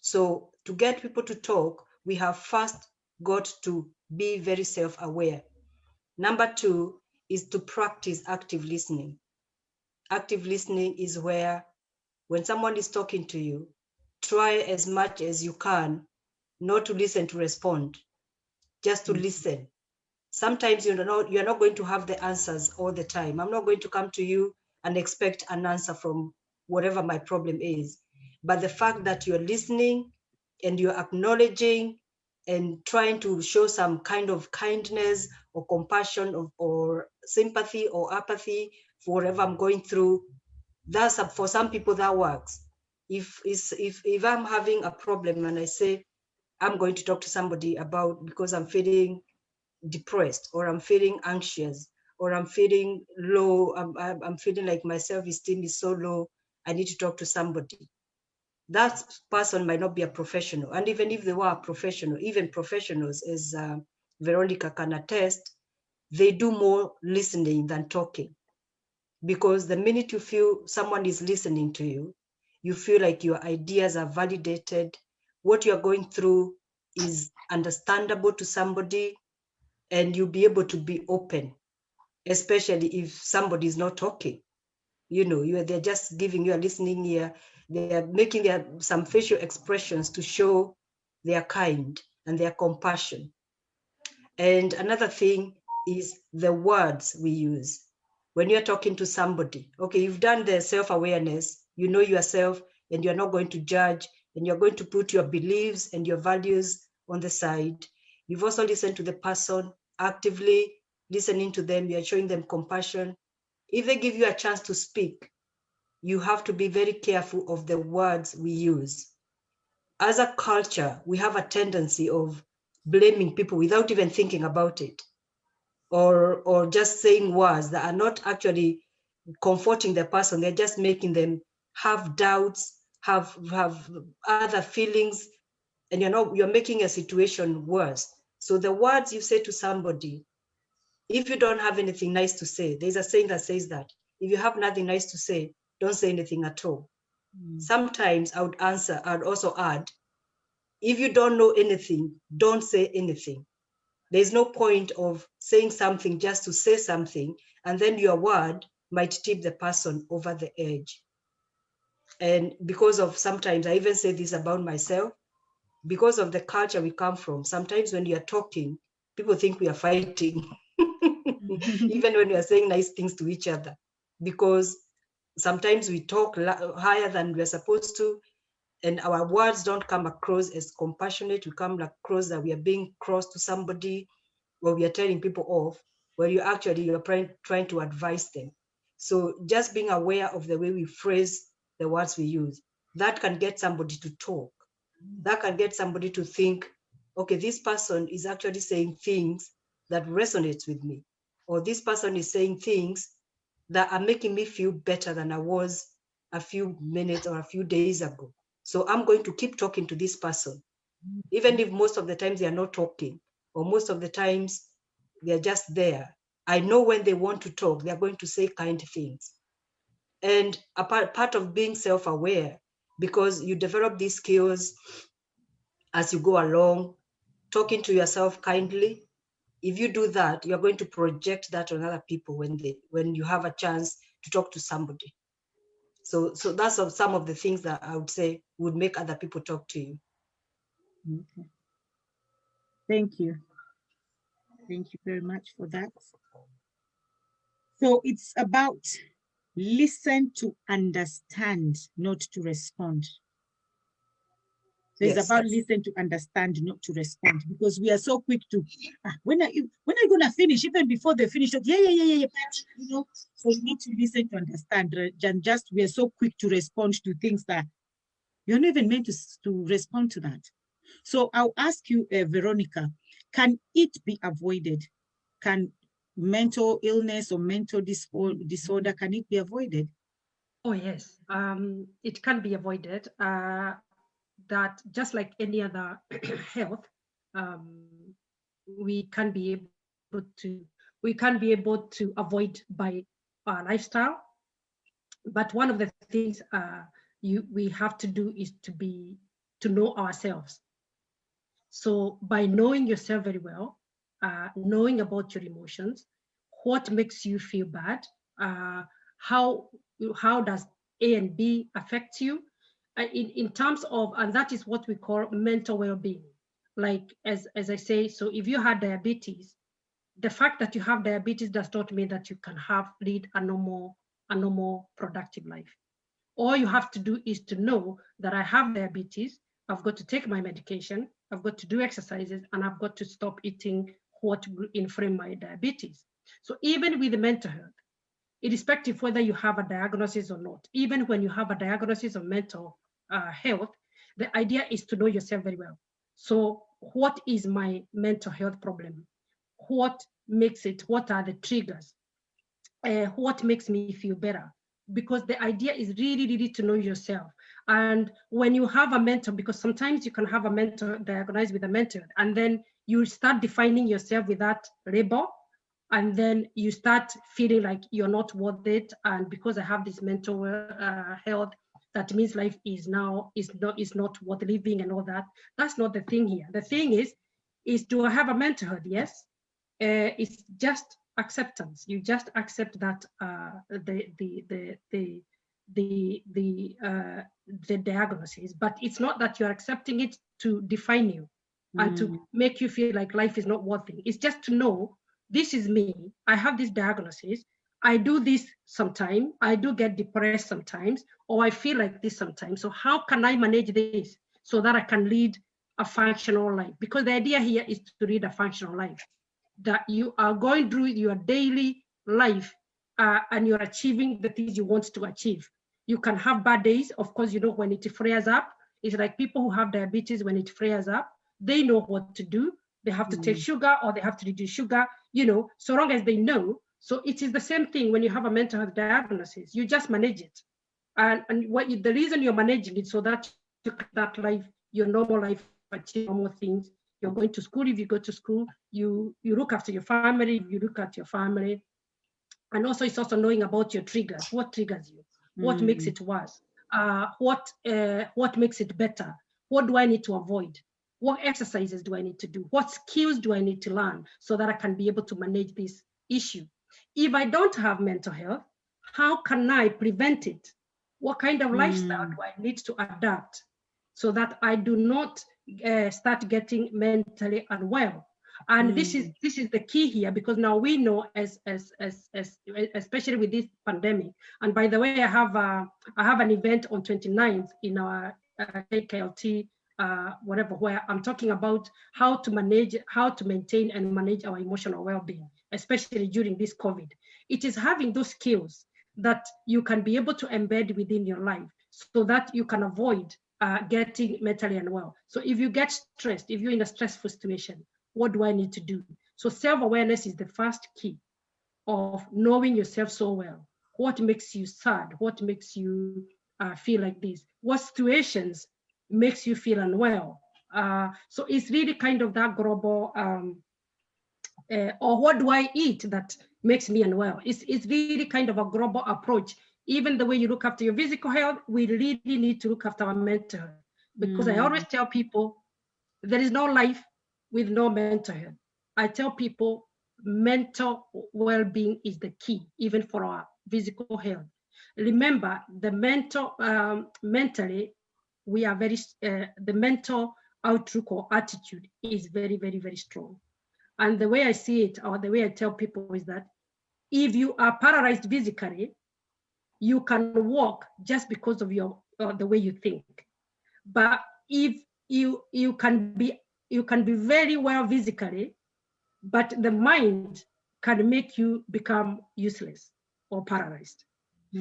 So to get people to talk, we have first got to be very self-aware. Number two is to practice active listening. Active listening is where when someone is talking to you, try as much as you can not to listen to respond, just to listen. Sometimes you're not going to have the answers all the time. I'm not going to come to you and expect an answer from whatever my problem is. But the fact that you're listening and you're acknowledging and trying to show some kind of kindness or compassion or sympathy or apathy for whatever I'm going through, that's for some people that works. If I'm having a problem and I say I'm going to talk to somebody about because I'm feeling depressed or I'm feeling anxious or I'm feeling low, I'm feeling like my self-esteem is so low, I need to talk to somebody. that person might not be a professional. And even if they were a professional, even professionals, as Veronica can attest, they do more listening than talking. Because the minute you feel someone is listening to you, you feel like your ideas are validated, what you're going through is understandable to somebody, and you'll be able to be open, especially if somebody is not talking. You know, they're just giving you a listening ear. They're making some facial expressions to show their kind and their compassion. And another thing is the words we use. When you're talking to somebody, okay, you've done the self-awareness, you know yourself, and you're not going to judge, and you're going to put your beliefs and your values on the side. You've also listened to the person, actively listening to them, you're showing them compassion. If they give you a chance to speak, you have to be very careful of the words we use. As a culture, we have a tendency of blaming people without even thinking about it, or just saying words that are not actually comforting the person. They're just making them have doubts, have other feelings, and you're making a situation worse. So the words you say to somebody, if you don't have anything nice to say, there's a saying that says that if you have nothing nice to say, don't say anything at all. Sometimes I'd also add, if you don't know anything, don't say anything. There's no point of saying something just to say something, and then your word might tip the person over the edge. And because of, sometimes I even say this about myself, because of the culture we come from, sometimes when you're talking, people think we are fighting, even when we are saying nice things to each other, because sometimes we talk higher than we're supposed to, and our words don't come across as compassionate. We come across that we are being cross to somebody, or we are telling people off, where you're trying to advise them. So just being aware of the way we phrase the words we use, that can get somebody to talk. That can get somebody to think, okay, this person is actually saying things that resonates with me, or this person is saying things that are making me feel better than I was a few minutes or a few days ago. So I'm going to keep talking to this person, even if most of the times they are not talking, or most of the times they're just there. I know when they want to talk, they're going to say kind things. And a part of being self-aware, because you develop these skills as you go along, talking to yourself kindly. If you do that, you're going to project that on other people when you have a chance to talk to somebody. So that's some of the things that I would say would make other people talk to you. Okay. Thank you. Thank you very much for that. So it's about listen to understand, not to respond. So it's about listen to understand, not to respond, because we are so quick to, when are you gonna finish? Even before they finish, yeah. So we need to listen to understand. And just we are so quick to respond to things that you're not even meant to respond to that. So I'll ask you, Veronica, can it be avoided? Can mental illness or mental disorder, can it be avoided? Oh, yes, it can be avoided. That just like any other health, we can be able to avoid by our lifestyle. But one of the things we have to do is to know ourselves. So by knowing yourself very well, knowing about your emotions, what makes you feel bad, how does A and B affect you, in terms of, and that is what we call mental well-being. Like as I say, so if you had diabetes, the fact that you have diabetes does not mean that you can lead a normal productive life. All you have to do is to know that I have diabetes, I've got to take my medication, I've got to do exercises, and I've got to stop eating what will inflame my diabetes. So even with the mental health, irrespective whether you have a diagnosis or not, even when you have a diagnosis of mental health, the idea is to know yourself very well. So what is my mental health problem? What makes it? What are the triggers? What makes me feel better? Because the idea is really to know yourself. And when you have a mentor, because sometimes you can have a mentor diagnosed with a mentor, and then you start defining yourself with that label, and then you start feeling like you're not worth it. And because I have this mental health, that means life is not worth living and all that. That's not the thing here. The thing is do I have a mental health? Yes. It's just acceptance. You just accept that the diagnosis, but it's not that you're accepting it to define you and to make you feel like life is not worth it. It's just to know, this is me. I have this diagnosis. I do this sometimes. I do get depressed sometimes, or I feel like this sometimes. So how can I manage this so that I can lead a functional life? Because the idea here is to lead a functional life, that you are going through your daily life and you're achieving the things you want to achieve. You can have bad days. Of course, you know, when it flares up, it's like people who have diabetes, when it flares up, they know what to do. They have to take sugar, or they have to reduce sugar, you know, so long as they know. So it is the same thing when you have a mental health diagnosis, you just manage it. And the reason you're managing it, so that you can that life, your normal life, achieve normal things. You're going to school. If you go to school, you look after your family. You look at your family. And also it's also knowing about your triggers. What triggers you? What makes it worse? What makes it better? What do I need to avoid? What exercises do I need to do? What skills do I need to learn so that I can be able to manage this issue? If I don't have mental health, how can I prevent it? What kind of lifestyle do I need to adapt so that I do not start getting mentally unwell? And this is the key here, because now we know, as especially with this pandemic. And by the way, I have an event on 29th in our KLT whatever, where I'm talking about how to maintain and manage our emotional well-being, especially during this COVID. It is having those skills that you can be able to embed within your life so that you can avoid getting mentally unwell. So if you get stressed, if you're in a stressful situation, what do I need to do? So self-awareness is the first key of knowing yourself so well. What makes you sad? What makes you feel like this? What situations makes you feel unwell? So it's really kind of that global, or what do I eat that makes me unwell? It's really kind of a global approach. Even the way you look after your physical health, we really need to look after our mental health. Because I always tell people, there is no life with no mental health. I tell people mental well-being is the key, even for our physical health. Remember, the mentally, we are very, the mental outlook or attitude is very, very, very strong. And the way I see it, or the way I tell people, is that if you are paralyzed physically, you can walk just because of your the way you think. But if you can be very well physically, but the mind can make you become useless or paralyzed.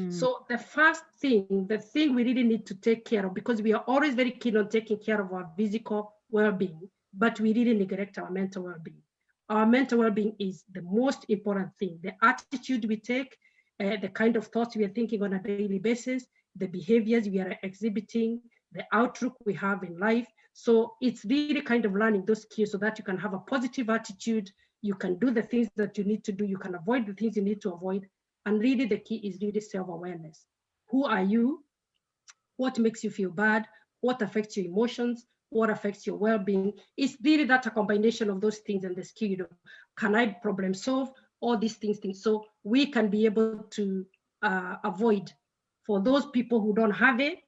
So the first thing, the thing we really need to take care of, because we are always very keen on taking care of our physical well-being, but we really neglect our mental well-being. Our mental well-being is the most important thing. The attitude we take, the kind of thoughts we are thinking on a daily basis, the behaviors we are exhibiting, the outlook we have in life. So it's really kind of learning those skills so that you can have a positive attitude, you can do the things that you need to do, you can avoid the things you need to avoid. And really the key is really self-awareness. Who are you? What makes you feel bad? What affects your emotions? What affects your well-being? It's really that a combination of those things and the skill, you know, can I problem solve all these things? So we can be able to avoid, for those people who don't have it,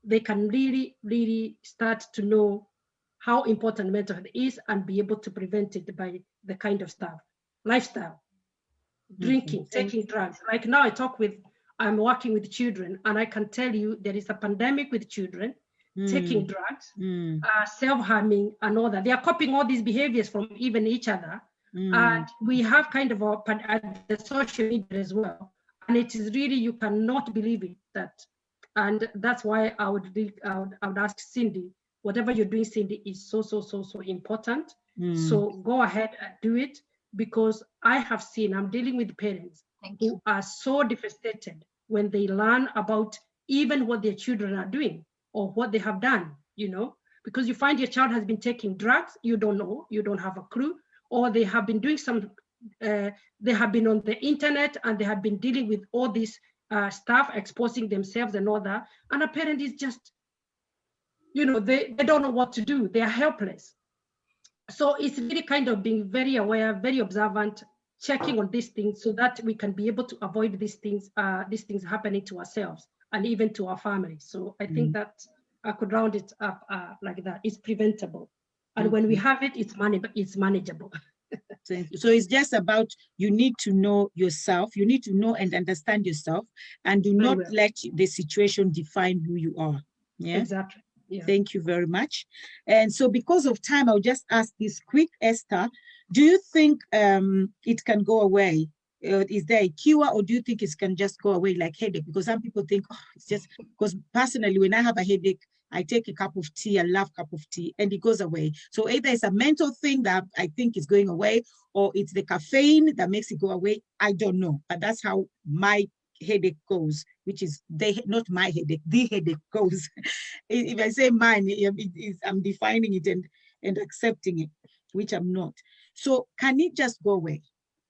they can really, really start to know how important mental health is and be able to prevent it by the kind of stuff, lifestyle, drinking, taking drugs. Like now I'm working with children, and I can tell you there is a pandemic with children taking drugs, self-harming and all that. They are copying all these behaviors from even each other. And we have kind of the social media as well. And it is really, you cannot believe it, and that's why I would ask Cindy, whatever you're doing, Cindy, is so important. So go ahead and do it, because I have seen, I'm dealing with parents who are so devastated when they learn about even what their children are doing. or what they have done, because you find your child has been taking drugs, you don't know, you don't have a clue, or they have been doing they have been on the internet and they have been dealing with all this stuff, exposing themselves and all that. And a parent is just, they don't know what to do. They are helpless. So it's really kind of being very aware, very observant, checking on these things so that we can be able to avoid these things happening to ourselves and even to our families. So I think that I could round it up like that. It's preventable. And when we have it, it's manageable. Thank you. So it's just about, you need to know yourself, you need to know and understand yourself, and do not let the situation define who you are. Yeah, exactly. Yeah. Thank you very much. And so because of time, I'll just ask this quick, Esther, do you think it can go away? Is there a cure, or do you think it can just go away like headache? Because some people think, it's just, because personally, when I have a headache, I take a cup of tea, a love cup of tea, and it goes away. So either it's a mental thing that I think is going away, or it's the caffeine that makes it go away. I don't know, but that's how my headache goes, which is not my headache, the headache goes. If I say mine, I'm defining it and accepting it, which I'm not. So can it just go away?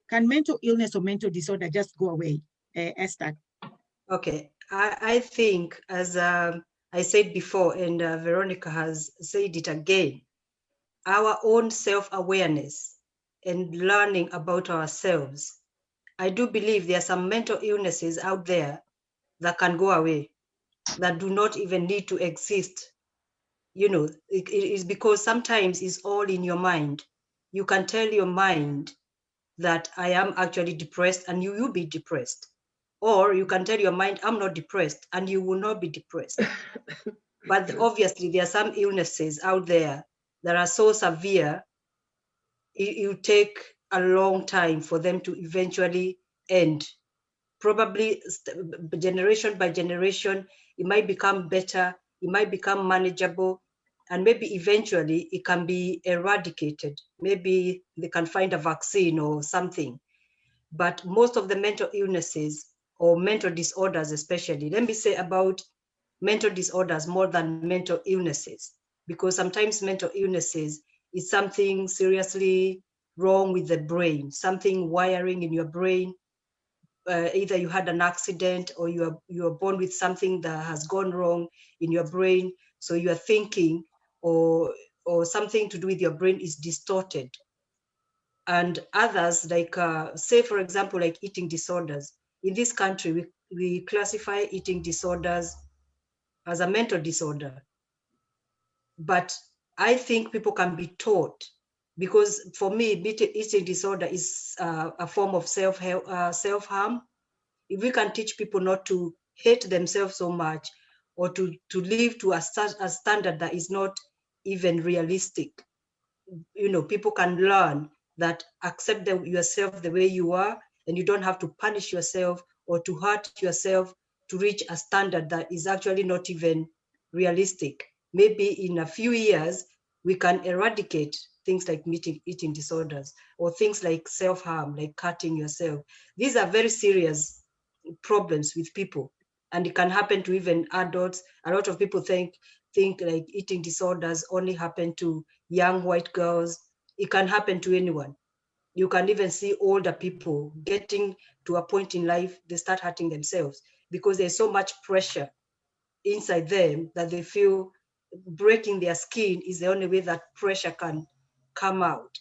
Can mental illness or mental disorder just go away, Esther? Okay, I think, as I said before, and Veronica has said it again, our own self-awareness and learning about ourselves. I do believe there are some mental illnesses out there that can go away, that do not even need to exist. It is because sometimes it's all in your mind. You can tell your mind that I am actually depressed, and you will be depressed. Or you can tell your mind, I'm not depressed, and you will not be depressed. But obviously, there are some illnesses out there that are so severe, it will take a long time for them to eventually end. Probably generation by generation, it might become better, it might become manageable, and maybe eventually it can be eradicated. Maybe they can find a vaccine or something. But most of the mental illnesses or mental disorders, especially, let me say about mental disorders more than mental illnesses, because sometimes mental illnesses is something seriously wrong with the brain, something wiring in your brain. Either you had an accident, or you are born with something that has gone wrong in your brain, so your thinking or something to do with your brain is distorted. And others, like say for example, like eating disorders. In this country, we classify eating disorders as a mental disorder. But I think people can be taught, because for me, eating disorder is a form of self-harm. If we can teach people not to hate themselves so much, or to live to a standard that is not even realistic, people can learn that accept yourself the way you are, and you don't have to punish yourself or to hurt yourself to reach a standard that is actually not even realistic. Maybe in a few years, we can eradicate things like eating disorders, or things like self-harm, like cutting yourself. These are very serious problems with people, and it can happen to even adults. A lot of people think like eating disorders only happen to young white girls. It can happen to anyone. You can even see older people getting to a point in life, they start hurting themselves because there's so much pressure inside them that they feel breaking their skin is the only way that pressure can come out.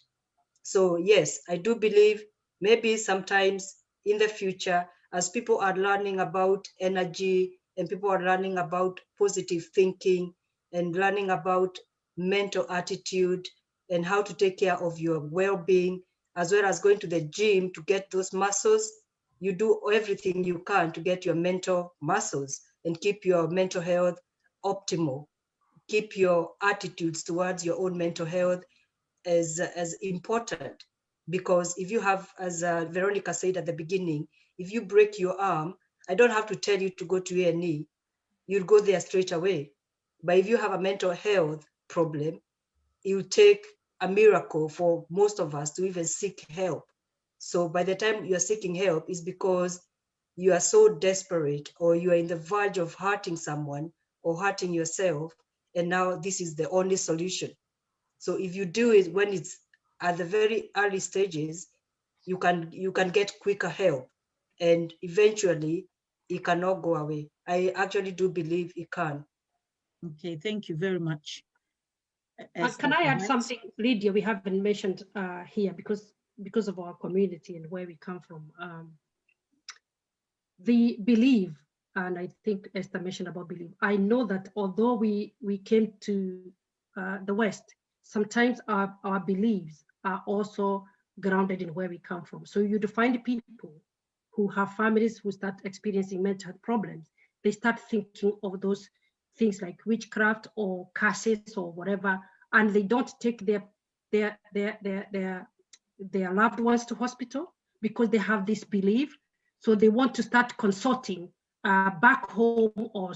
So yes, I do believe maybe sometimes in the future, as people are learning about energy, and people are learning about positive thinking, and learning about mental attitude, and how to take care of your well-being, as well as going to the gym to get those muscles, you do everything you can to get your mental muscles and keep your mental health optimal. Keep your attitudes towards your own mental health as important. Because if you have, as Veronica said at the beginning, if you break your arm, I don't have to tell you to go to A&E. You'll go there straight away. But if you have a mental health problem, it will take a miracle for most of us to even seek help. So by the time you're seeking help, is because you are so desperate, or you are in the verge of hurting someone, or hurting yourself, and now this is the only solution. So if you do it when it's at the very early stages, you can get quicker help, and eventually it cannot go away. I actually do believe it can. Okay, thank you very much. Can I add something, Lydia? We haven't mentioned here because of our community and where we come from. The belief, and I think Esther mentioned about belief. I know that although we came to the West, sometimes our beliefs are also grounded in where we come from. So you'd find people who have families who start experiencing mental health problems. They start thinking of those things like witchcraft or curses or whatever, and they don't take their loved ones to hospital because they have this belief. So they want to start consulting back home, or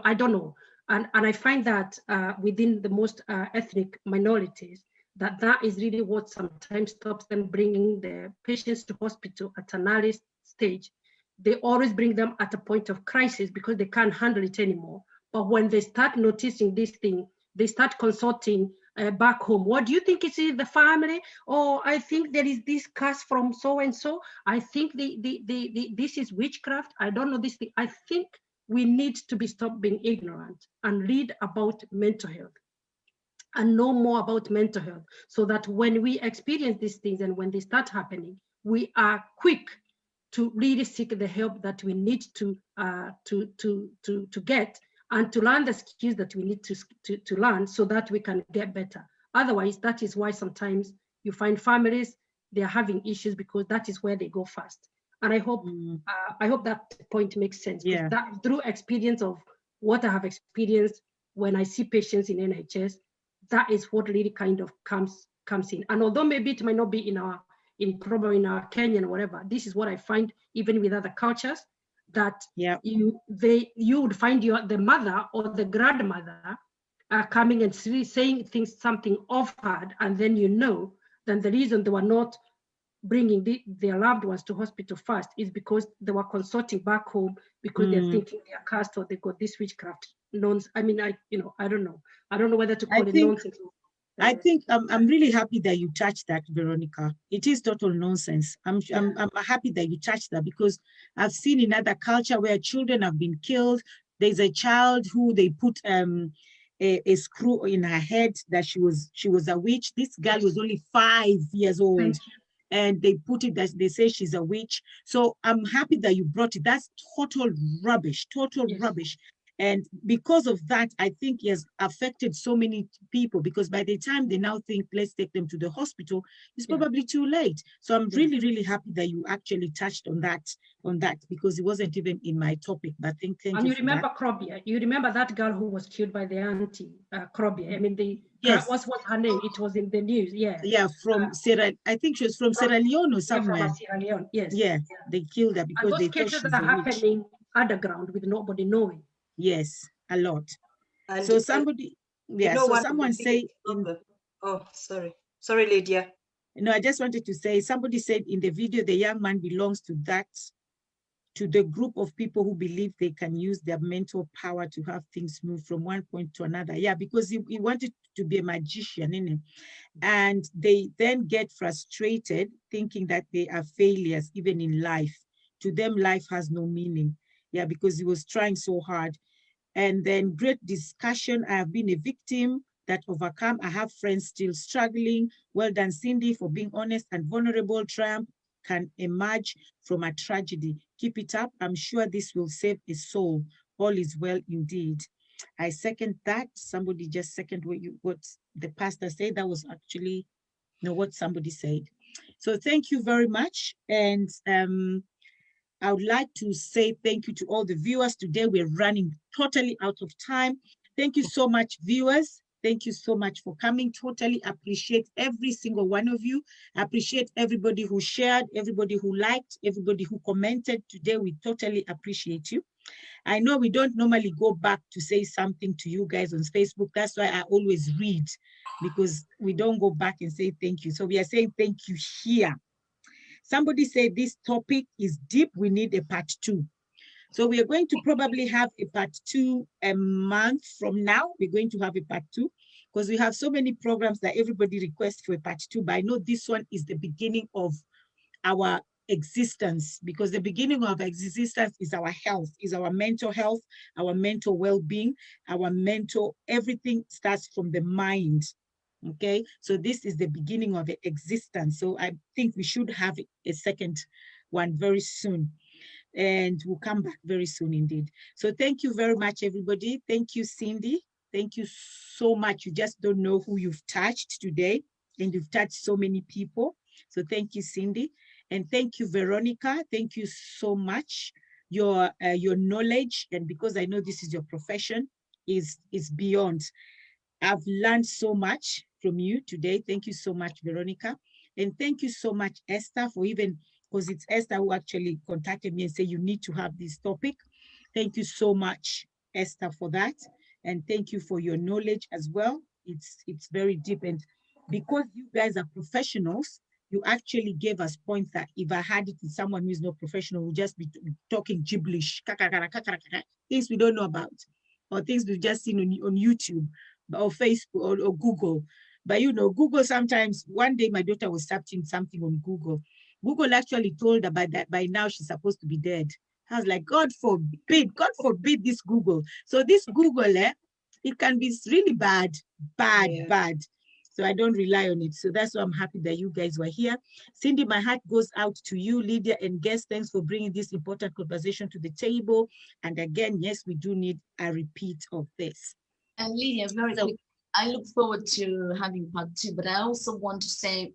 I don't know. And I find that within the most ethnic minorities, that is really what sometimes stops them bringing the patients to hospital at an early stage. They always bring them at a point of crisis because they can't handle it anymore. But when they start noticing this thing, they start consulting back home. What do you think is in the family? Oh, I think there is this curse from so and so. I think this is witchcraft. I don't know this thing. I think we need to stop being ignorant and read about mental health and know more about mental health, so that when we experience these things and when they start happening, we are quick to really seek the help that we need to get, and to learn the skills that we need to learn so that we can get better. Otherwise, that is why sometimes you find families, they are having issues because that is where they go first. And I hope that point makes sense. Yeah. That through experience of what I have experienced when I see patients in NHS, that is what really kind of comes in. And although maybe it might not be probably in our Kenyan or whatever, this is what I find even with other cultures, that you would find the mother or the grandmother coming and saying something off-hard, and then then the reason they were not bringing their loved ones to hospital first is because they were consulting back home because they're thinking they're cursed or they got this witchcraft nonsense. I mean, I don't know whether to call it nonsense. I think I'm really happy that you touched that, Veronica. It is total nonsense. I'm happy that you touched that, because I've seen in other culture where children have been killed. There's a child who they put a screw in her head that she was a witch. This girl was only 5 years old, and they put it that they say she's a witch. So I'm happy that you brought it. That's total rubbish, rubbish. And because of that, I think it has affected so many people, because by the time they now think, let's take them to the hospital, it's probably too late. So I'm really, really happy that you actually touched on that, because it wasn't even in my topic. But thank you. And you remember Krobia? You remember that girl who was killed by the auntie, Krobia? I mean, what was her name? It was in the news. Yeah, from I think she was from Sierra Leone or somewhere. From Sierra Leone, yes. Yeah, they killed her because they thought she's a witch. Those cases are happening underground with nobody knowing. Yes, a lot. And so somebody, so someone say, sorry, Lydia. No, I just wanted to say, somebody said in the video, the young man belongs to the group of people who believe they can use their mental power to have things move from one point to another. Yeah, because he wanted to be a magician, innit? And they then get frustrated thinking that they are failures, even in life. To them, life has no meaning. Yeah, because he was trying so hard. And then great discussion. I have been a victim that overcome. I have friends still struggling. Well done, Cindy, for being honest and vulnerable. Triumph can emerge from a tragedy. Keep it up. I'm sure this will save a soul. All is well indeed. I second that. Somebody just second what the pastor said. That was actually what somebody said. So thank you very much. And I would like to say thank you to all the viewers. Today we're running totally out of time. Thank you so much, viewers. Thank you so much for coming. Totally appreciate every single one of you. I appreciate everybody who shared, everybody who liked, everybody who commented. Today we totally appreciate you. I know we don't normally go back to say something to you guys on Facebook. That's why I always read, because we don't go back and say thank you. So we are saying thank you here. Somebody said this topic is deep. We need a part 2. So we are going to probably have a part 2 a month from now. We're going to have a part 2 because we have so many programs that everybody requests for a part 2. But I know this one is the beginning of our existence, because the beginning of existence is our health, is our mental health, our mental well-being, our mental, everything starts from the mind. Okay, so this is the beginning of existence. So I think we should have a second one very soon, and we'll come back very soon indeed. So thank you very much, everybody. Thank you, Cindy. Thank you so much. You just don't know who you've touched today, and you've touched so many people. So thank you, Cindy. And thank you, Veronica. Thank you so much. Your knowledge, and because I know this is your profession, is beyond. I've learned so much from you today. Thank you so much, Veronica. And thank you so much, Esther, for even, because it's Esther who actually contacted me and said, you need to have this topic. Thank you so much, Esther, for that. And thank you for your knowledge as well. It's very deep. And because you guys are professionals, you actually gave us points that if I had it with someone who is not professional, we'll just be talking gibberish, things we don't know about, or things we've just seen on YouTube or Facebook or Google. But you know, Google sometimes, one day my daughter was searching something on Google. Google actually told her that by now she's supposed to be dead. I was like, God forbid this Google. So this Google, it can be really bad. So I don't rely on it. So that's why I'm happy that you guys were here. Cindy, my heart goes out to you, Lydia and guests. Thanks for bringing this important conversation to the table. And again, yes, we do need a repeat of this. And Lydia, very quick, I look forward to having part 2, but I also want to say,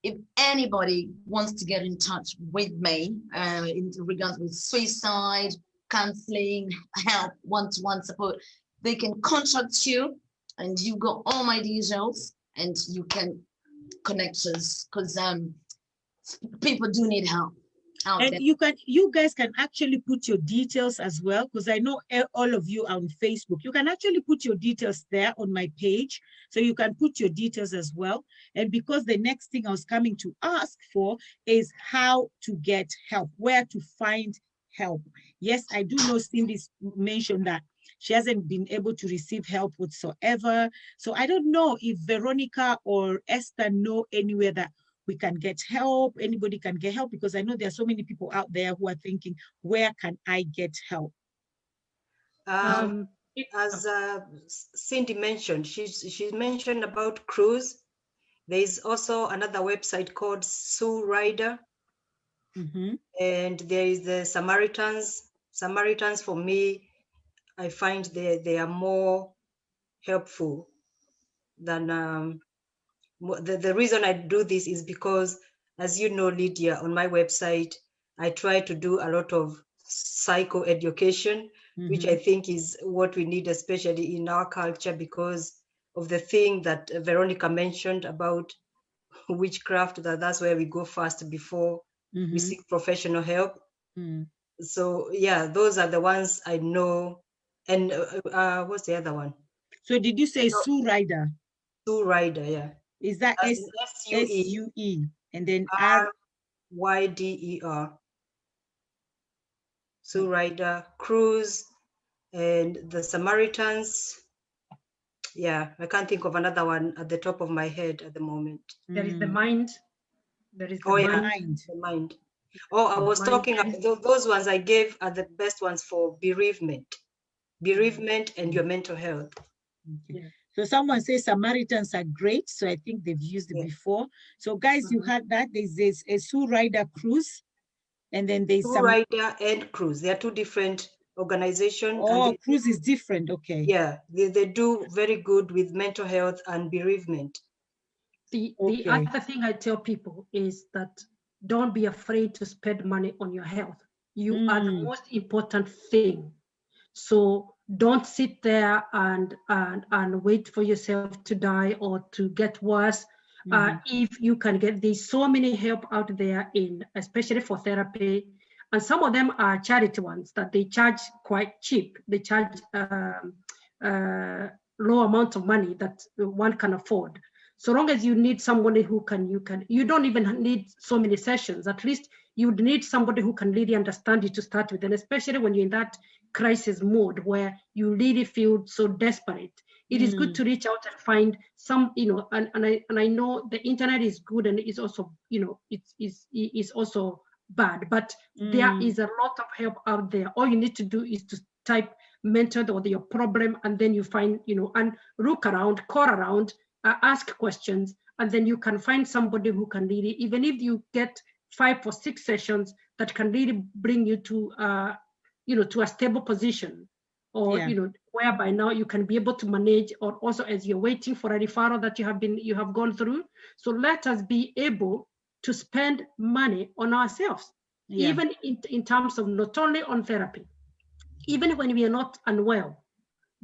if anybody wants to get in touch with me in regards with suicide, counseling, help, one-to-one support, they can contact you, and you got all my details, and you can connect us, because people do need help out and there. You guys can actually put your details as well, because I know all of you are on Facebook. You can actually put your details there on my page, so you can put your details as well. And because the next thing I was coming to ask for is how to get help, where to find help. Yes, I do know Cindy's mentioned that she hasn't been able to receive help whatsoever. So I don't know if Veronica or Esther know anywhere that we can get help, anybody can get help, because I know there are so many people out there who are thinking, where can I get help? As Cindy mentioned, she's mentioned about cruise. There is also another website called Sue Rider. And there is the Samaritans. Samaritans, for me, I find they are more helpful than the reason I do this is because, as you know, Lydia, on my website, I try to do a lot of psychoeducation, which I think is what we need, especially in our culture, because of the thing that Veronica mentioned about witchcraft, that's where we go first before we seek professional help. So yeah, those are the ones I know. And what's the other one? So did you say Sue Rider? Sue Rider, yeah. Is that S-U-E and then R-Y-D-E-R? Sue Rider, Cruise, and the Samaritans. Yeah, I can't think of another one at the top of my head at the moment. There is the mind. There is the mind. The mind. Oh, I was talking about those ones I gave are the best ones for bereavement and your mental health. Okay. So someone says Samaritans are great. So I think they've used it before. So guys, you had that. There's a Sue Rider Cruise, and then there's Sue Rider and Cruise. They are two different organizations. Oh, Cruise is different. Okay. Yeah, they do very good with mental health and bereavement. The other thing I tell people is that don't be afraid to spend money on your health. You are the most important thing. So don't sit there and wait for yourself to die or to get worse. If you can get, there's so many help out there, especially for therapy, and some of them are charity ones that they charge quite cheap. They charge low amount of money that one can afford. So long as you need somebody who you don't even need so many sessions. At least you would need somebody who can really understand you to start with, and especially when you're in that crisis mode where you really feel so desperate. It is good to reach out and find some, and I know the internet is good and it's also, it's also bad, but there is a lot of help out there. All you need to do is to type mentor or your problem, and then you find, and look around, call around, ask questions, and then you can find somebody who can really, even if you get 5 or 6 sessions, that can really bring you to, to a stable position, or whereby now you can be able to manage, or also as you're waiting for a referral that you have gone through. So let us be able to spend money on ourselves, even in terms of not only on therapy, even when we are not unwell.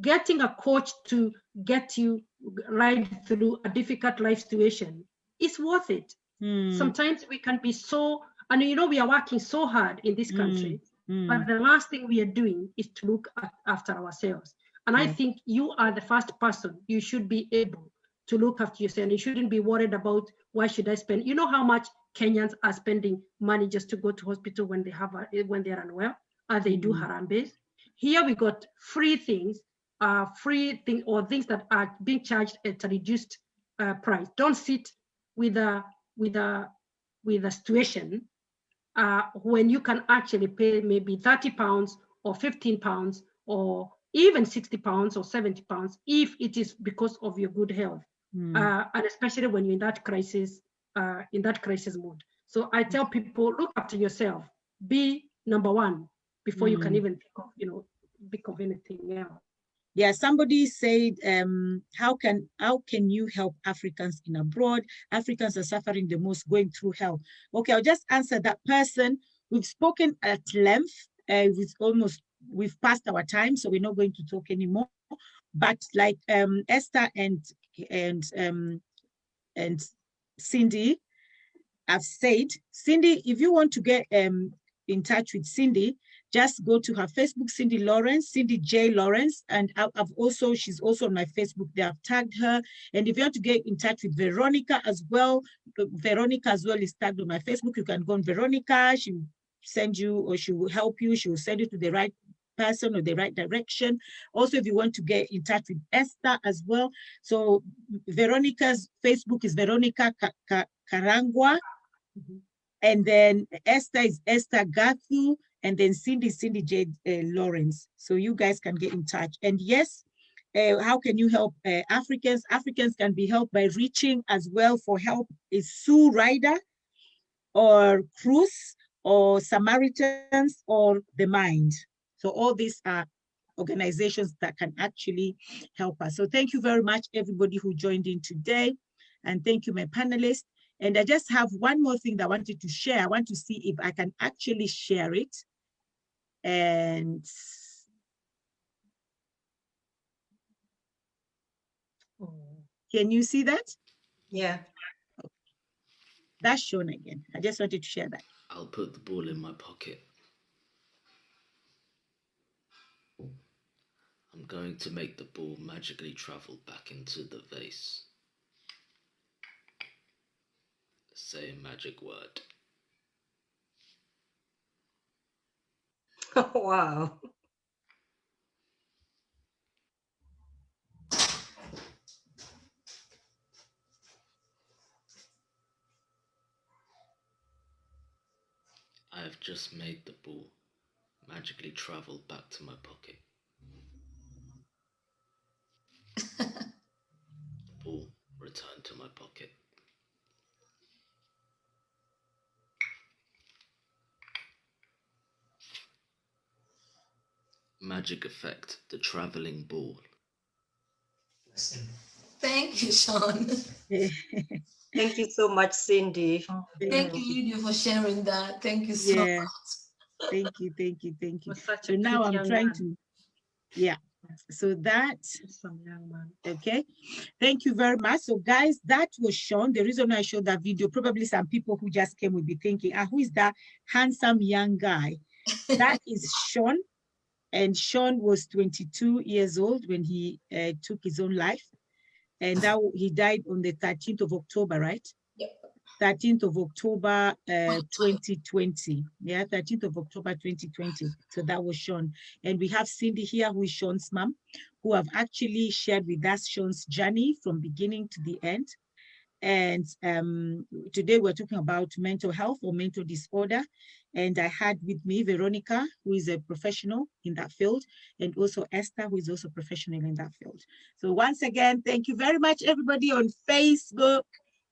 Getting a coach to get you right through a difficult life situation is worth it. Sometimes we can be so, and we are working so hard in this country, but the last thing we are doing is to look after ourselves. And I think you are the first person. You should be able to look after yourself. You shouldn't be worried about, why should I spend? You know how much Kenyans are spending money just to go to hospital when they are unwell, and they do Harambes. Here we got free things, or things that are being charged at a reduced price. Don't sit with a situation when you can actually pay maybe 30 pounds or 15 pounds or even 60 pounds or 70 pounds if it is because of your good health, and especially when you're in that crisis mode. So I tell people, look after yourself, be number one before you can even think of anything else. Yeah, somebody said, how can you help Africans in abroad? Africans are suffering the most, going through hell. Okay, I'll just answer that person. We've spoken at length. We've passed our time, so we're not going to talk anymore. But like Esther and Cindy have said, Cindy, if you want to get in touch with Cindy, just go to her Facebook, Cindy Lawrence, Cindy J. Lawrence, and she's also on my Facebook. They have tagged her. And if you want to get in touch with Veronica as well is tagged on my Facebook. You can go on Veronica. She will send you, or she will help you. She will send you to the right person or the right direction. Also, if you want to get in touch with Esther as well. So Veronica's Facebook is Veronica Karangwa. And then Esther is Esther Gathu. And then Cindy J. Lawrence. So you guys can get in touch. And yes, how can you help Africans? Africans can be helped by reaching as well for help. Is Sue Ryder or Cruz or Samaritans or The Mind. So all these are organizations that can actually help us. So thank you very much, everybody who joined in today. And thank you, my panelists. And I just have one more thing that I wanted to share. I want to see if I can actually share it. And can you see that? Yeah. Okay. That's shown again. I just wanted to share that. I'll put the ball in my pocket. I'm going to make the ball magically travel back into the vase. Say a magic word. Wow. I have just made the ball magically travel back to my pocket. The ball returned to my pocket. Magic effect, the traveling ball. Thank you, Sean. Thank you so much, Cindy. Thank you, Lydia, for sharing that. Thank you so much. Thank you. So now I'm trying man. So that, okay. Thank you very much. So guys, that was Sean. The reason I showed that video, probably some people who just came will be thinking, who is that handsome young guy? That is Sean. And Sean was 22 years old when he took his own life. And now he died on the 13th of October, right? Yep. 13th of October 2020. Yeah, 13th of October 2020. So that was Sean. And we have Cindy here, who is Sean's mom, who have actually shared with us Sean's journey from beginning to the end. And today we're talking about mental health or mental disorder. And I had with me Veronica, who is a professional in that field, and also Esther, who is also professional in that field. So once again, thank you very much, everybody on Facebook.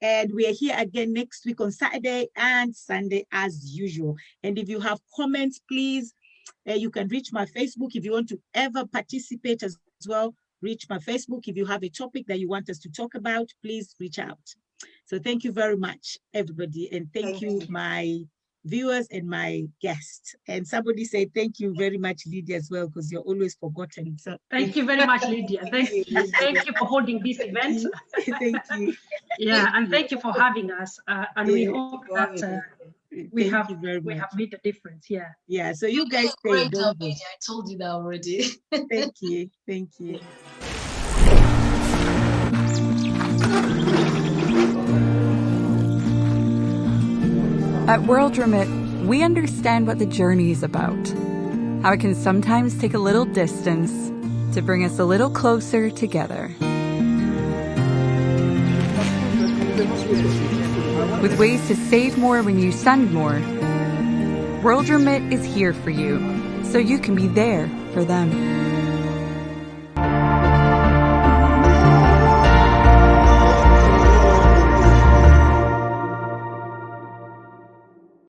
And we are here again next week on Saturday and Sunday as usual. And if you have comments, please, you can reach my Facebook. If you want to ever participate as well, reach my Facebook. If you have a topic that you want us to talk about, please reach out. So thank you very much, everybody. And thank you, my viewers and my guests. And somebody say thank you very much, Lydia, as well, because you're always forgotten. So thank you very much, Lydia. Thank you for holding this event. Thank you. Yeah, and thank you for having us. And we hope that we have made a difference. Yeah. Yeah. So you guys stay. Great job, Lydia. I told you that already. Thank you. Thank you. At World Remit, we understand what the journey is about, how it can sometimes take a little distance to bring us a little closer together. With ways to save more when you send more, World Remit is here for you, so you can be there for them.